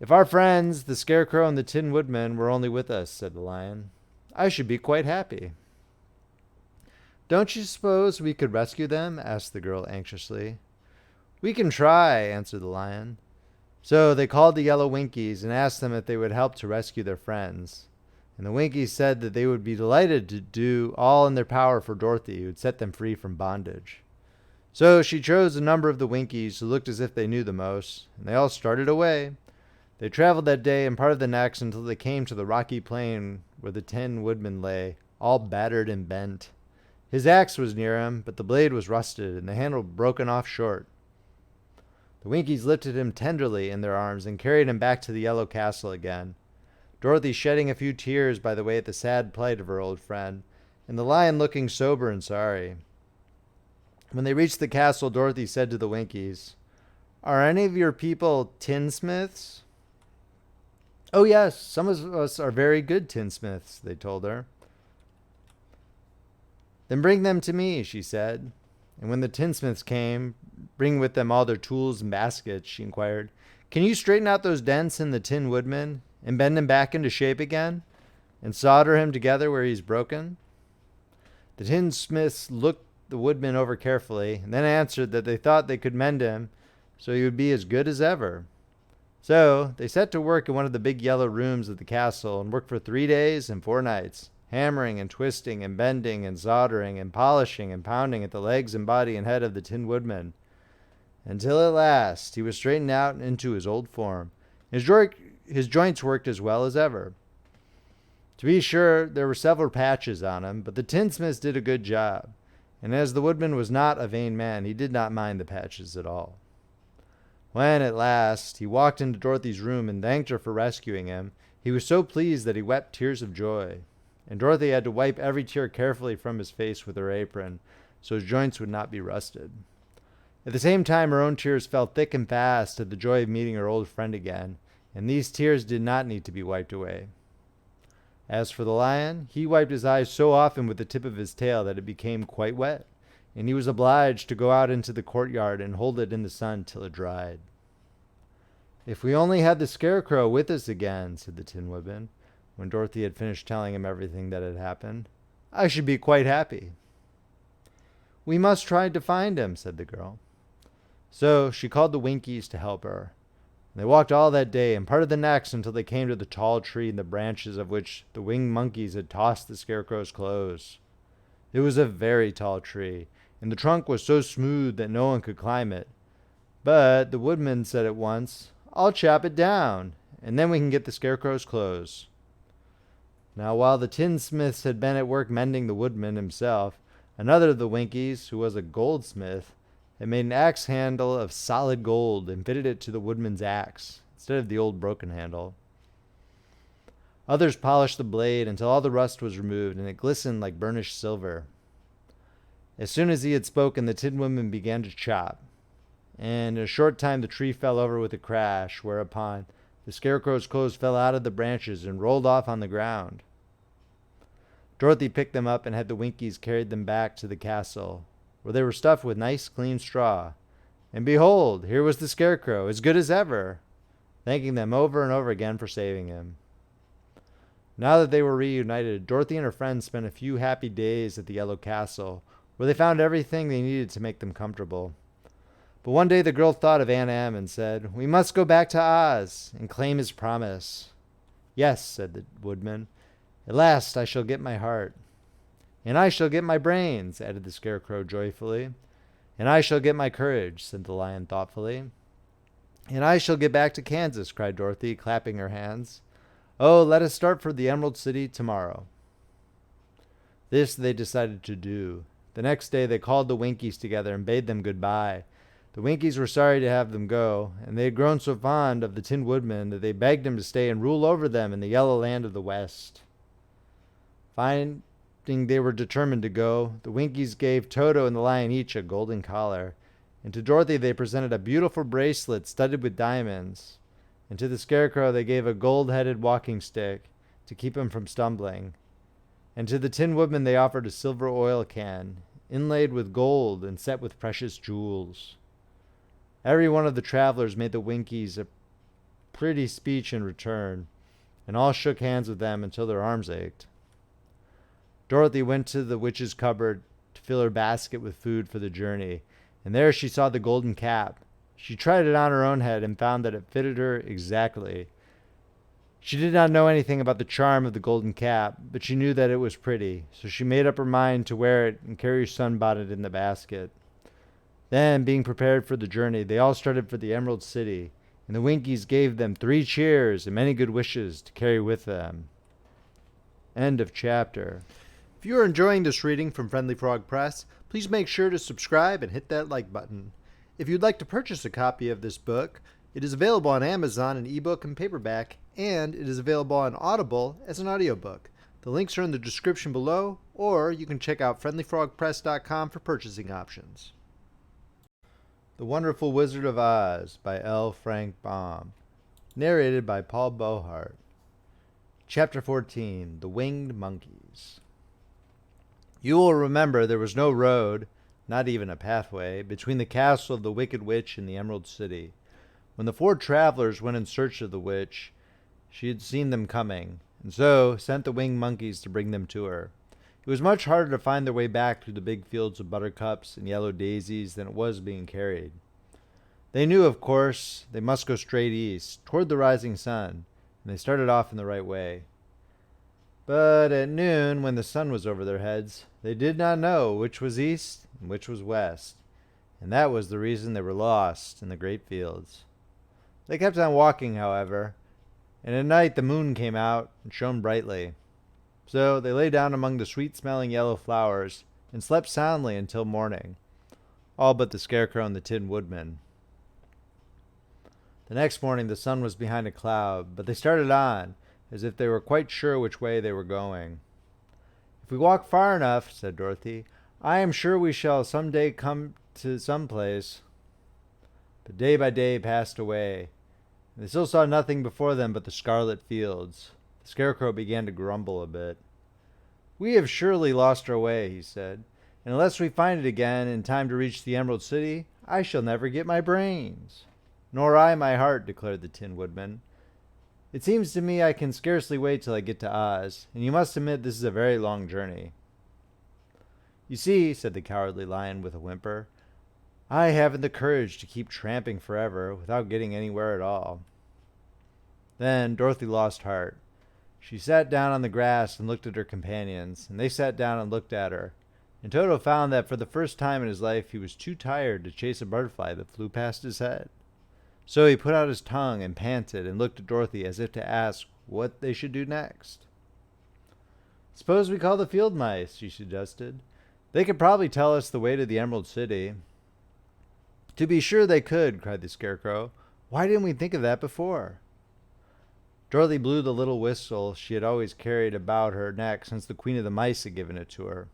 "If our friends, the Scarecrow and the Tin Woodman, were only with us," said the Lion, "I should be quite happy." Don't you suppose we could rescue them? Asked the girl anxiously. We can try, answered the lion. So they called the yellow Winkies and asked them if they would help to rescue their friends. And the Winkies said that they would be delighted to do all in their power for Dorothy, who would set them free from bondage. So she chose a number of the Winkies who looked as if they knew the most, and they all started away. They traveled that day and part of the next until they came to the rocky plain where the Tin Woodman lay, all battered and bent. His axe was near him, but the blade was rusted and the handle broken off short. The Winkies lifted him tenderly in their arms and carried him back to the yellow castle again, Dorothy shedding a few tears by the way at the sad plight of her old friend, and the lion looking sober and sorry. When they reached the castle, Dorothy said to the Winkies, Are any of your people tinsmiths? Oh yes, some of us are very good tinsmiths, they told her. Then bring them to me, she said. And when the tinsmiths came, bringing with them all their tools and baskets, she inquired, Can you straighten out those dents in the Tin Woodman and bend him back into shape again and solder him together where he's broken? The tinsmiths looked the woodman over carefully and then answered that they thought they could mend him so he would be as good as ever. So they set to work in one of the big yellow rooms of the castle and worked for 3 days and 4 nights, hammering and twisting and bending and soldering and polishing and pounding at the legs and body and head of the Tin Woodman, until at last he was straightened out into his old form. His joints worked as well as ever. To be sure, there were several patches on him, but the tinsmiths did a good job, and as the woodman was not a vain man, he did not mind the patches at all. When, at last, he walked into Dorothy's room and thanked her for rescuing him, he was so pleased that he wept tears of joy, and Dorothy had to wipe every tear carefully from his face with her apron, so his joints would not be rusted. At the same time, her own tears fell thick and fast at the joy of meeting her old friend again, and these tears did not need to be wiped away. As for the lion, he wiped his eyes so often with the tip of his tail that it became quite wet, and he was obliged to go out into the courtyard and hold it in the sun till it dried. If we only had the Scarecrow with us again, said the Tin Woodman, when Dorothy had finished telling him everything that had happened, I should be quite happy. We must try to find him, said the girl. So she called the Winkies to help her. And they walked all that day and part of the next until they came to the tall tree in the branches of which the winged monkeys had tossed the Scarecrow's clothes. It was a very tall tree, and the trunk was so smooth that no one could climb it. But the woodman said at once, I'll chop it down, and then we can get the Scarecrow's clothes. Now while the tinsmiths had been at work mending the woodman himself, another of the Winkies, who was a goldsmith, had made an axe handle of solid gold and fitted it to the woodman's axe, instead of the old broken handle. Others polished the blade until all the rust was removed and it glistened like burnished silver. As soon as he had spoken, the Tin Woodman began to chop, and in a short time the tree fell over with a crash, whereupon the Scarecrow's clothes fell out of the branches and rolled off on the ground. Dorothy picked them up and had the Winkies carried them back to the castle, where they were stuffed with nice clean straw. And behold, here was the Scarecrow, as good as ever, thanking them over and over again for saving him. Now that they were reunited, Dorothy and her friends spent a few happy days at the Yellow Castle, where they found everything they needed to make them comfortable. But one day the girl thought of Aunt Em and said, We must go back to Oz and claim his promise. Yes, said the woodman. At last I shall get my heart. And I shall get my brains, added the Scarecrow joyfully. And I shall get my courage, said the lion thoughtfully. And I shall get back to Kansas, cried Dorothy, clapping her hands. Oh, let us start for the Emerald City tomorrow. This they decided to do. The next day they called the Winkies together and bade them goodbye. The Winkies were sorry to have them go, and they had grown so fond of the Tin Woodman that they begged him to stay and rule over them in the Yellow Land of the West. Finding they were determined to go, the Winkies gave Toto and the lion each a golden collar, and to Dorothy they presented a beautiful bracelet studded with diamonds, and to the Scarecrow they gave a gold-headed walking stick to keep him from stumbling, and to the Tin Woodman they offered a silver oil can, inlaid with gold and set with precious jewels. Every one of the travelers made the Winkies a pretty speech in return, and all shook hands with them until their arms ached. Dorothy went to the witch's cupboard to fill her basket with food for the journey, and there she saw the golden cap. She tried it on her own head and found that it fitted her exactly. She did not know anything about the charm of the golden cap, but she knew that it was pretty, so she made up her mind to wear it and carry her sunbonnet in the basket. Then, being prepared for the journey, they all started for the Emerald City, and the Winkies gave them 3 cheers and many good wishes to carry with them. End of chapter. If you are enjoying this reading from Friendly Frog Press, please make sure to subscribe and hit that like button. If you'd like to purchase a copy of this book, it is available on Amazon in ebook and paperback, and it is available on Audible as an audiobook. The links are in the description below, or you can check out friendlyfrogpress.com for purchasing options. The Wonderful Wizard of Oz by L. Frank Baum. Narrated by Paul Beauheart. Chapter 14. The Winged Monkeys. You will remember there was no road, not even a pathway, between the castle of the Wicked Witch and the Emerald City. When the 4 travelers went in search of the witch, she had seen them coming, and so sent the winged monkeys to bring them to her. It was much harder to find their way back through the big fields of buttercups and yellow daisies than it was being carried. They knew, of course, they must go straight east, toward the rising sun, and they started off in the right way. But at noon, when the sun was over their heads, they did not know which was east and which was west, and that was the reason they were lost in the great fields. They kept on walking, however, and at night the moon came out and shone brightly. So they lay down among the sweet-smelling yellow flowers and slept soundly until morning, all but the Scarecrow and the Tin Woodman. The next morning the sun was behind a cloud, but they started on, as if they were quite sure which way they were going. "If we walk far enough," said Dorothy, "I am sure we shall some day come to some place." But day by day passed away, and they still saw nothing before them but the scarlet fields. The Scarecrow began to grumble a bit. "We have surely lost our way," he said, "and unless we find it again in time to reach the Emerald City, I shall never get my brains." "Nor I my heart," declared the Tin Woodman. "It seems to me I can scarcely wait till I get to Oz, and you must admit this is a very long journey." "You see," said the Cowardly Lion with a whimper, "I haven't the courage to keep tramping forever without getting anywhere at all." Then Dorothy lost heart. She sat down on the grass and looked at her companions, and they sat down and looked at her. And Toto found that for the first time in his life he was too tired to chase a butterfly that flew past his head. So he put out his tongue and panted and looked at Dorothy as if to ask what they should do next. "Suppose we call the field mice," she suggested. "They could probably tell us the way to the Emerald City." "To be sure they could," cried the Scarecrow. "Why didn't we think of that before?" Dorothy blew the little whistle she had always carried about her neck since the Queen of the Mice had given it to her.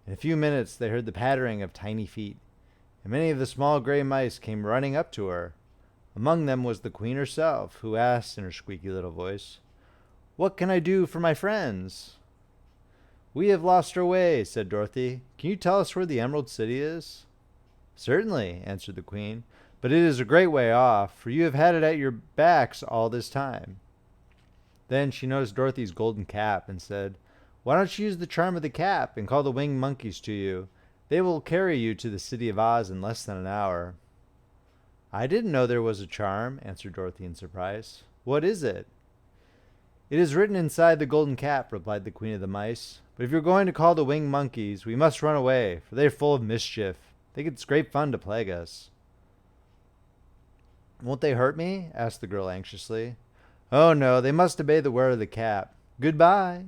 In a few minutes they heard the pattering of tiny feet, and many of the small gray mice came running up to her. Among them was the Queen herself, who asked in her squeaky little voice, "What can I do for my friends?" "We have lost our way," said Dorothy. "Can you tell us where the Emerald City is?" "Certainly," answered the Queen, "but it is a great way off, for you have had it at your backs all this time." Then she noticed Dorothy's golden cap and said, "Why don't you use the charm of the cap and call the winged monkeys to you? They will carry you to the City of Oz in less than an hour." "I didn't know there was a charm," answered Dorothy in surprise. "What is it?" "It is written inside the golden cap," replied the Queen of the Mice. "But if you're going to call the winged monkeys, we must run away, for they are full of mischief. Think it's great fun to plague us." "Won't they hurt me?" asked the girl anxiously. "Oh, no, they must obey the wearer of the cap. Goodbye."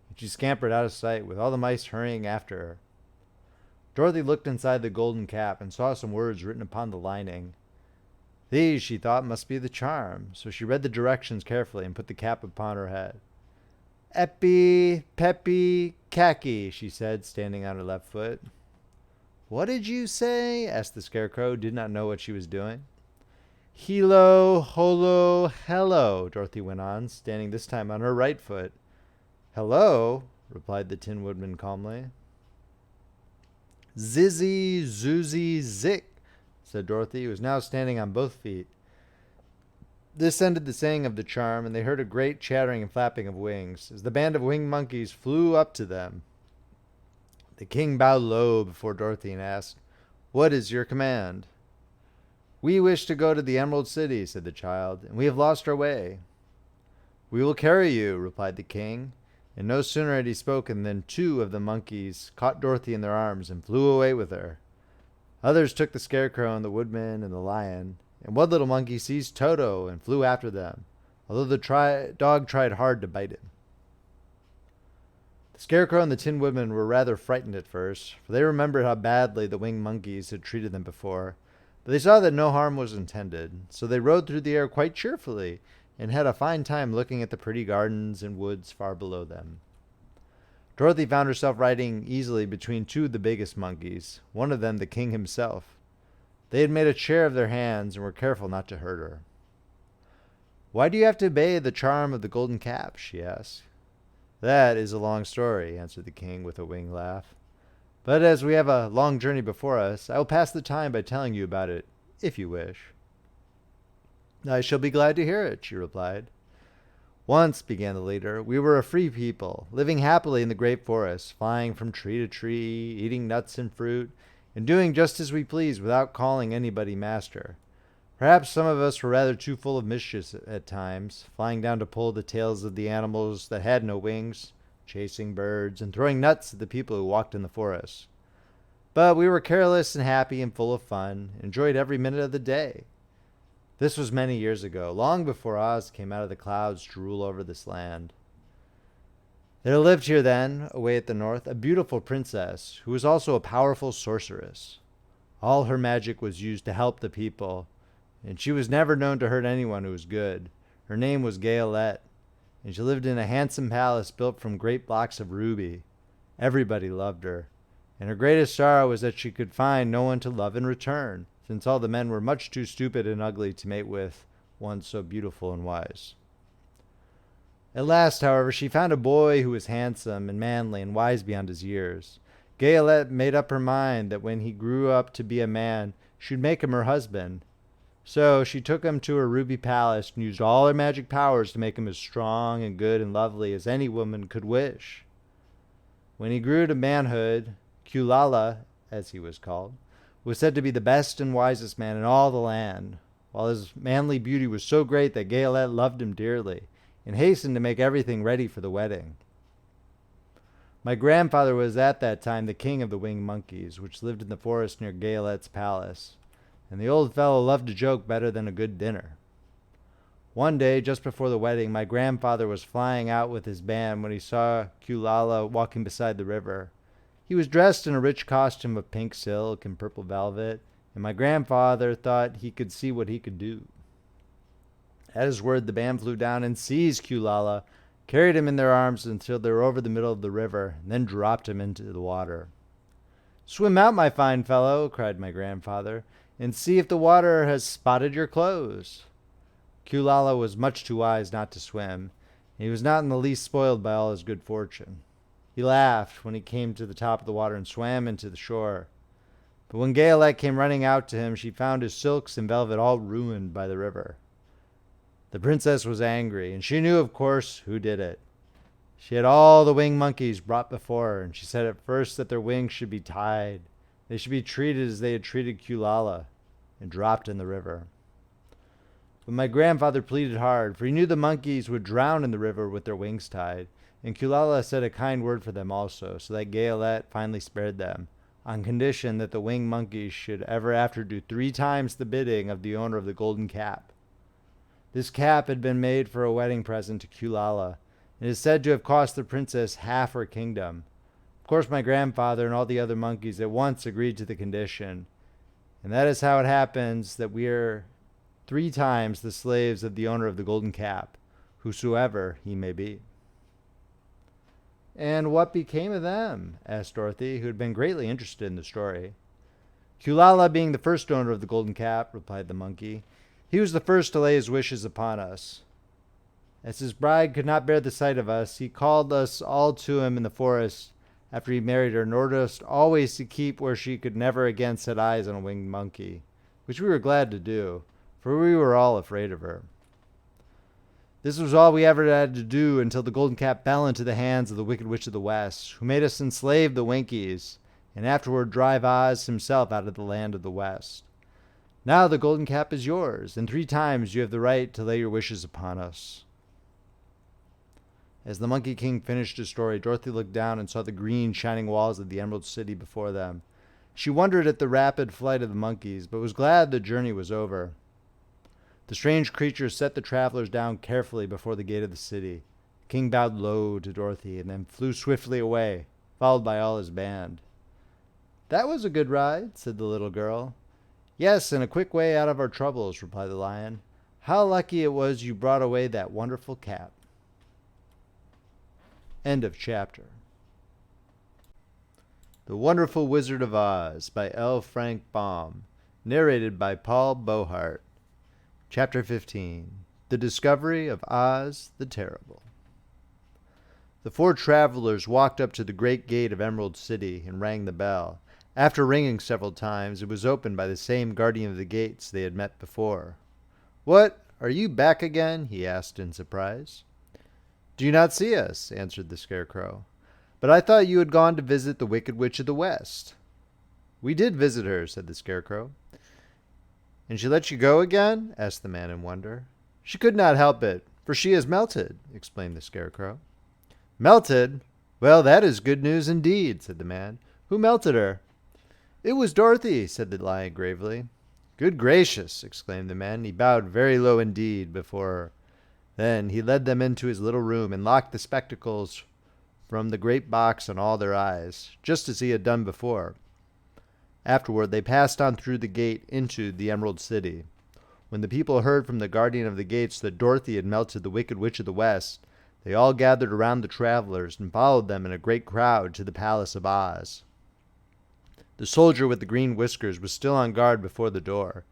And she scampered out of sight, with all the mice hurrying after her. Dorothy looked inside the golden cap and saw some words written upon the lining. These, she thought, must be the charm, so she read the directions carefully and put the cap upon her head. "Epi, peppy, khaki," she said, standing on her left foot. "What did you say?" asked the Scarecrow, who did not know what she was doing. "Hilo, holo, hello," Dorothy went on, standing this time on her right foot. "Hello," replied the Tin Woodman calmly. "Zizzy, zoozy, zick," said Dorothy, who was now standing on both feet. This ended the saying of the charm, and they heard a great chattering and flapping of wings, as the band of winged monkeys flew up to them. The king bowed low before Dorothy and asked, "What is your command?" "We wish to go to the Emerald City," said the child, "and we have lost our way." "We will carry you," replied the king, and no sooner had he spoken than two of the monkeys caught Dorothy in their arms and flew away with her. Others took the Scarecrow and the Woodman and the Lion, and one little monkey seized Toto and flew after them, although the dog tried hard to bite him. The Scarecrow and the Tin Woodman were rather frightened at first, for they remembered how badly the winged monkeys had treated them before, but they saw that no harm was intended, so they rode through the air quite cheerfully and had a fine time looking at the pretty gardens and woods far below them. Dorothy found herself riding easily between two of the biggest monkeys, one of them the king himself. They had made a chair of their hands and were careful not to hurt her. "Why do you have to obey the charm of the golden cap?" she asked. "That is a long story," answered the king with a winged laugh. "But as we have a long journey before us, I will pass the time by telling you about it, if you wish." "I shall be glad to hear it," she replied. "Once," began the leader, "we were a free people, living happily in the great forest, flying from tree to tree, eating nuts and fruit, and doing just as we pleased without calling anybody master. Perhaps some of us were rather too full of mischief at times, flying down to pull the tails of the animals that had no wings, chasing birds, and throwing nuts at the people who walked in the forest. But we were careless and happy and full of fun, enjoyed every minute of the day. This was many years ago, long before Oz came out of the clouds to rule over this land. There lived here then, away at the north, a beautiful princess who was also a powerful sorceress. All her magic was used to help the people, and she was never known to hurt anyone who was good. Her name was Gayolette, and she lived in a handsome palace built from great blocks of ruby. Everybody loved her, and her greatest sorrow was that she could find no one to love in return, since all the men were much too stupid and ugly to mate with one so beautiful and wise. At last, however, she found a boy who was handsome and manly and wise beyond his years. Gayolette made up her mind that when he grew up to be a man, she would make him her husband. So she took him to her ruby palace and used all her magic powers to make him as strong and good and lovely as any woman could wish. When he grew to manhood, Kulala, as he was called, was said to be the best and wisest man in all the land, while his manly beauty was so great that Gayolette loved him dearly and hastened to make everything ready for the wedding. My grandfather was at that time the king of the winged monkeys, which lived in the forest near Gayolette's palace, and the old fellow loved a joke better than a good dinner. One day, just before the wedding, my grandfather was flying out with his band when he saw Kulala walking beside the river. He was dressed in a rich costume of pink silk and purple velvet, and my grandfather thought he could see what he could do. At his word, the band flew down and seized Kulala, carried him in their arms until they were over the middle of the river, and then dropped him into the water. "Swim out, my fine fellow," cried my grandfather, "and see if the water has spotted your clothes." Kulala was much too wise not to swim, and he was not in the least spoiled by all his good fortune. He laughed when he came to the top of the water and swam into the shore. But when Gayolette came running out to him, she found his silks and velvet all ruined by the river. The princess was angry, and she knew, of course, who did it. She had all the winged monkeys brought before her, and she said at first that their wings should be tied. They should be treated as they had treated Kulala, and dropped in the river. But my grandfather pleaded hard, for he knew the monkeys would drown in the river with their wings tied, and Kulala said a kind word for them also, so that Gayolette finally spared them, on condition that the winged monkeys should ever after do 3 times the bidding of the owner of the golden cap. This cap had been made for a wedding present to Kulala, and is said to have cost the princess half her kingdom. Of course, my grandfather and all the other monkeys at once agreed to the condition, and that is how it happens that we are 3 times the slaves of the owner of the golden cap, whosoever he may be. "And what became of them?" asked Dorothy, who had been greatly interested in the story. "Kulala being the first owner of the golden cap," replied the monkey, "he was the first to lay his wishes upon us. As his bride could not bear the sight of us, he called us all to him in the forest after he married her, in order always to keep where she could never again set eyes on a winged monkey, which we were glad to do, for we were all afraid of her. This was all we ever had to do until the golden cap fell into the hands of the Wicked Witch of the West, who made us enslave the Winkies, and afterward drive Oz himself out of the land of the West. Now the golden cap is yours, and 3 times you have the right to lay your wishes upon us." As the Monkey King finished his story, Dorothy looked down and saw the green, shining walls of the Emerald City before them. She wondered at the rapid flight of the monkeys, but was glad the journey was over. The strange creatures set the travelers down carefully before the gate of the city. The king bowed low to Dorothy and then flew swiftly away, followed by all his band. "That was a good ride," said the little girl. "Yes, and a quick way out of our troubles," replied the lion. "How lucky it was you brought away that wonderful cap." End of chapter. The Wonderful Wizard of Oz by L. Frank Baum. Narrated by Paul Beauheart. Chapter 15. The Discovery of Oz the Terrible. The 4 travelers walked up to the great gate of Emerald City and rang the bell. After ringing several times, it was opened by the same guardian of the gates they had met before. "What? Are you back again?" he asked in surprise. "Do you not see us?" answered the Scarecrow. "But I thought you had gone to visit the Wicked Witch of the West." "We did visit her," said the Scarecrow. "And she let you go again?" asked the man in wonder. "She could not help it, for she has melted," explained the Scarecrow. "Melted? Well, that is good news indeed," said the man. "Who melted her?" "It was Dorothy," said the lion gravely. "Good gracious!" exclaimed the man. He bowed very low indeed before her. Then he led them into his little room and locked the spectacles from the great box on all their eyes, just as he had done before. Afterward they passed on through the gate into the Emerald City. When the people heard from the guardian of the gates that Dorothy had melted the Wicked Witch of the West, they all gathered around the travelers and followed them in a great crowd to the Palace of Oz. The soldier with the green whiskers was still on guard before the door,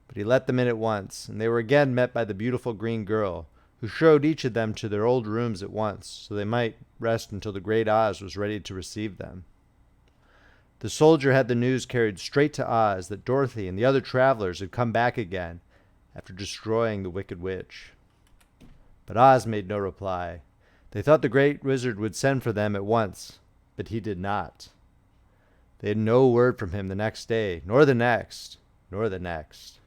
but he let them in at once, and they were again met by the beautiful green girl, who showed each of them to their old rooms at once, so they might rest until the great Oz was ready to receive them. The soldier had the news carried straight to Oz that Dorothy and the other travelers had come back again after destroying the Wicked Witch. But Oz made no reply. They thought the great wizard would send for them at once, but he did not. They had no word from him the next day, nor the next, nor the next.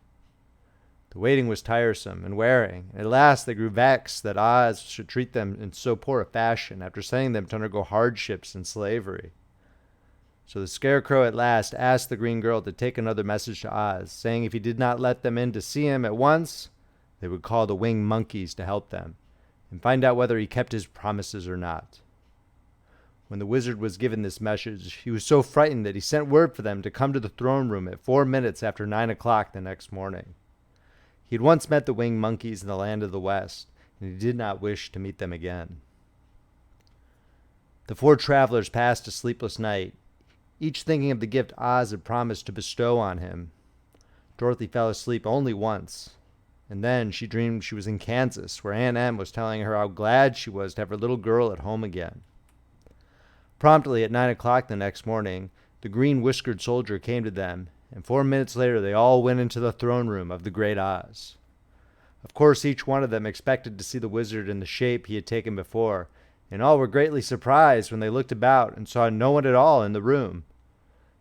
The waiting was tiresome and wearing, and at last they grew vexed that Oz should treat them in so poor a fashion after sending them to undergo hardships and slavery. So the Scarecrow at last asked the green girl to take another message to Oz, saying if he did not let them in to see him at once, they would call the winged monkeys to help them, and find out whether he kept his promises or not. When the wizard was given this message, he was so frightened that he sent word for them to come to the throne room at 4 minutes after 9 o'clock the next morning. He had once met the winged monkeys in the land of the West, and he did not wish to meet them again. The 4 travelers passed a sleepless night, each thinking of the gift Oz had promised to bestow on him. Dorothy fell asleep only once, and then she dreamed she was in Kansas, where Aunt Em was telling her how glad she was to have her little girl at home again. Promptly at 9 o'clock the next morning, the green-whiskered soldier came to them, and 4 minutes later they all went into the throne room of the great Oz. Of course, each one of them expected to see the wizard in the shape he had taken before, and all were greatly surprised when they looked about and saw no one at all in the room.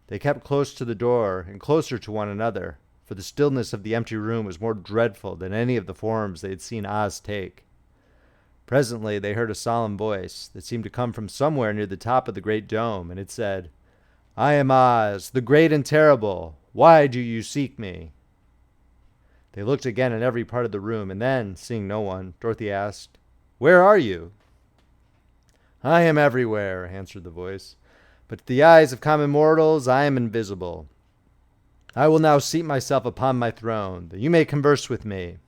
They kept close to the door and closer to one another, for the stillness of the empty room was more dreadful than any of the forms they had seen Oz take. Presently they heard a solemn voice that seemed to come from somewhere near the top of the great dome, and it said, "I am Oz, the great and terrible. Why do you seek me?" They looked again in every part of the room, and then, seeing no one, Dorothy asked, "Where are you?" "I am everywhere," answered the voice, "but to the eyes of common mortals I am invisible. I will now seat myself upon my throne, that you may converse with me."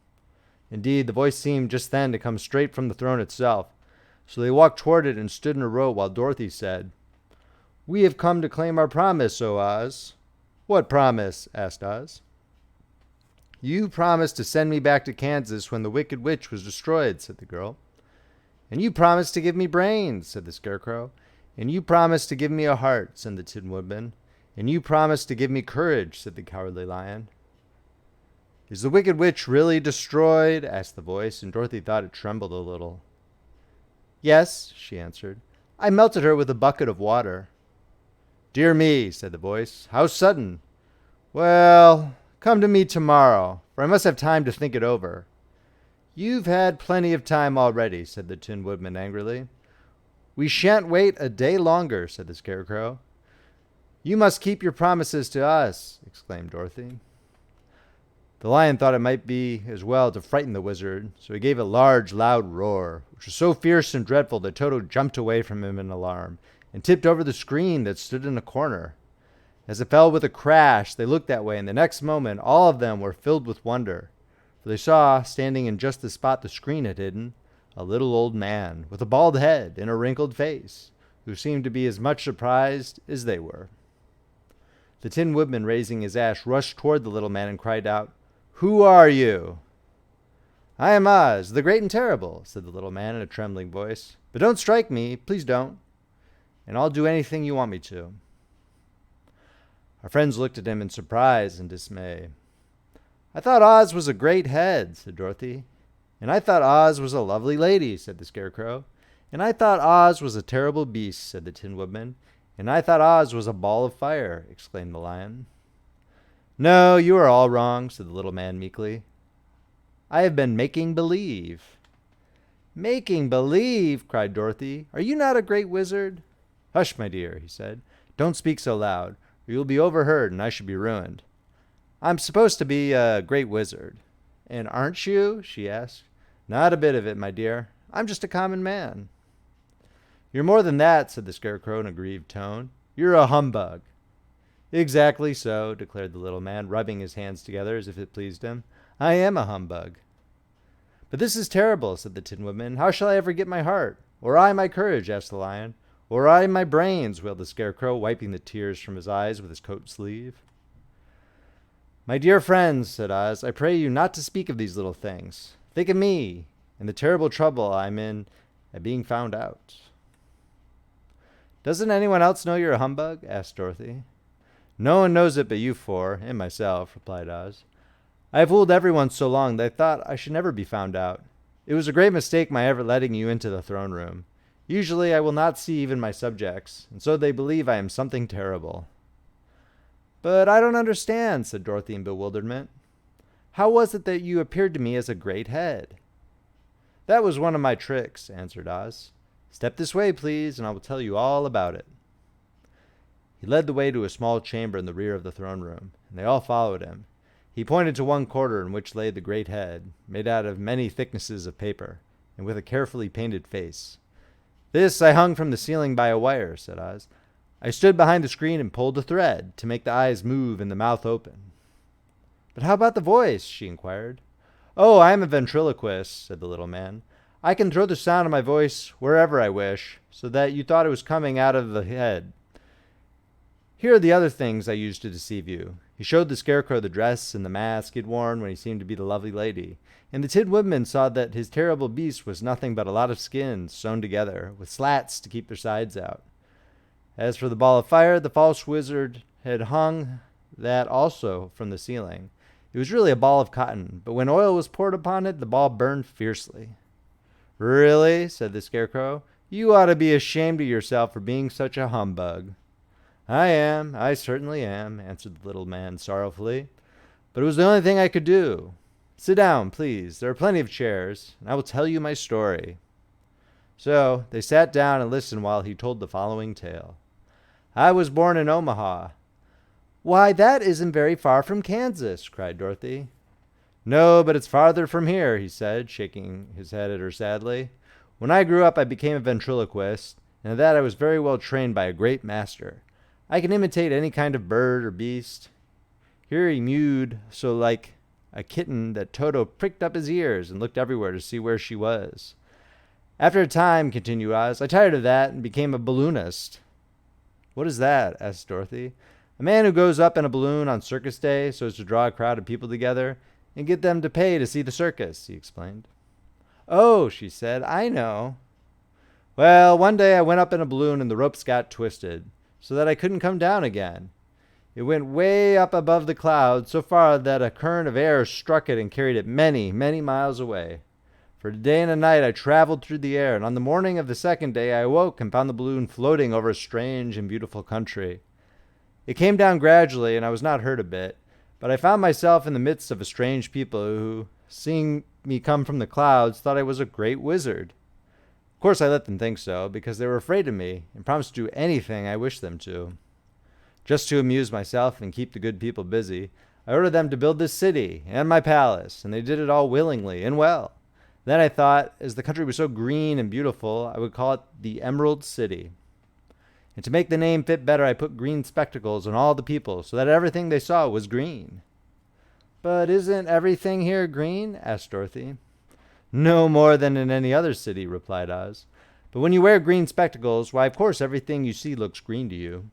Indeed, the voice seemed just then to come straight from the throne itself, so they walked toward it and stood in a row while Dorothy said, "We have come to claim our promise, O Oz." "What promise?" asked Oz. "You promised to send me back to Kansas when the Wicked Witch was destroyed," said the girl. "And you promised to give me brains," said the Scarecrow. "And you promised to give me a heart," said the Tin Woodman. "And you promised to give me courage," said the Cowardly Lion. Is the Wicked Witch really destroyed? Asked the voice, and Dorothy thought it trembled a little. Yes, she answered. I melted her with a bucket of water. Dear me, said the voice. How sudden. Well, come to me tomorrow, for I must have time to think it over. You've had plenty of time already, said the Tin Woodman angrily. We shan't wait a day longer, said the Scarecrow. You must keep your promises to us, exclaimed Dorothy. The lion thought it might be as well to frighten the wizard, so he gave a large, loud roar, which was so fierce and dreadful that Toto jumped away from him in alarm and tipped over the screen that stood in a corner. As it fell with a crash, they looked that way, and the next moment all of them were filled with wonder, for they saw, standing in just the spot the screen had hidden, a little old man with a bald head and a wrinkled face, who seemed to be as much surprised as they were. The Tin Woodman, raising his axe, rushed toward the little man and cried out, Who are you? I am Oz, the Great and Terrible, said the little man in a trembling voice. But don't strike me, please don't, and I'll do anything you want me to. Our friends looked at him in surprise and dismay. I thought Oz was a great head, said Dorothy. And I thought Oz was a lovely lady, said the Scarecrow. And I thought Oz was a terrible beast, said the Tin Woodman. And I thought Oz was a ball of fire, exclaimed the lion. No, you are all wrong, said the little man meekly. I have been making believe. Making believe, cried Dorothy. Are you not a great wizard? Hush, my dear, he said. Don't speak so loud, or you will be overheard and I should be ruined. I'm supposed to be a great wizard. And aren't you? She asked. Not a bit of it, my dear. I'm just a common man. You're more than that, said the Scarecrow in a grieved tone. You're a humbug. Exactly so, declared the little man, rubbing his hands together as if it pleased him. I am a humbug. But this is terrible, said the Tin Woodman. How shall I ever get my heart? Or I my courage? Asked the lion. Or I my brains? Wailed the Scarecrow, wiping the tears from his eyes with his coat sleeve. My dear friends, said Oz, I pray you not to speak of these little things. Think of me and the terrible trouble I'm in at being found out. Doesn't anyone else know you're a humbug? Asked Dorothy. No one knows it but you four, and myself, replied Oz. I have fooled everyone so long that I thought I should never be found out. It was a great mistake my ever letting you into the throne room. Usually I will not see even my subjects, and so they believe I am something terrible. But I don't understand, said Dorothy in bewilderment. How was it that you appeared to me as a great head? That was one of my tricks, answered Oz. Step this way, please, and I will tell you all about it. He led the way to a small chamber in the rear of the throne room, and they all followed him. He pointed to one corner in which lay the great head, made out of many thicknesses of paper, and with a carefully painted face. This I hung from the ceiling by a wire, said Oz. I stood behind the screen and pulled the thread to make the eyes move and the mouth open. But how about the voice? She inquired. Oh, I am a ventriloquist, said the little man. I can throw the sound of my voice wherever I wish, so that you thought it was coming out of the head. Here are the other things I used to deceive you. He showed the Scarecrow the dress and the mask he'd worn when he seemed to be the lovely lady, and the Tin Woodman saw that his terrible beast was nothing but a lot of skins sewn together, with slats to keep their sides out. As for the ball of fire, the false wizard had hung that also from the ceiling. It was really a ball of cotton, but when oil was poured upon it, the ball burned fiercely. Really, said the Scarecrow, you ought to be ashamed of yourself for being such a humbug. I certainly am, answered the little man sorrowfully. But it was the only thing I could do. Sit down, please. There are plenty of chairs, and I will tell you my story. So they sat down and listened while he told the following tale. I was born in Omaha. Why, that isn't very far from Kansas, cried Dorothy. No, but it's farther from here, he said, shaking his head at her sadly. When I grew up, I became a ventriloquist, and at that I was very well trained by a great master. I can imitate any kind of bird or beast. Here he mewed so like a kitten that Toto pricked up his ears and looked everywhere to see where she was. After a time, continued Oz, I tired of that and became a balloonist. What is that? Asked Dorothy. A man who goes up in a balloon on circus day so as to draw a crowd of people together and get them to pay to see the circus, he explained. Oh, she said, I know. Well, one day I went up in a balloon and the ropes got twisted, so that I couldn't come down again. It went way up above the clouds, so far that a current of air struck it and carried it many, many miles away. For a day and a night I traveled through the air, and on the morning of the second day I awoke and found the balloon floating over a strange and beautiful country. It came down gradually, and I was not hurt a bit, but I found myself in the midst of a strange people who, seeing me come from the clouds, thought I was a great wizard. Of course I let them think so, because they were afraid of me and promised to do anything I wished them to. Just to amuse myself and keep the good people busy, I ordered them to build this city and my palace, and they did it all willingly and well. Then I thought, as the country was so green and beautiful, I would call it the Emerald City. And to make the name fit better, I put green spectacles on all the people, so that everything they saw was green. But isn't everything here green? Asked Dorothy. No more than in any other city, replied Oz. But when you wear green spectacles, why, of course, everything you see looks green to you.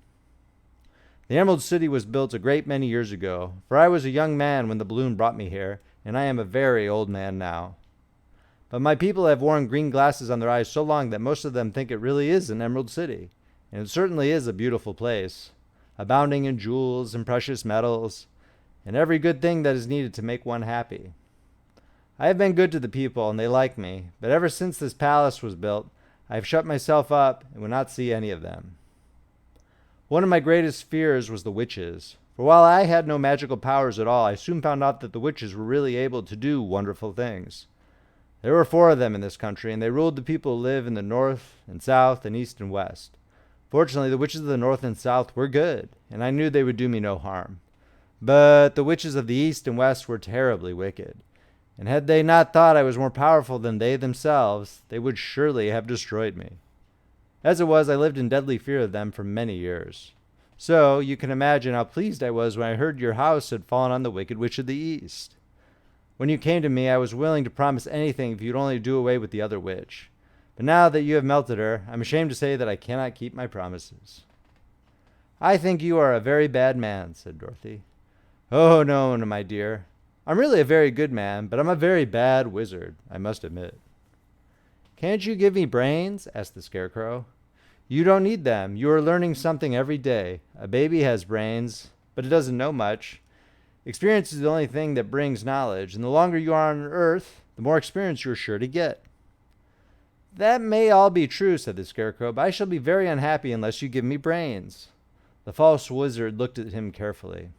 The Emerald City was built a great many years ago, for I was a young man when the balloon brought me here, and I am a very old man now. But my people have worn green glasses on their eyes so long that most of them think it really is an Emerald City. And it certainly is a beautiful place, abounding in jewels and precious metals, and every good thing that is needed to make one happy. I have been good to the people, and they like me, but ever since this palace was built, I have shut myself up and would not see any of them. One of my greatest fears was the witches, for while I had no magical powers at all, I soon found out that the witches were really able to do wonderful things. There were 4 of them in this country, and they ruled the people who live in the north and south and east and west. Fortunately, the witches of the north and south were good, and I knew they would do me no harm. But the witches of the east and west were terribly wicked, and had they not thought I was more powerful than they themselves, they would surely have destroyed me. As it was, I lived in deadly fear of them for many years. So you can imagine how pleased I was when I heard your house had fallen on the Wicked Witch of the East. When you came to me, I was willing to promise anything if you'd only do away with the other witch. But now that you have melted her, I'm ashamed to say that I cannot keep my promises. I think you are a very bad man, said Dorothy. Oh, no, my dear. I'm really a very good man, but I'm a very bad wizard, I must admit. Can't you give me brains? Asked the Scarecrow. You don't need them. You are learning something every day. A baby has brains, but it doesn't know much. Experience is the only thing that brings knowledge, and the longer you are on Earth, the more experience you're sure to get. That may all be true, said the Scarecrow, but I shall be very unhappy unless you give me brains. The false wizard looked at him carefully.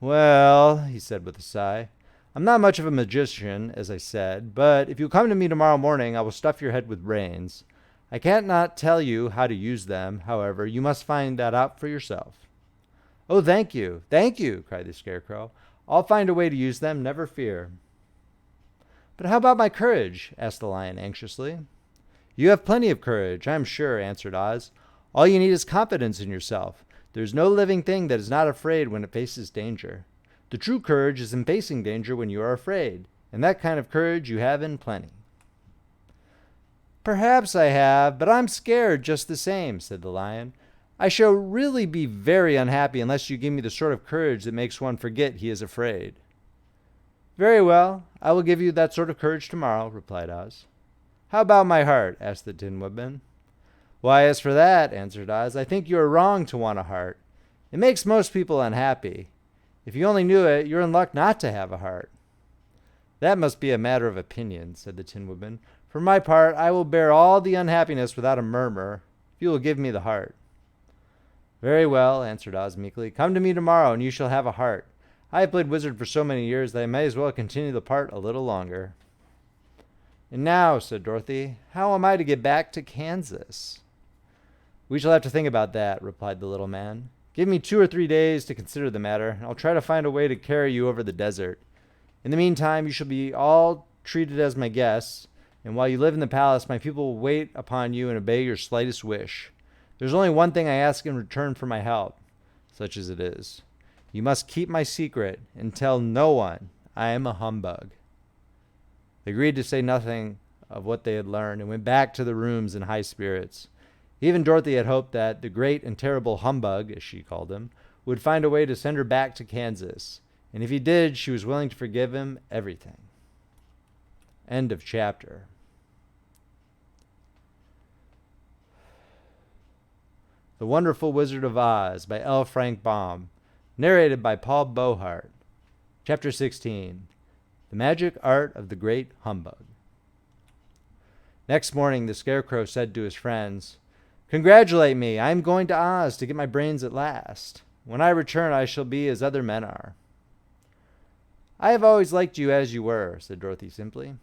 Well, he said with a sigh, I'm not much of a magician, as I said, but if you come to me tomorrow morning, I will stuff your head with brains. I can't not tell you how to use them, however, you must find that out for yourself. Oh, thank you, cried the Scarecrow. I'll find a way to use them, never fear. But how about my courage? Asked the Lion anxiously. You have plenty of courage, I am sure, answered Oz. All you need is confidence in yourself. There is no living thing that is not afraid when it faces danger. The true courage is in facing danger when you are afraid, and that kind of courage you have in plenty. Perhaps I have, but I'm scared just the same, said the Lion. I shall really be very unhappy unless you give me the sort of courage that makes one forget he is afraid. Very well, I will give you that sort of courage tomorrow, replied Oz. How about my heart? Asked the Tin Woodman. Why, as for that, answered Oz, I think you are wrong to want a heart. It makes most people unhappy. If you only knew it, you're in luck not to have a heart. That must be a matter of opinion, said the Tin Woodman. For my part, I will bear all the unhappiness without a murmur, if you will give me the heart. Very well, answered Oz meekly. Come to me tomorrow, and you shall have a heart. I have played wizard for so many years that I may as well continue the part a little longer. And now, said Dorothy, how am I to get back to Kansas? We shall have to think about that, replied the little man. Give me 2 or 3 days to consider the matter, and I'll try to find a way to carry you over the desert. In the meantime, you shall be all treated as my guests, and while you live in the palace, my people will wait upon you and obey your slightest wish. There's only one thing I ask in return for my help, such as it is. You must keep my secret and tell no one I am a humbug. They agreed to say nothing of what they had learned and went back to the rooms in high spirits. Even Dorothy had hoped that the great and terrible Humbug, as she called him, would find a way to send her back to Kansas, and if he did, she was willing to forgive him everything. End of chapter. The Wonderful Wizard of Oz by L. Frank Baum. Narrated by Paul Beauheart. Chapter 16. The Magic Art of the Great Humbug. Next morning, the Scarecrow said to his friends, "Congratulate me! I am going to Oz to get my brains at last. When I return, I shall be as other men are." "I have always liked you as you were," said Dorothy simply.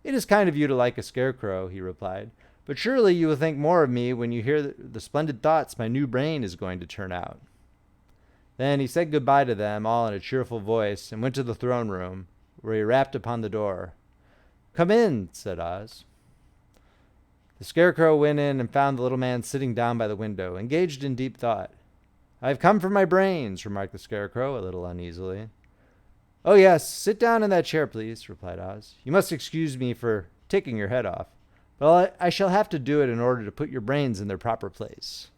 "It is kind of you to like a scarecrow," he replied, "but surely you will think more of me when you hear the splendid thoughts my new brain is going to turn out." Then he said goodbye to them all in a cheerful voice and went to the throne room, where he rapped upon the door. "Come in," said Oz. The Scarecrow went in and found the little man sitting down by the window, engaged in deep thought. "I have come for my brains," remarked the Scarecrow, a little uneasily. "Oh, yes, sit down in that chair, please," replied Oz. "You must excuse me for taking your head off, but I shall have to do it in order to put your brains in their proper place."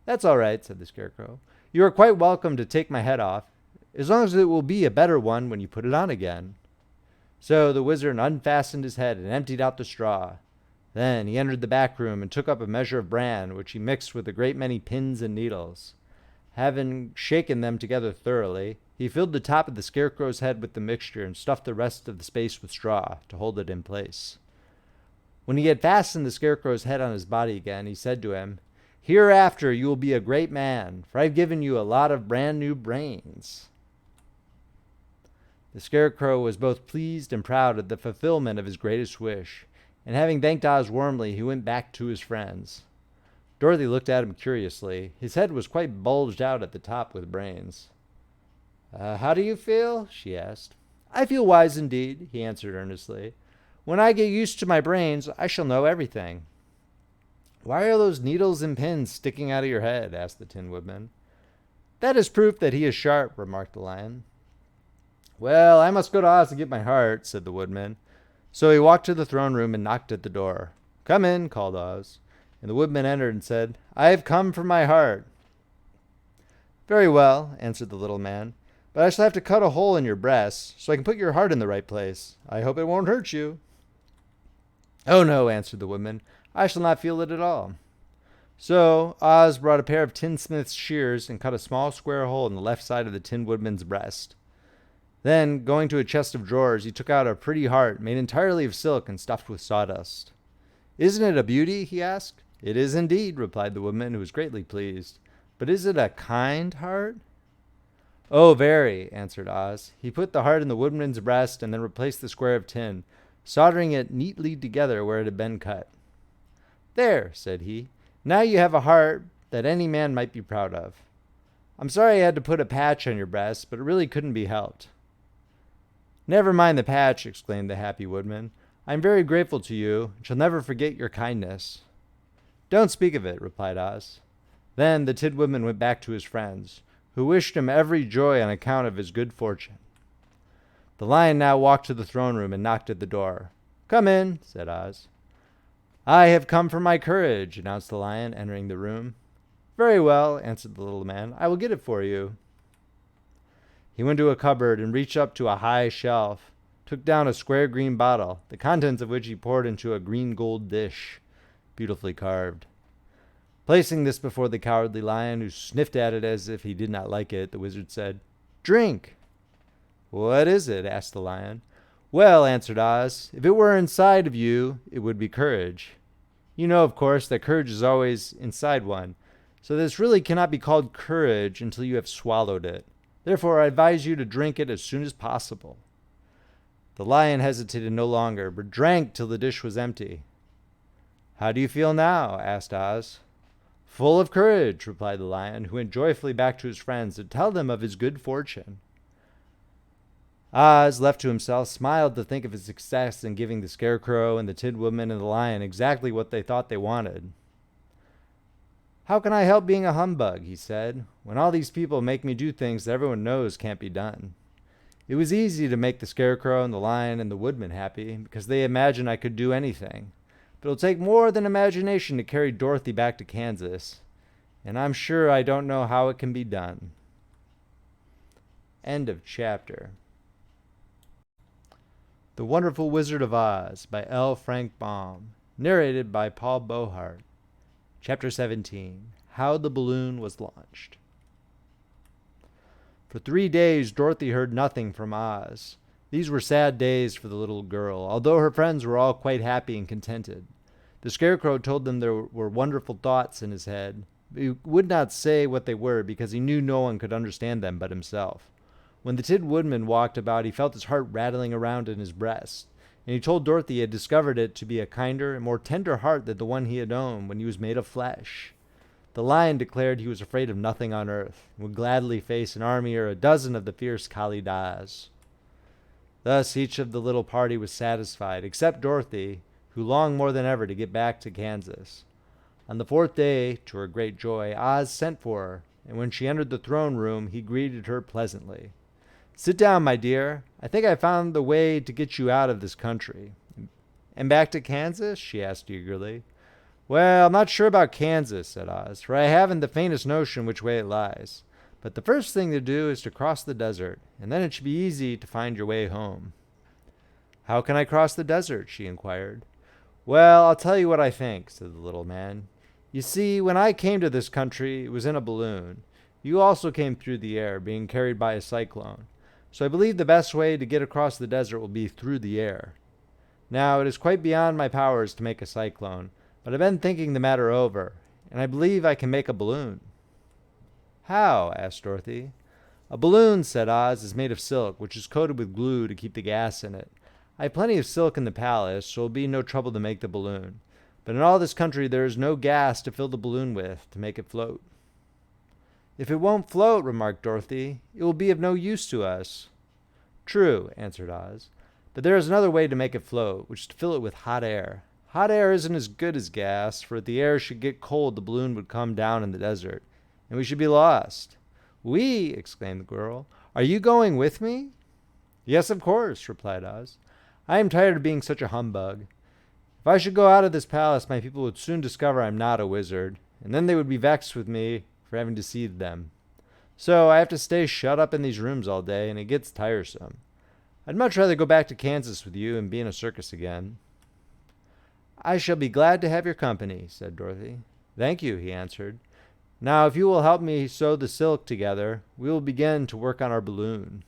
"That's all right," said the Scarecrow. "You are quite welcome to take my head off, as long as it will be a better one when you put it on again." So the Wizard unfastened his head and emptied out the straw. Then he entered the back room and took up a measure of bran, which he mixed with a great many pins and needles. Having shaken them together thoroughly, he filled the top of the Scarecrow's head with the mixture and stuffed the rest of the space with straw to hold it in place. When he had fastened the Scarecrow's head on his body again, he said to him, "Hereafter you will be a great man, for I've given you a lot of brand new brains." The Scarecrow was both pleased and proud at the fulfillment of his greatest wish, and having thanked Oz warmly, he went back to his friends. Dorothy looked at him curiously. His head was quite bulged out at the top with brains. "How do you feel?" she asked. "I feel wise indeed," he answered earnestly. "When I get used to my brains, I shall know everything." "Why are those needles and pins sticking out of your head?" asked the Tin Woodman. "That is proof that he is sharp," remarked the Lion. "Well, I must go to Oz to get my heart," said the Woodman. So he walked to the throne room and knocked at the door. "Come in," called Oz. And the Woodman entered and said, "I have come for my heart." "Very well," answered the little man, "but I shall have to cut a hole in your breast so I can put your heart in the right place. I hope it won't hurt you." "Oh, no," answered the Woodman. "I shall not feel it at all." So Oz brought a pair of tinsmith's shears and cut a small square hole in the left side of the Tin Woodman's breast. Then, going to a chest of drawers, he took out a pretty heart made entirely of silk and stuffed with sawdust. "Isn't it a beauty?" he asked. "It is indeed," replied the Woodman, who was greatly pleased. "But is it a kind heart?" "Oh, very," answered Oz. He put the heart in the Woodman's breast and then replaced the square of tin, soldering it neatly together where it had been cut. "There," said he. "Now you have a heart that any man might be proud of. I'm sorry I had to put a patch on your breast, but it really couldn't be helped." "Never mind the patch," exclaimed the happy Woodman. "I am very grateful to you, and shall never forget your kindness." "Don't speak of it," replied Oz. Then the Tin Woodman went back to his friends, who wished him every joy on account of his good fortune. The Lion now walked to the throne room and knocked at the door. "Come in," said Oz. "I have come for my courage," announced the Lion, entering the room. "Very well," answered the little man. "I will get it for you." He went to a cupboard and reached up to a high shelf, took down a square green bottle, the contents of which he poured into a green gold dish, beautifully carved. Placing this before the Cowardly Lion, who sniffed at it as if he did not like it, the Wizard said, "Drink." "What is it?" asked the Lion. "Well," answered Oz, "if it were inside of you, it would be courage. You know, of course, that courage is always inside one, so this really cannot be called courage until you have swallowed it. Therefore, I advise you to drink it as soon as possible." The Lion hesitated no longer, but drank till the dish was empty. "How do you feel now?" asked Oz. "Full of courage," replied the Lion, who went joyfully back to his friends to tell them of his good fortune. Oz, left to himself, smiled to think of his success in giving the Scarecrow and the Tin Woodman and the Lion exactly what they thought they wanted. "How can I help being a humbug," he said, "when all these people make me do things that everyone knows can't be done? It was easy to make the Scarecrow and the Lion and the Woodman happy, because they imagined I could do anything. But it'll take more than imagination to carry Dorothy back to Kansas, and I'm sure I don't know how it can be done." End of chapter. The Wonderful Wizard of Oz by L. Frank Baum. Narrated by Paul Beauheart. Chapter 17. How the Balloon Was Launched. For 3 days, Dorothy heard nothing from Oz. These were sad days for the little girl, although her friends were all quite happy and contented. The Scarecrow told them there were wonderful thoughts in his head. He would not say what they were because he knew no one could understand them but himself. When the Tin Woodman walked about, he felt his heart rattling around in his breast, and he told Dorothy he had discovered it to be a kinder and more tender heart than the one he had known when he was made of flesh. The Lion declared he was afraid of nothing on earth, and would gladly face an army or a dozen of the fierce Kalidas. Thus each of the little party was satisfied, except Dorothy, who longed more than ever to get back to Kansas. On the 4th day, to her great joy, Oz sent for her, and when she entered the throne room, he greeted her pleasantly. "Sit down, my dear. I think I found the way to get you out of this country." "And back to Kansas?" she asked eagerly. "Well, I'm not sure about Kansas," said Oz, "for I haven't the faintest notion which way it lies. But the first thing to do is to cross the desert, and then it should be easy to find your way home." "How can I cross the desert?" she inquired. "Well, I'll tell you what I think," said the little man. "You see, when I came to this country, it was in a balloon. You also came through the air, being carried by a cyclone. So I believe the best way to get across the desert will be through the air. Now, it is quite beyond my powers to make a cyclone, but I've been thinking the matter over, and I believe I can make a balloon." "How?" asked Dorothy. "A balloon," said Oz, "is made of silk, which is coated with glue to keep the gas in it. I have plenty of silk in the palace, so it will be no trouble to make the balloon. But in all this country there is no gas to fill the balloon with to make it float." "If it won't float," remarked Dorothy, "it will be of no use to us." "True," answered Oz. "But there is another way to make it float, which is to fill it with hot air. Hot air isn't as good as gas, for if the air should get cold, the balloon would come down in the desert, and we should be lost." "We!" exclaimed the girl. "Are you going with me?" "Yes, of course," replied Oz. "I am tired of being such a humbug. If I should go out of this palace, my people would soon discover I am not a wizard, and then they would be vexed with me for having deceived them. So I have to stay shut up in these rooms all day, and it gets tiresome. I'd much rather go back to Kansas with you and be in a circus again." "I shall be glad to have your company," said Dorothy. "Thank you," he answered. "Now, if you will help me sew the silk together, we will begin to work on our balloon."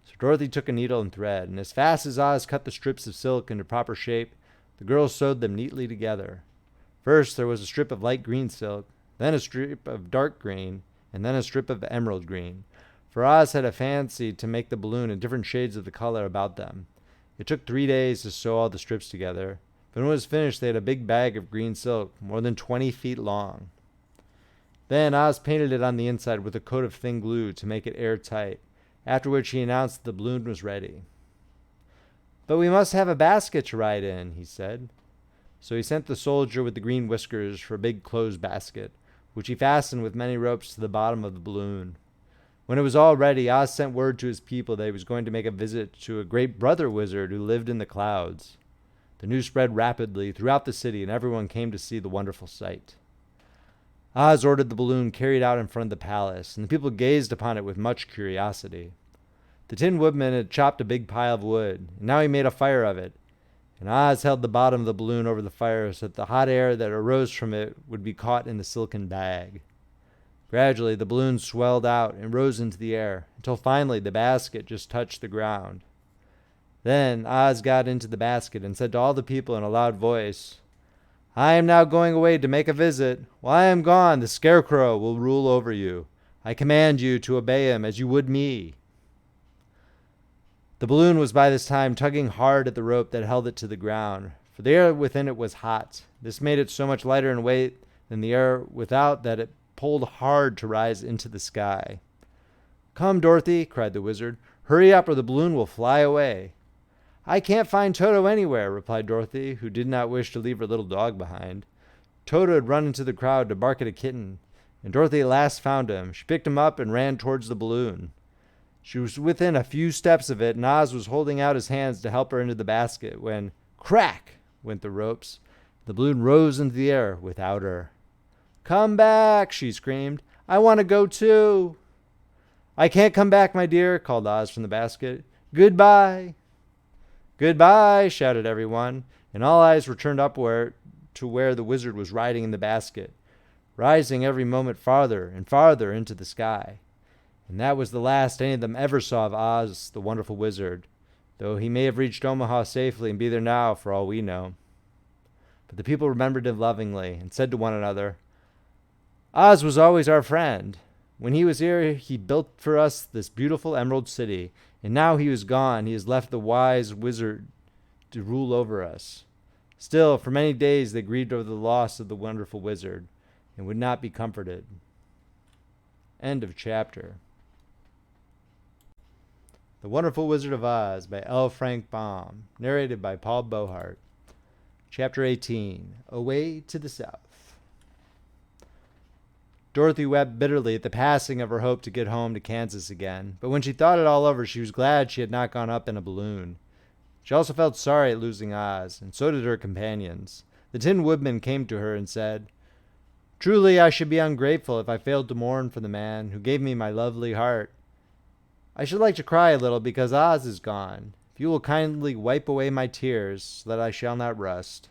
So Dorothy took a needle and thread, and as fast as Oz cut the strips of silk into proper shape, the girls sewed them neatly together. First there was a strip of light green silk, then a strip of dark green, and then a strip of emerald green, for Oz had a fancy to make the balloon in different shades of the color about them. It took 3 days to sew all the strips together, but when it was finished they had a big bag of green silk, more than 20 feet long. Then Oz painted it on the inside with a coat of thin glue to make it airtight, after which he announced that the balloon was ready. "But we must have a basket to ride in," he said. So he sent the soldier with the green whiskers for a big clothes basket, which he fastened with many ropes to the bottom of the balloon. When it was all ready, Oz sent word to his people that he was going to make a visit to a great brother wizard who lived in the clouds. The news spread rapidly throughout the city, and everyone came to see the wonderful sight. Oz ordered the balloon carried out in front of the palace, and the people gazed upon it with much curiosity. The Tin Woodman had chopped a big pile of wood, and now he made a fire of it, and Oz held the bottom of the balloon over the fire so that the hot air that arose from it would be caught in the silken bag. Gradually, the balloon swelled out and rose into the air, until finally the basket just touched the ground. Then Oz got into the basket and said to all the people in a loud voice, "I am now going away to make a visit. While I am gone, the Scarecrow will rule over you. I command you to obey him as you would me." The balloon was by this time tugging hard at the rope that held it to the ground, for the air within it was hot. This made it so much lighter in weight than the air without that it pulled hard to rise into the sky. "Come, Dorothy," cried the wizard. "Hurry up or the balloon will fly away." "I can't find Toto anywhere," replied Dorothy, who did not wish to leave her little dog behind. Toto had run into the crowd to bark at a kitten, and Dorothy at last found him. She picked him up and ran towards the balloon. She was within a few steps of it, and Oz was holding out his hands to help her into the basket when, crack, went the ropes. The balloon rose into the air without her. "Come back," she screamed. "I want to go too." "I can't come back, my dear," called Oz from the basket. "Goodbye." "Goodbye," shouted everyone, and all eyes were turned upward to where the wizard was riding in the basket, rising every moment farther and farther into the sky. And And that was the last any of them ever saw of Oz, the wonderful wizard, though he may have reached Omaha safely and be there now for all we know. But the people remembered him lovingly and said to one another, Oz was always our friend. When he was here, he built for us this beautiful Emerald City, and now he is gone, he has left the wise wizard to rule over us. Still, for many days they grieved over the loss of the wonderful wizard and would not be comforted. End of chapter. The Wonderful Wizard of Oz by L. Frank Baum, narrated by Paul Beauheart. Chapter 18, Away to the South. Dorothy wept bitterly at the passing of her hope to get home to Kansas again, but when she thought it all over, she was glad she had not gone up in a balloon. She also felt sorry at losing Oz, and so did her companions. The Tin Woodman came to her and said, Truly I should be ungrateful if I failed to mourn for the man who gave me my lovely heart. I should like to cry a little because Oz is gone. If you will kindly wipe away my tears so that I shall not rust.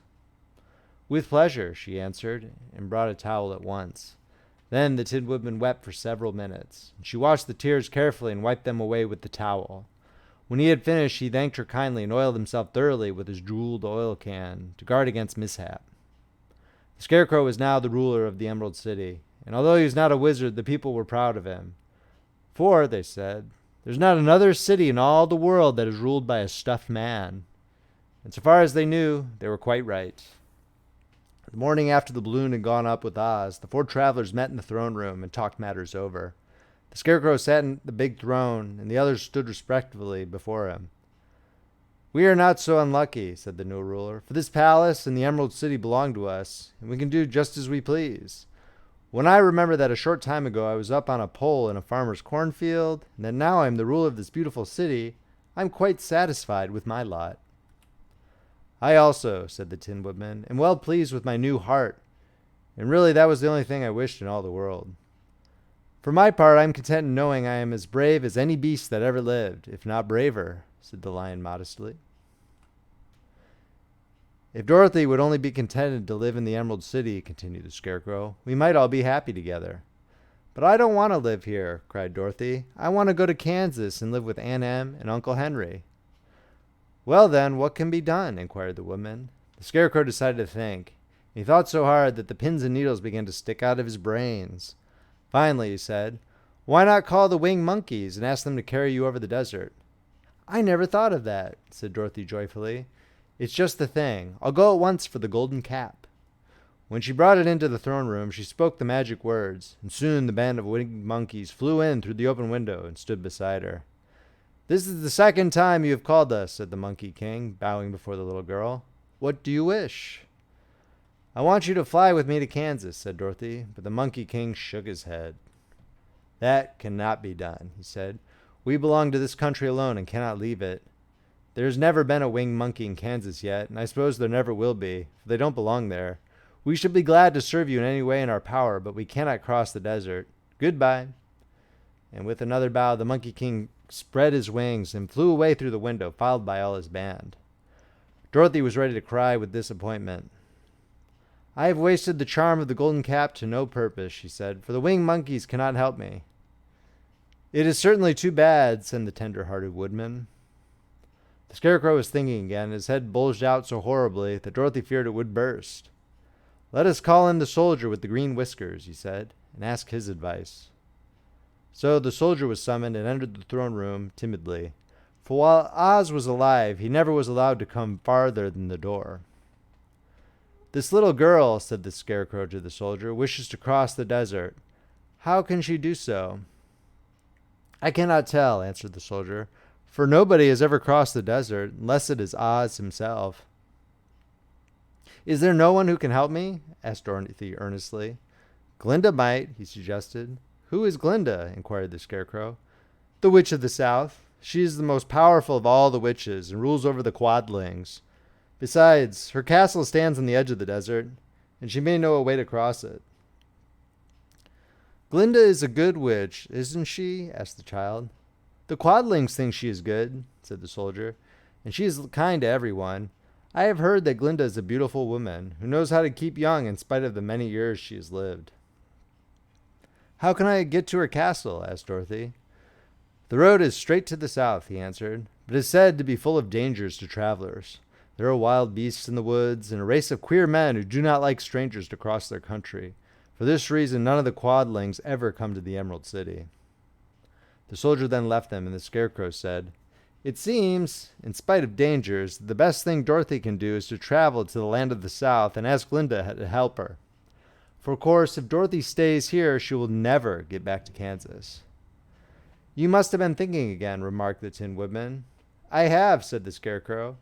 With pleasure, she answered, and brought a towel at once. Then the Tin Woodman wept for several minutes. She washed the tears carefully and wiped them away with the towel. When he had finished, he thanked her kindly and oiled himself thoroughly with his jeweled oil can to guard against mishap. The Scarecrow was now the ruler of the Emerald City, and although he was not a wizard, the people were proud of him. For, they said, there's not another city in all the world that is ruled by a stuffed man. And so far as they knew, they were quite right. The morning after the balloon had gone up with Oz, the four travelers met in the throne room and talked matters over. The Scarecrow sat in the big throne, and the others stood respectfully before him. We are not so unlucky, said the new ruler, for this palace and the Emerald City belong to us, and we can do just as we please. When I remember that a short time ago I was up on a pole in a farmer's cornfield, and that now I am the ruler of this beautiful city, I am quite satisfied with my lot. I also, said the Tin Woodman, am well pleased with my new heart, and really that was the only thing I wished in all the world. For my part, I am content in knowing I am as brave as any beast that ever lived, if not braver, said the Lion modestly. If Dorothy would only be contented to live in the Emerald City, continued the Scarecrow, we might all be happy together. But I don't want to live here, cried Dorothy. I want to go to Kansas and live with Aunt Em and Uncle Henry. Well then, what can be done? Inquired the woman. The Scarecrow decided to think. He thought so hard that the pins and needles began to stick out of his brains. Finally, he said, Why not call the winged monkeys and ask them to carry you over the desert? I never thought of that, said Dorothy joyfully. It's just the thing. I'll go at once for the golden cap. When she brought it into the throne room, she spoke the magic words, and soon the band of winged monkeys flew in through the open window and stood beside her. This is the second time you have called us, said the Monkey King, bowing before the little girl. What do you wish? I want you to fly with me to Kansas, said Dorothy, but the Monkey King shook his head. That cannot be done, he said. We belong to this country alone and cannot leave it. There's never been a winged monkey in Kansas yet, and I suppose there never will be, for they don't belong there. We should be glad to serve you in any way in our power, but we cannot cross the desert. Goodbye. And with another bow, the Monkey King spread his wings and flew away through the window, followed by all his band. Dorothy was ready to cry with disappointment. I have wasted the charm of the golden cap to no purpose, she said, for the winged monkeys cannot help me. It is certainly too bad, said the tender-hearted woodman. The Scarecrow was thinking again, and his head bulged out so horribly that Dorothy feared it would burst. Let us call in the soldier with the green whiskers, he said, and ask his advice. So the soldier was summoned and entered the throne room timidly, for while Oz was alive, he never was allowed to come farther than the door. This little girl, said the Scarecrow to the soldier, wishes to cross the desert. How can she do so? I cannot tell, answered the soldier, for nobody has ever crossed the desert, unless it is Oz himself. Is there no one who can help me? Asked Dorothy earnestly. Glinda might, he suggested. Who is Glinda? Inquired the Scarecrow. The Witch of the South. She is the most powerful of all the witches and rules over the Quadlings. Besides, her castle stands on the edge of the desert, and she may know a way to cross it. Glinda is a good witch, isn't she? Asked the child. The Quadlings think she is good, said the soldier, and she is kind to everyone. I have heard that Glinda is a beautiful woman, who knows how to keep young in spite of the many years she has lived. How can I get to her castle? Asked Dorothy. The road is straight to the south, he answered, but is said to be full of dangers to travelers. There are wild beasts in the woods, and a race of queer men who do not like strangers to cross their country. For this reason, none of the Quadlings ever come to the Emerald City. The soldier then left them, and the Scarecrow said, "It seems, in spite of dangers, the best thing Dorothy can do is to travel to the land of the south and ask Glinda to help her. For of course, if Dorothy stays here, she will never get back to Kansas." "You must have been thinking again," remarked the Tin Woodman. "I have," said the Scarecrow.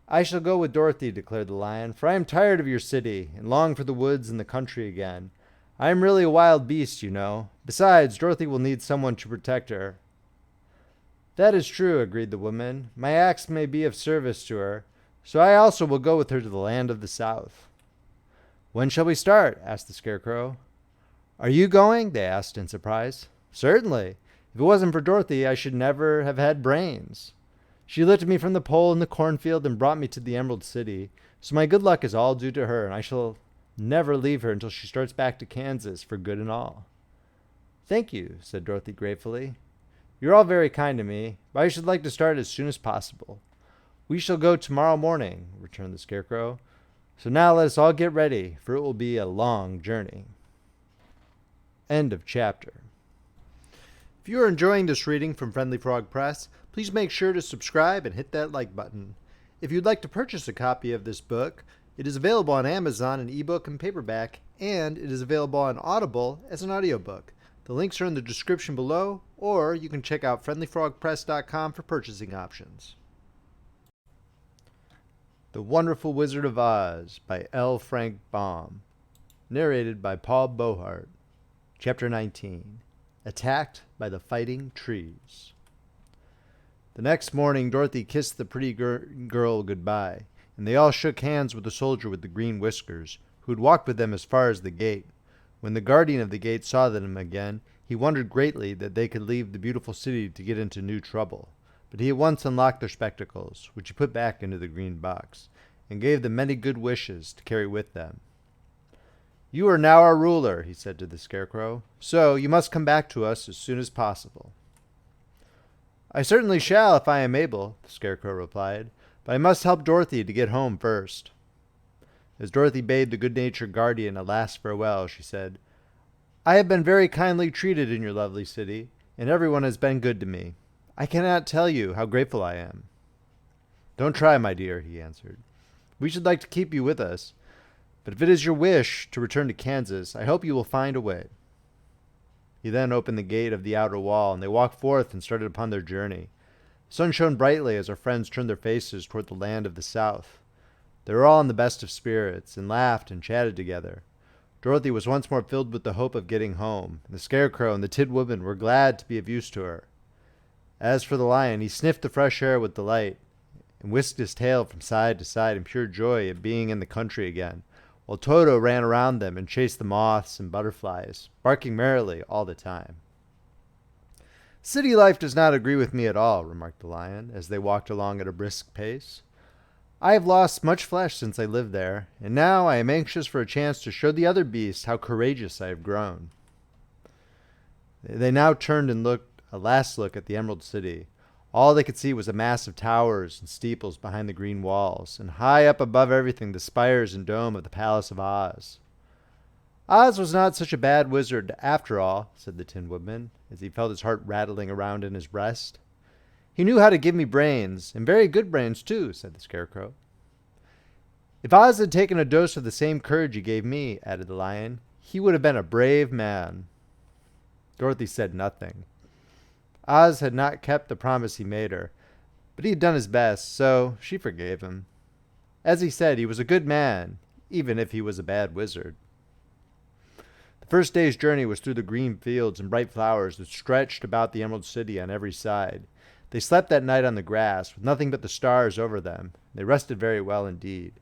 "I shall go with Dorothy," declared the Lion, "for I am tired of your city and long for the woods and the country again. I am really a wild beast, you know. Besides, Dorothy will need someone to protect her." "That is true," agreed the woman. "My axe may be of service to her, so I also will go with her to the land of the south." "When shall we start?" asked the Scarecrow. "Are you going?" they asked in surprise. "Certainly. If it wasn't for Dorothy, I should never have had brains. She lifted me from the pole in the cornfield and brought me to the Emerald City, so my good luck is all due to her, and I shall never leave her until she starts back to Kansas for good and all." "Thank you," said Dorothy gratefully. "You're all very kind to me, but I should like to start as soon as possible." "We shall go tomorrow morning," returned the Scarecrow. "So now let us all get ready, for it will be a long journey." End of chapter. If you are enjoying this reading from Friendly Frog Press, please make sure to subscribe and hit that like button. If you'd like to purchase a copy of this book, it is available on Amazon in ebook and paperback, and it is available on Audible as an audiobook. The links are in the description below, or you can check out friendlyfrogpress.com for purchasing options. The Wonderful Wizard of Oz by L. Frank Baum. Narrated by Paul Beauheart. Chapter 19. Attacked by the Fighting Trees. The next morning, Dorothy kissed the pretty girl goodbye, and they all shook hands with the soldier with the green whiskers, who had walked with them as far as the gate. When the guardian of the gate saw them again, he wondered greatly that they could leave the beautiful city to get into new trouble. But he at once unlocked their spectacles, which he put back into the green box, and gave them many good wishes to carry with them. "You are now our ruler," he said to the Scarecrow, "so you must come back to us as soon as possible." "I certainly shall if I am able," the Scarecrow replied, "but I must help Dorothy to get home first." As Dorothy bade the good-natured guardian a last farewell, she said, "I have been very kindly treated in your lovely city, and everyone has been good to me. I cannot tell you how grateful I am." "Don't try, my dear," he answered. "We should like to keep you with us, but if it is your wish to return to Kansas, I hope you will find a way." He then opened the gate of the outer wall, and they walked forth and started upon their journey. The sun shone brightly as our friends turned their faces toward the land of the south. They were all in the best of spirits, and laughed and chatted together. Dorothy was once more filled with the hope of getting home, and the Scarecrow and the Tin Woodman were glad to be of use to her. As for the Lion, he sniffed the fresh air with delight, and whisked his tail from side to side in pure joy at being in the country again, while Toto ran around them and chased the moths and butterflies, barking merrily all the time. "City life does not agree with me at all," remarked the Lion, as they walked along at a brisk pace. "I have lost much flesh since I lived there, and now I am anxious for a chance to show the other beasts how courageous I have grown." They now turned and looked a last look at the Emerald City. All they could see was a mass of towers and steeples behind the green walls, and high up above everything the spires and dome of the Palace of Oz. "Oz was not such a bad wizard after all," said the Tin Woodman, as he felt his heart rattling around in his breast. "He knew how to give me brains, and very good brains too," said the Scarecrow. "If Oz had taken a dose of the same courage he gave me," added the Lion, "he would have been a brave man." Dorothy said nothing. Oz had not kept the promise he made her, but he had done his best, so she forgave him. As he said, he was a good man, even if he was a bad wizard. The first day's journey was through the green fields and bright flowers that stretched about the Emerald City on every side. They slept that night on the grass, with nothing but the stars over them. They rested very well indeed.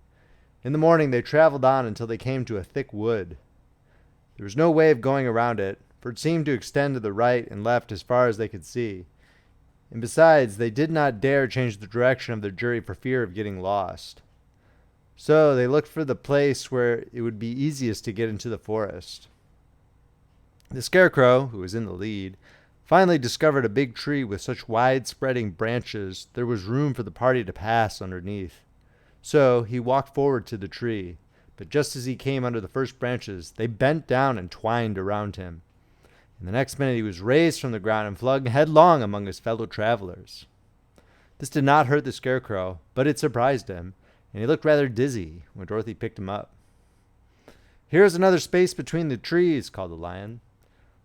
In the morning they traveled on until they came to a thick wood. There was no way of going around it, for it seemed to extend to the right and left as far as they could see. And besides, they did not dare change the direction of their journey for fear of getting lost. So they looked for the place where it would be easiest to get into the forest. The Scarecrow, who was in the lead, Finally discovered a big tree with such wide-spreading branches there was room for the party to pass underneath. So he walked forward to the tree, but just as he came under the first branches, they bent down and twined around him. And the next minute he was raised from the ground and flung headlong among his fellow travelers. This did not hurt the Scarecrow, but it surprised him, and he looked rather dizzy when Dorothy picked him up. "Here is another space between the trees," called the Lion.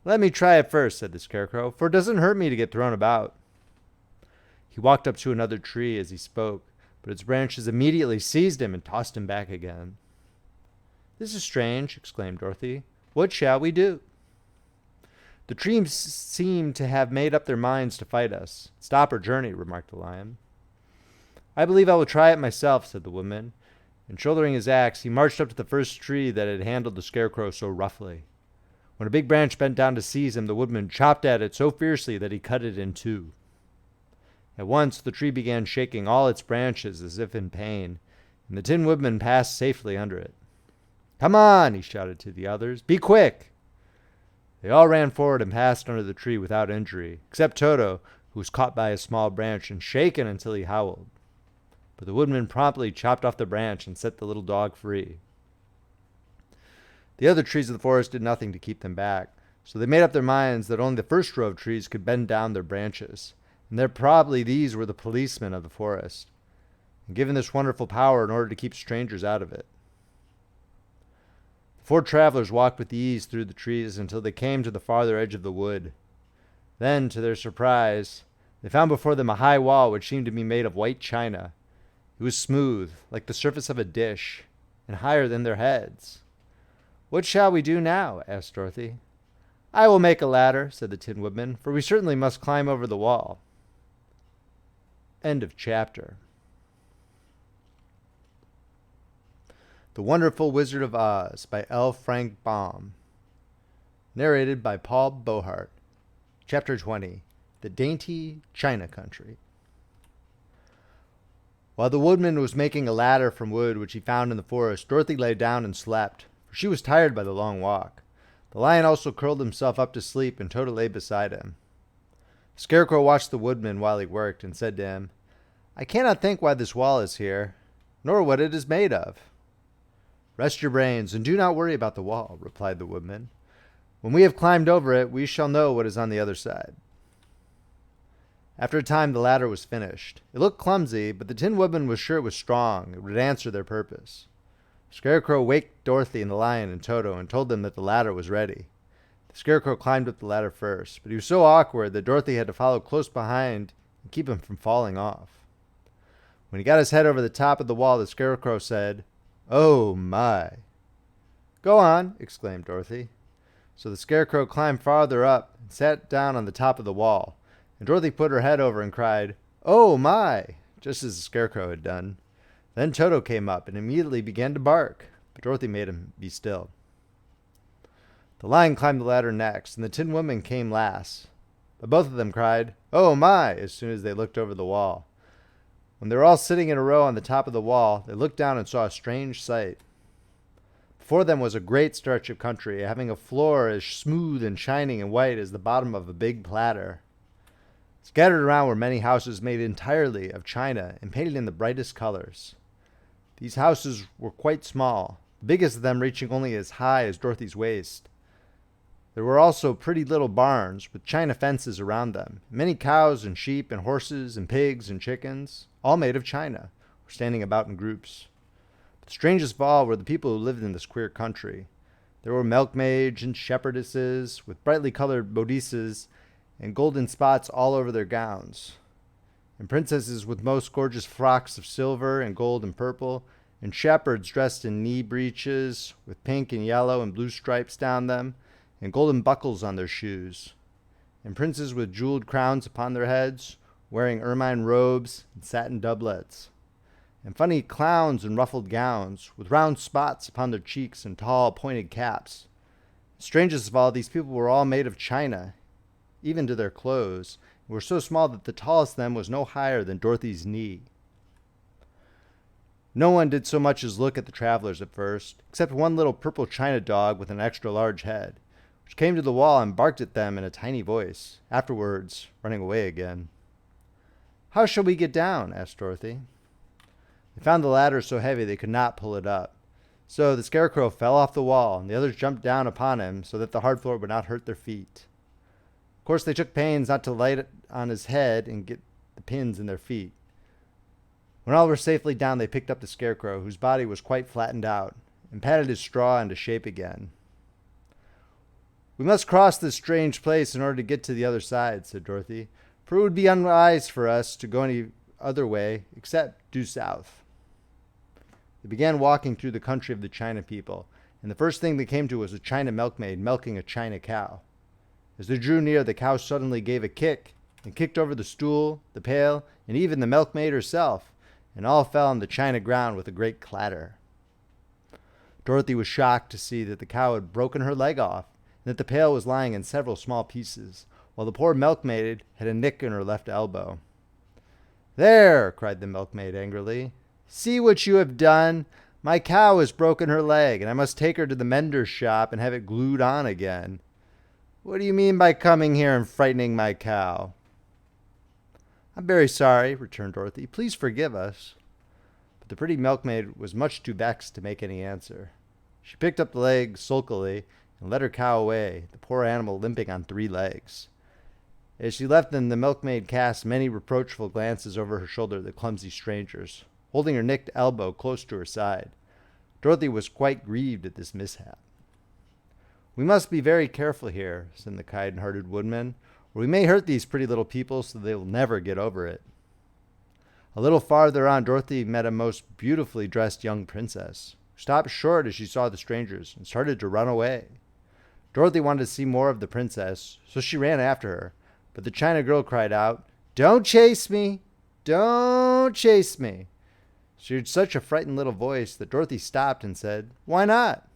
"Let me try it first," said the Scarecrow, "for it doesn't hurt me to get thrown about." He walked up to another tree as he spoke, but its branches immediately seized him and tossed him back again. "This is strange," exclaimed Dorothy. "What shall we do?" "The trees seem to have made up their minds to fight us. Stop our journey," remarked the Lion. "I believe I will try it myself," said the Woodman, and shouldering his axe, he marched up to the first tree that had handled the Scarecrow so roughly. When a big branch bent down to seize him, the Woodman chopped at it so fiercely that he cut it in two. At once the tree began shaking all its branches as if in pain, and the Tin Woodman passed safely under it. "Come on," he shouted to the others. "Be quick!" They all ran forward and passed under the tree without injury, except Toto, who was caught by a small branch and shaken until he howled. But the Woodman promptly chopped off the branch and set the little dog free. The other trees of the forest did nothing to keep them back, so they made up their minds that only the first row of trees could bend down their branches, and that probably these were the policemen of the forest, and given this wonderful power in order to keep strangers out of it. The four travelers walked with ease through the trees until they came to the farther edge of the wood. Then, to their surprise, they found before them a high wall which seemed to be made of white china. It was smooth, like the surface of a dish, and higher than their heads. "What shall we do now?" asked Dorothy. "I will make a ladder," said the Tin Woodman, "for we certainly must climb over the wall." End of chapter. The Wonderful Wizard of Oz by L. Frank Baum. Narrated by Paul Beauheart. Chapter 20. The Dainty China Country. While the Woodman was making a ladder from wood which he found in the forest, Dorothy lay down and slept, for she was tired by the long walk. The Lion also curled himself up to sleep, and Toto lay beside him. The Scarecrow watched the Woodman while he worked, and said to him, "I cannot think why this wall is here, nor what it is made of." "Rest your brains, and do not worry about the wall," replied the Woodman. "When we have climbed over it, we shall know what is on the other side." After a time, the ladder was finished. It looked clumsy, but the Tin Woodman was sure it was strong. It would answer their purpose. Scarecrow waked Dorothy and the Lion and Toto and told them that the ladder was ready. The Scarecrow climbed up the ladder first, but he was so awkward that Dorothy had to follow close behind and keep him from falling off. When he got his head over the top of the wall, the Scarecrow said, "Oh, my." "Go on," exclaimed Dorothy. So the Scarecrow climbed farther up and sat down on the top of the wall, and Dorothy put her head over and cried, "Oh, my," just as the Scarecrow had done. Then Toto came up and immediately began to bark, but Dorothy made him be still. The Lion climbed the ladder next, and the Tin Woodman came last, but both of them cried, "Oh, my," as soon as they looked over the wall. When they were all sitting in a row on the top of the wall, they looked down and saw a strange sight. Before them was a great stretch of country, having a floor as smooth and shining and white as the bottom of a big platter. Scattered around were many houses made entirely of china and painted in the brightest colors. These houses were quite small, the biggest of them reaching only as high as Dorothy's waist. There were also pretty little barns with china fences around them. Many cows and sheep and horses and pigs and chickens, all made of china, were standing about in groups. But the strangest of all were the people who lived in this queer country. There were milkmaids and shepherdesses with brightly colored bodices and golden spots all over their gowns, and princesses with most gorgeous frocks of silver and gold and purple, and shepherds dressed in knee breeches with pink and yellow and blue stripes down them, and golden buckles on their shoes, and princes with jeweled crowns upon their heads, wearing ermine robes and satin doublets, and funny clowns in ruffled gowns, with round spots upon their cheeks and tall, pointed caps. Strangest of all, these people were all made of china, even to their clothes, and were so small that the tallest of them was no higher than Dorothy's knee. No one did so much as look at the travelers at first, except one little purple china dog with an extra large head, which She came to the wall and barked at them in a tiny voice, afterwards running away again. "How shall we get down?" asked Dorothy. They found the ladder so heavy they could not pull it up. So the Scarecrow fell off the wall, and the others jumped down upon him so that the hard floor would not hurt their feet. Of course, they took pains not to light it on his head and get the pins in their feet. When all were safely down, they picked up the Scarecrow, whose body was quite flattened out, and patted his straw into shape again. "We must cross this strange place in order to get to the other side," said Dorothy, "for it would be unwise for us to go any other way except due south." They began walking through the country of the China people, and the first thing they came to was a China milkmaid milking a China cow. As they drew near, the cow suddenly gave a kick and kicked over the stool, the pail, and even the milkmaid herself, and all fell on the China ground with a great clatter. Dorothy was shocked to see that the cow had broken her leg off, and that the pail was lying in several small pieces, while the poor milkmaid had a nick in her left elbow. "There!" cried the milkmaid angrily. "See what you have done! My cow has broken her leg, and I must take her to the mender's shop and have it glued on again. What do you mean by coming here and frightening my cow?" "I'm very sorry," returned Dorothy. "Please forgive us." But the pretty milkmaid was much too vexed to make any answer. She picked up the leg sulkily and led her cow away, the poor animal limping on 3 legs. As she left them, the milkmaid cast many reproachful glances over her shoulder at the clumsy strangers, holding her nicked elbow close to her side. Dorothy was quite grieved at this mishap. "We must be very careful here," said the kind-hearted woodman, "or we may hurt these pretty little people so they will never get over it." A little farther on, Dorothy met a most beautifully dressed young princess, who stopped short as she saw the strangers and started to run away. Dorothy wanted to see more of the princess, so she ran after her, but the China girl cried out, "Don't chase me! Don't chase me!" She had such a frightened little voice that Dorothy stopped and said, "Why not?"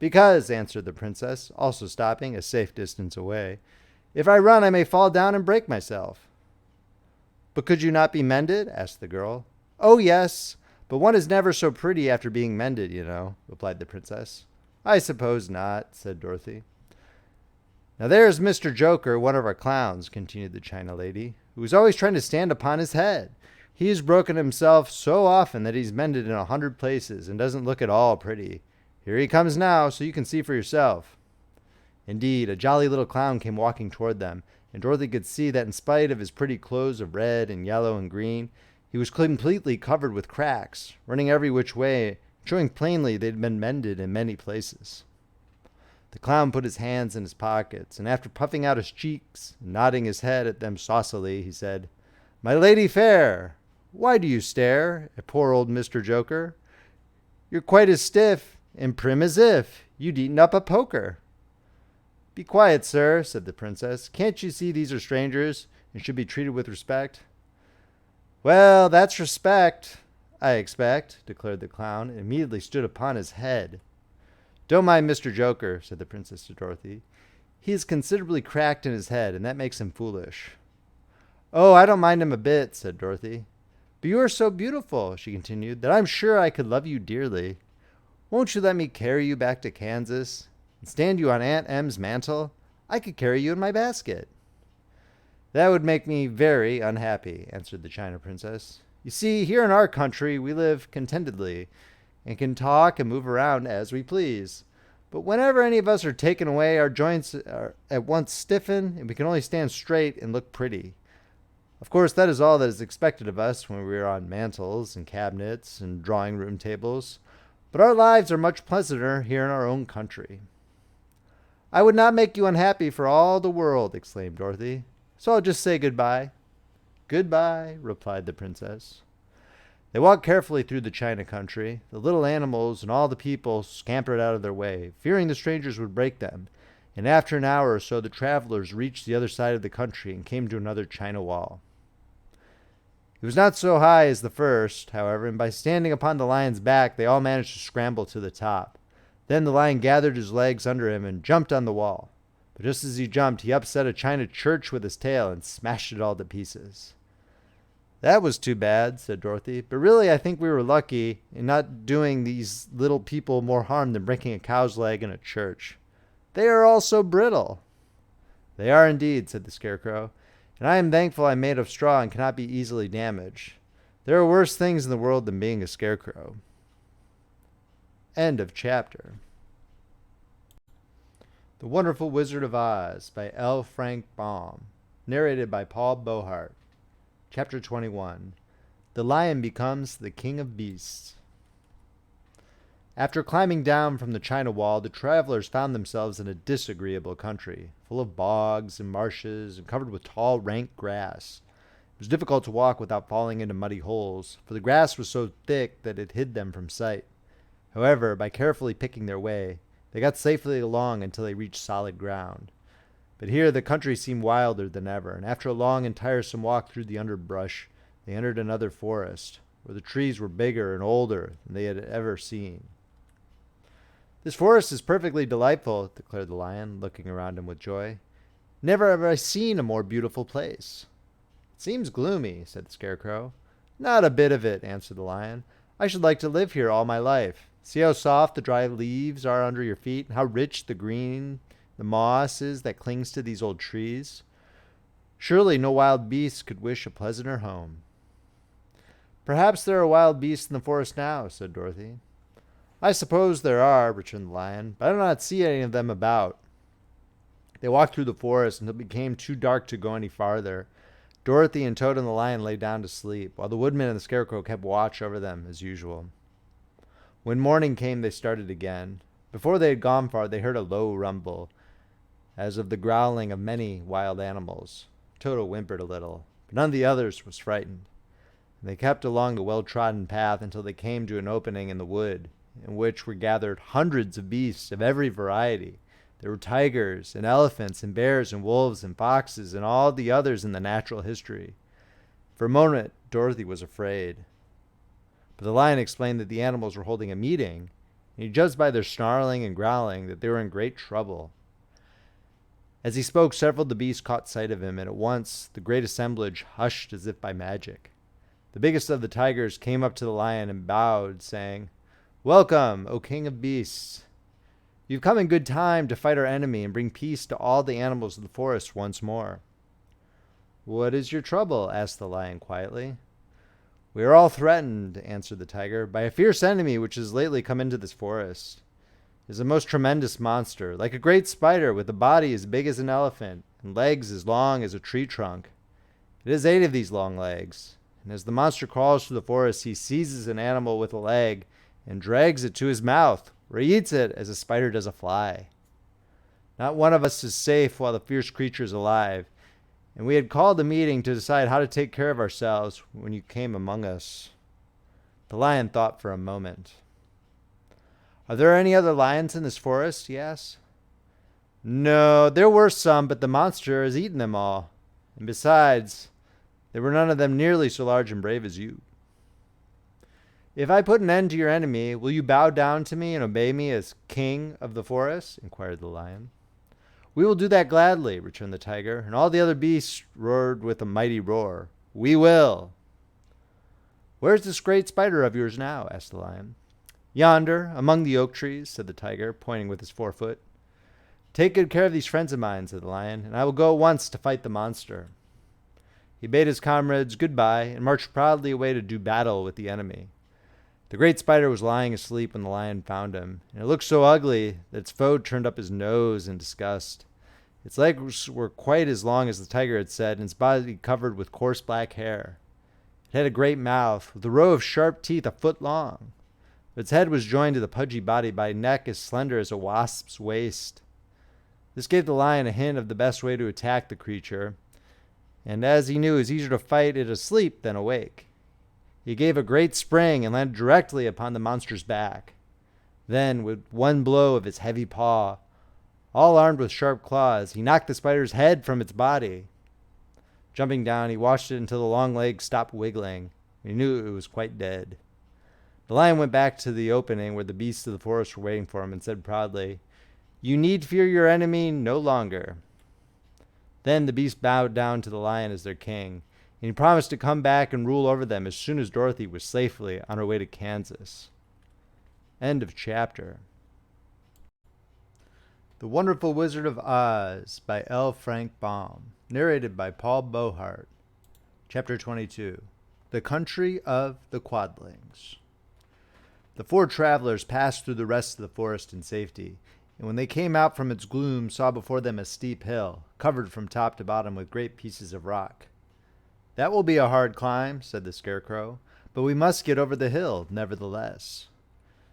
"Because," answered the princess, also stopping a safe distance away, "if I run I may fall down and break myself." "But could you not be mended?" asked the girl. "Oh, yes, but one is never so pretty after being mended, you know," replied the princess. "I suppose not," said Dorothy. "Now there is Mr. Joker, one of our clowns," continued the China lady, "who is always trying to stand upon his head. He has broken himself so often that he's mended in 100 places and doesn't look at all pretty. Here he comes now, so you can see for yourself." Indeed, a jolly little clown came walking toward them, and Dorothy could see that in spite of his pretty clothes of red and yellow and green, he was completely covered with cracks, running every which way, showing plainly they'd been mended in many places. The clown put his hands in his pockets, and after puffing out his cheeks and nodding his head at them saucily, he said, "My lady fair, why do you stare at poor old Mr. Joker? You're quite as stiff and prim as if you'd eaten up a poker." "Be quiet, sir," said the princess. "Can't you see these are strangers and should be treated with respect?" "Well, that's respect, I expect," declared the clown, and immediately stood upon his head. "Don't mind Mr. Joker," said the princess to Dorothy. "He is considerably cracked in his head, and that makes him foolish." "Oh, I don't mind him a bit," said Dorothy. "But you are so beautiful," she continued, "that I'm sure I could love you dearly. Won't you let me carry you back to Kansas and stand you on Aunt Em's mantle? I could carry you in my basket." "That would make me very unhappy," answered the China princess. "You see, here in our country we live contentedly and can talk and move around as we please. But whenever any of us are taken away, our joints are at once stiffen and we can only stand straight and look pretty. Of course, that is all that is expected of us when we are on mantels and cabinets and drawing-room tables. But our lives are much pleasanter here in our own country." "I would not make you unhappy for all the world," exclaimed Dorothy. "So I'll just say goodbye." "Goodbye," replied the princess. They walked carefully through the China country. The little animals and all the people scampered out of their way, fearing the strangers would break them, and after an hour or so the travelers reached the other side of the country and came to another China wall. It was not so high as the first, however, and by standing upon the lion's back they all managed to scramble to the top. Then the lion gathered his legs under him and jumped on the wall. But just as he jumped, he upset a china church with his tail and smashed it all to pieces. "That was too bad," said Dorothy, "but really I think we were lucky in not doing these little people more harm than breaking a cow's leg in a church. They are all so brittle." "They are indeed," said the Scarecrow, "and I am thankful I am made of straw and cannot be easily damaged. There are worse things in the world than being a scarecrow." End of chapter. The Wonderful Wizard of Oz by L. Frank Baum. Narrated by Paul Beauheart. Chapter 21. The Lion Becomes the King of Beasts. After climbing down from the China Wall, the travelers found themselves in a disagreeable country, full of bogs and marshes and covered with tall, rank grass. It was difficult to walk without falling into muddy holes, for the grass was so thick that it hid them from sight. However, by carefully picking their way, they got safely along until they reached solid ground. But here the country seemed wilder than ever, and after a long and tiresome walk through the underbrush, they entered another forest, where the trees were bigger and older than they had ever seen. "This forest is perfectly delightful," declared the lion, looking around him with joy. "Never have I seen a more beautiful place." "It seems gloomy," said the Scarecrow. "Not a bit of it," answered the lion. "I should like to live here all my life. See how soft the dry leaves are under your feet, and how rich the green the moss is that clings to these old trees. Surely no wild beast could wish a pleasanter home." "Perhaps there are wild beasts in the forest now," said Dorothy. "I suppose there are," returned the lion, "but I do not see any of them about." They walked through the forest until it became too dark to go any farther. Dorothy and Toto and the lion lay down to sleep, while the Woodman and the Scarecrow kept watch over them as usual. When morning came, they started again. Before they had gone far, they heard a low rumble, as of the growling of many wild animals. Toto whimpered a little, but none of the others was frightened. And they kept along the well-trodden path until they came to an opening in the wood, in which were gathered hundreds of beasts of every variety. There were tigers and elephants and bears and wolves and foxes and all the others in the natural history. For a moment, Dorothy was afraid. But the lion explained that the animals were holding a meeting, and he judged by their snarling and growling that they were in great trouble. As he spoke, several of the beasts caught sight of him, and at once the great assemblage hushed as if by magic. The biggest of the tigers came up to the lion and bowed, saying, "Welcome, O King of Beasts. You've come in good time to fight our enemy and bring peace to all the animals of the forest once more." "What is your trouble?" asked the lion quietly. "We are all threatened," answered the tiger, "by a fierce enemy which has lately come into this forest. It is a most tremendous monster, like a great spider with a body as big as an elephant and legs as long as a tree trunk. It has 8 of these long legs, and as the monster crawls through the forest, he seizes an animal with a leg and drags it to his mouth, where he eats it as a spider does a fly. Not one of us is safe while the fierce creature is alive, and we had called a meeting to decide how to take care of ourselves when you came among us." The lion thought for a moment. "Are there any other lions in this forest?" he asked. "No, there were some, but the monster has eaten them all. And besides, there were none of them nearly so large and brave as you." "If I put an end to your enemy, will you bow down to me and obey me as king of the forest?" inquired the lion. "We will do that gladly," returned the tiger, and all the other beasts roared with a mighty roar. "We will." "Where's this great spider of yours now?" asked the lion. "Yonder, among the oak trees," said the tiger, pointing with his forefoot. "Take good care of these friends of mine," said the lion, "and I will go at once to fight the monster." He bade his comrades good-bye and marched proudly away to do battle with the enemy. The great spider was lying asleep when the lion found him, and it looked so ugly that its foe turned up his nose in disgust. Its legs were quite as long as the tiger had said, and its body covered with coarse black hair. It had a great mouth, with a row of sharp teeth a foot long. Its head was joined to the pudgy body by a neck as slender as a wasp's waist. This gave the lion a hint of the best way to attack the creature, and as he knew it was easier to fight it asleep than awake, he gave a great spring and landed directly upon the monster's back. Then, with one blow of his heavy paw, all armed with sharp claws, he knocked the spider's head from its body. Jumping down, he watched it until the long legs stopped wiggling, and he knew it was quite dead. The lion went back to the opening where the beasts of the forest were waiting for him and said proudly, "You need fear your enemy no longer." Then the beasts bowed down to the lion as their king, and he promised to come back and rule over them as soon as Dorothy was safely on her way to Kansas. End of chapter. The Wonderful Wizard of Oz by L. Frank Baum. Narrated by Paul Beauheart. Chapter 22. The Country of the Quadlings. The four travelers passed through the rest of the forest in safety, and when they came out from its gloom saw before them a steep hill, covered from top to bottom with great pieces of rock. "That will be a hard climb," said the Scarecrow, "but we must get over the hill, nevertheless."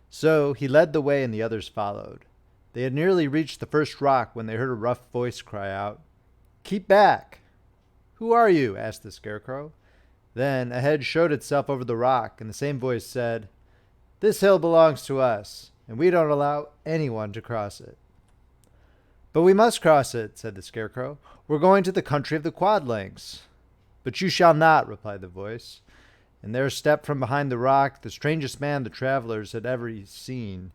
So he led the way and the others followed. They had nearly reached the first rock when they heard a rough voice cry out, "Keep back!" "Who are you?" asked the Scarecrow. Then a head showed itself over the rock, and the same voice said, "This hill belongs to us, and we don't allow anyone to cross it." "But we must cross it," said the Scarecrow. "We're going to the country of the Quadlings." "But you shall not," replied the voice. And there stepped from behind the rock the strangest man the travelers had ever seen.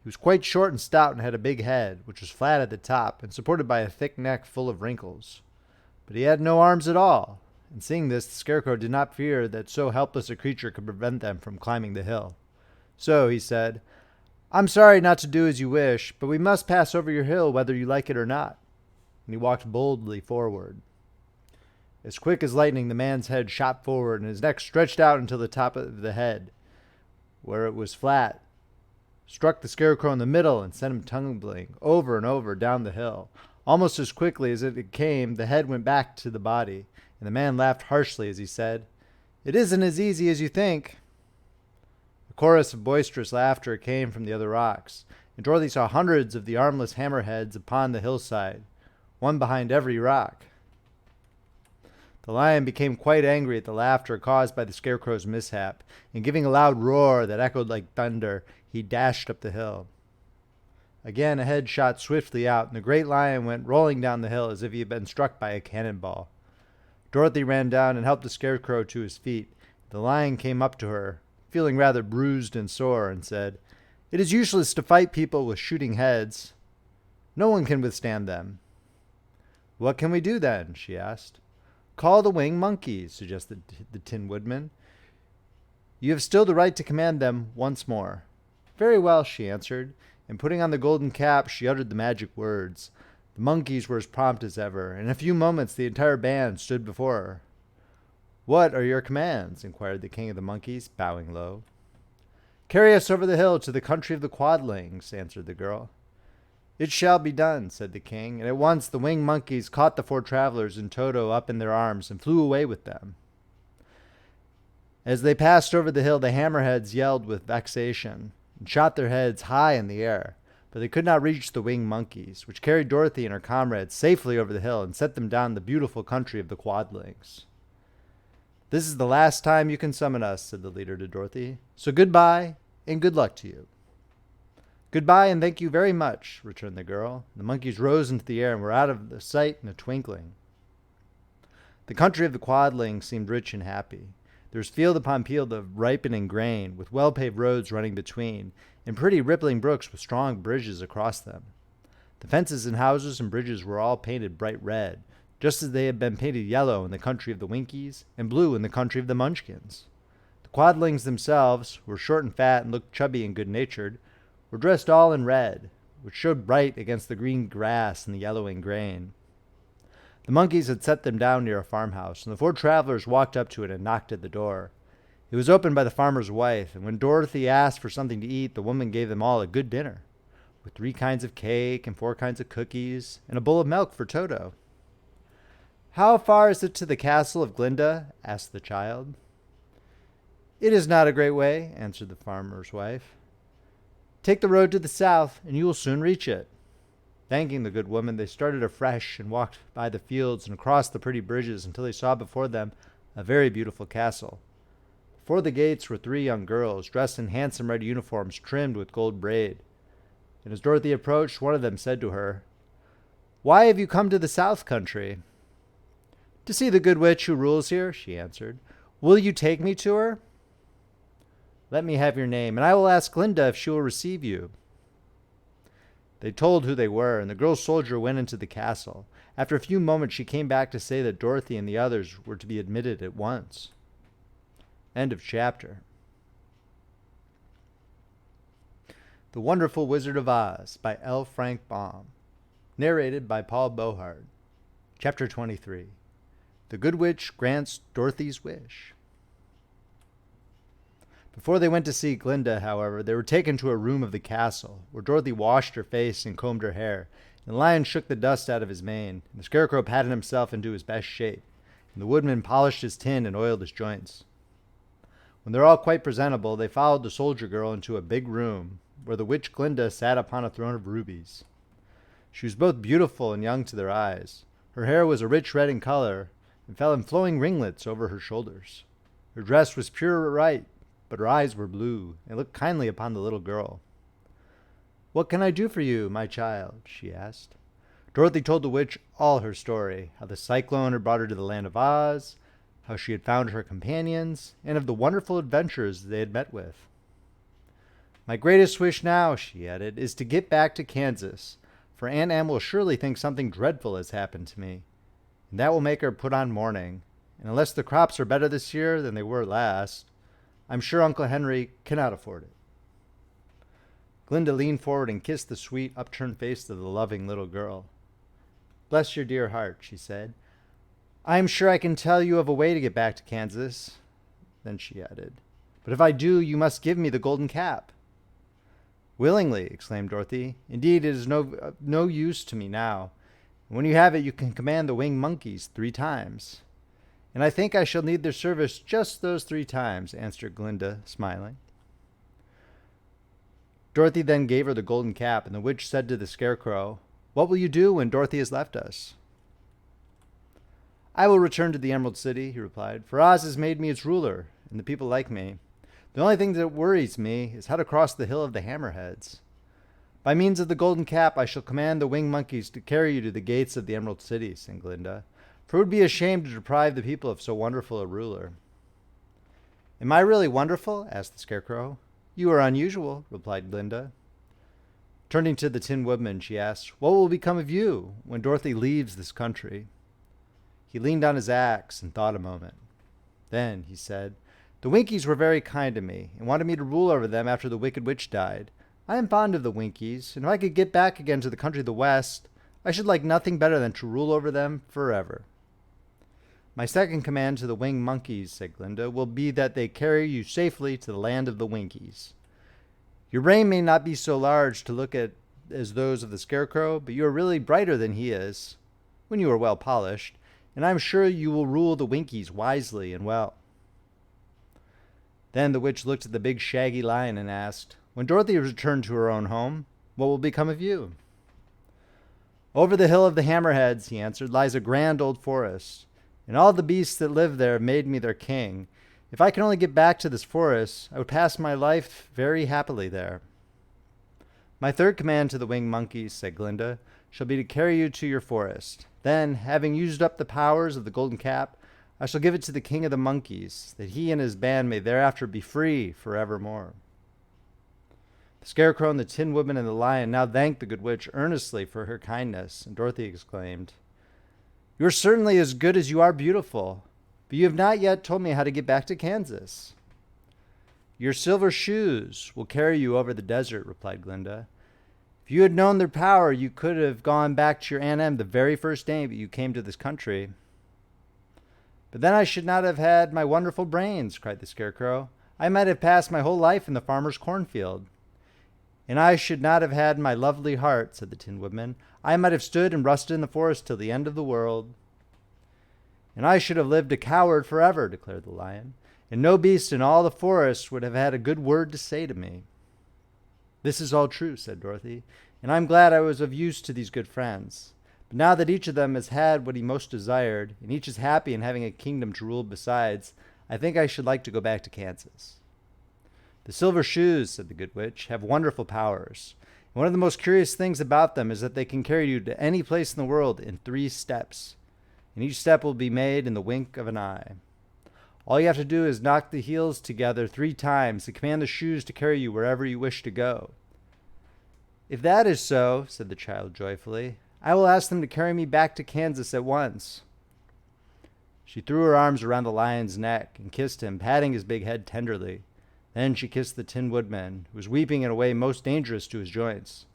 He was quite short and stout and had a big head, which was flat at the top and supported by a thick neck full of wrinkles. But he had no arms at all, and seeing this, the Scarecrow did not fear that so helpless a creature could prevent them from climbing the hill. So he said, "I'm sorry not to do as you wish, but we must pass over your hill whether you like it or not." And he walked boldly forward. As quick as lightning, the man's head shot forward, and his neck stretched out until the top of the head, where it was flat, struck the Scarecrow in the middle and sent him tumbling over and over down the hill. Almost as quickly as it came, the head went back to the body, and the man laughed harshly as he said, "It isn't as easy as you think." A chorus of boisterous laughter came from the other rocks, and Dorothy saw hundreds of the armless hammerheads upon the hillside, one behind every rock. The lion became quite angry at the laughter caused by the Scarecrow's mishap, and giving a loud roar that echoed like thunder, he dashed up the hill. Again a head shot swiftly out, and the great lion went rolling down the hill as if he had been struck by a cannonball. Dorothy ran down and helped the Scarecrow to his feet. The lion came up to her, feeling rather bruised and sore, and said, "It is useless to fight people with shooting heads. No one can withstand them." "What can we do then?" she asked. "Call the winged monkeys," suggested the Tin Woodman. "You have still the right to command them once more." "Very well," she answered, and putting on the golden cap, she uttered the magic words. The monkeys were as prompt as ever, and in a few moments the entire band stood before her. "What are your commands?" inquired the King of the Monkeys, bowing low. "Carry us over the hill to the country of the Quadlings," answered the girl. "It shall be done," said the king, and at once the winged monkeys caught the four travelers and Toto up in their arms and flew away with them. As they passed over the hill, the hammerheads yelled with vexation and shot their heads high in the air, but they could not reach the winged monkeys, which carried Dorothy and her comrades safely over the hill and set them down the beautiful country of the Quadlings. "This is the last time you can summon us," said the leader to Dorothy, "so goodbye and good luck to you." "Goodbye and thank you very much," returned the girl. The monkeys rose into the air and were out of sight in a twinkling. The country of the Quadlings seemed rich and happy. There was field upon field of ripening grain, with well-paved roads running between, and pretty rippling brooks with strong bridges across them. The fences and houses and bridges were all painted bright red, just as they had been painted yellow in the country of the Winkies and blue in the country of the Munchkins. The Quadlings themselves, who were short and fat and looked chubby and good-natured, were dressed all in red, which showed bright against the green grass and the yellowing grain. The monkeys had set them down near a farmhouse, and the four travelers walked up to it and knocked at the door. It was opened by the farmer's wife, and when Dorothy asked for something to eat, the woman gave them all a good dinner, with 3 kinds of cake and 4 kinds of cookies, and a bowl of milk for Toto. "How far is it to the castle of Glinda?" asked the child. "It is not a great way," answered the farmer's wife. "Take the road to the south, and you will soon reach it." Thanking the good woman, they started afresh and walked by the fields and across the pretty bridges until they saw before them a very beautiful castle. Before the gates were 3 young girls, dressed in handsome red uniforms trimmed with gold braid. And as Dorothy approached, one of them said to her, "Why have you come to the south country?" "To see the good witch who rules here," she answered. "Will you take me to her?" "Let me have your name, and I will ask Glinda if she will receive you." They told who they were, and the girl soldier went into the castle. After a few moments she came back to say that Dorothy and the others were to be admitted at once. End of chapter. The Wonderful Wizard of Oz by L. Frank Baum. Narrated by Paul Beauheart. Chapter 23. The Good Witch Grants Dorothy's Wish. Before they went to see Glinda, however, they were taken to a room of the castle, where Dorothy washed her face and combed her hair, and the lion shook the dust out of his mane, and the Scarecrow patted himself into his best shape, and the Woodman polished his tin and oiled his joints. When they were all quite presentable, they followed the soldier girl into a big room, where the witch Glinda sat upon a throne of rubies. She was both beautiful and young to their eyes. Her hair was a rich red in color, and fell in flowing ringlets over her shoulders. Her dress was pure white, but her eyes were blue, and looked kindly upon the little girl. "What can I do for you, my child?" she asked. Dorothy told the witch all her story, how the Cyclone had brought her to the land of Oz, how she had found her companions, and of the wonderful adventures they had met with. "My greatest wish now," she added, "is to get back to Kansas, for Aunt Em will surely think something dreadful has happened to me, and that will make her put on mourning, and unless the crops are better this year than they were last, I'm sure Uncle Henry cannot afford it." Glinda leaned forward and kissed the sweet, upturned face of the loving little girl. "Bless your dear heart," she said. "I am sure I can tell you of a way to get back to Kansas." Then she added, "But if I do, you must give me the golden cap." "Willingly," exclaimed Dorothy. "Indeed, it is no use to me now. When you have it, you can command the winged monkeys 3 times. And I think I shall need their service just those 3 times, answered Glinda, smiling. Dorothy then gave her the golden cap, and the witch said to the Scarecrow, "What will you do when Dorothy has left us?" "I will return to the Emerald City," he replied, "for Oz has made me its ruler, and the people like me. The only thing that worries me is how to cross the Hill of the Hammerheads. By means of the golden cap, I shall command the winged monkeys to carry you to the gates of the Emerald City," said Glinda, "for it would be a shame to deprive the people of so wonderful a ruler." "Am I really wonderful?" asked the Scarecrow. "You are unusual," replied Glinda. Turning to the Tin Woodman, she asked, "What will become of you when Dorothy leaves this country?" He leaned on his axe and thought a moment. Then he said, "The Winkies were very kind to me, and wanted me to rule over them after the Wicked Witch died. I am fond of the Winkies, and if I could get back again to the country of the West, I should like nothing better than to rule over them forever." "My second command to the winged monkeys," said Glinda, "will be that they carry you safely to the land of the Winkies. Your brain may not be so large to look at as those of the Scarecrow, but you are really brighter than he is, when you are well polished, and I am sure you will rule the Winkies wisely and well." Then the witch looked at the big shaggy lion and asked, "When Dorothy returns to her own home, what will become of you?" "Over the Hill of the Hammerheads," he answered, "lies a grand old forest, and all the beasts that live there have made me their king. If I can only get back to this forest, I would pass my life very happily there." "My third command to the winged monkeys," said Glinda, "shall be to carry you to your forest. Then, having used up the powers of the golden cap, I shall give it to the king of the monkeys, that he and his band may thereafter be free forevermore." The Scarecrow and the Tin Woodman and the Lion now thanked the Good Witch earnestly for her kindness, and Dorothy exclaimed, "You are certainly as good as you are beautiful, but you have not yet told me how to get back to Kansas." "Your silver shoes will carry you over the desert," replied Glinda. "If you had known their power, you could have gone back to your Aunt Em the very first day you came to this country." "But then I should not have had my wonderful brains," cried the Scarecrow. "I might have passed my whole life in the farmer's cornfield." "And I should not have had my lovely heart," said the Tin Woodman. "I might have stood and rusted in the forest till the end of the world." "And I should have lived a coward forever," declared the Lion, "and no beast in all the forest would have had a good word to say to me." "This is all true," said Dorothy, "and I am glad I was of use to these good friends. But now that each of them has had what he most desired, and each is happy in having a kingdom to rule besides, I think I should like to go back to Kansas." "The silver shoes," said the Good Witch, "have wonderful powers. And one of the most curious things about them is that they can carry you to any place in the world in 3 steps, and each step will be made in the wink of an eye. All you have to do is knock the heels together 3 times and command the shoes to carry you wherever you wish to go." "If that is so," said the child joyfully, "I will ask them to carry me back to Kansas at once." She threw her arms around the lion's neck and kissed him, patting his big head tenderly. Then she kissed the Tin Woodman, who was weeping in a way most dangerous to his joints.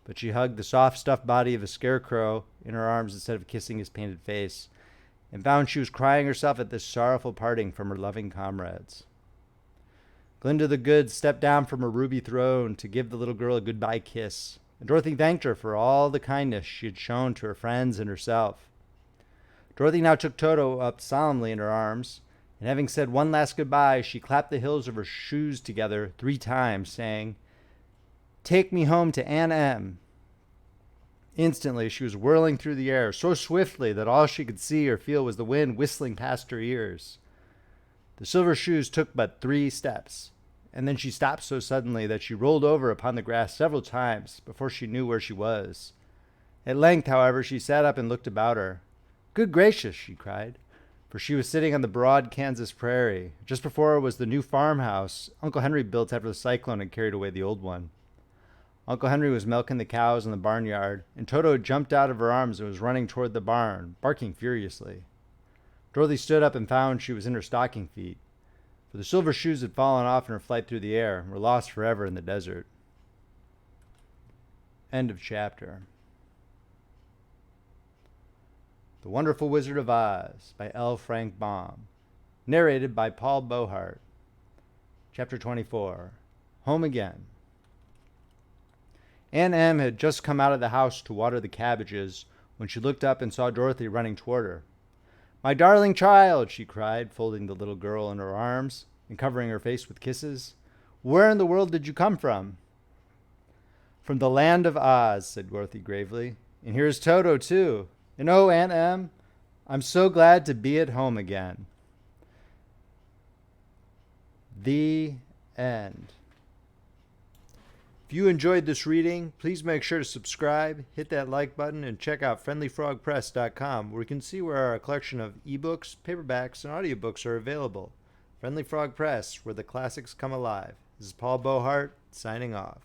but she hugged the soft stuffed body of a scarecrow in her arms instead of kissing his painted face, and found she was crying herself at this sorrowful parting from her loving comrades. Glinda the Good stepped down from her ruby throne to give the little girl a goodbye kiss, and Dorothy thanked her for all the kindness she had shown to her friends and herself. Dorothy now took Toto up solemnly in her arms, and having said one last goodbye, she clapped the heels of her shoes together 3 times, saying, "Take me home to Aunt Em." Instantly, she was whirling through the air so swiftly that all she could see or feel was the wind whistling past her ears. The silver shoes took but 3 steps, and then she stopped so suddenly that she rolled over upon the grass several times before she knew where she was. At length, however, she sat up and looked about her. "Good gracious," she cried, for she was sitting on the broad Kansas prairie. Just before her was the new farmhouse Uncle Henry built after the cyclone had carried away the old one. Uncle Henry was milking the cows in the barnyard, and Toto had jumped out of her arms and was running toward the barn, barking furiously. Dorothy stood up and found she was in her stocking feet, for the silver shoes had fallen off in her flight through the air and were lost forever in the desert. End of chapter. The Wonderful Wizard of Oz by L. Frank Baum. Narrated by Paul Beauheart. Chapter 24. Home Again. Aunt Em had just come out of the house to water the cabbages when she looked up and saw Dorothy running toward her. "My darling child," she cried, folding the little girl in her arms and covering her face with kisses. "Where in the world did you come from?" "From the land of Oz," said Dorothy gravely. "And here's Toto, too. And oh, Aunt Em, I'm so glad to be at home again." The end. If you enjoyed this reading, please make sure to subscribe, hit that like button, and check out friendlyfrogpress.com, where you can see where our collection of ebooks, paperbacks, and audiobooks are available. Friendly Frog Press, where the classics come alive. This is Paul Beauheart, signing off.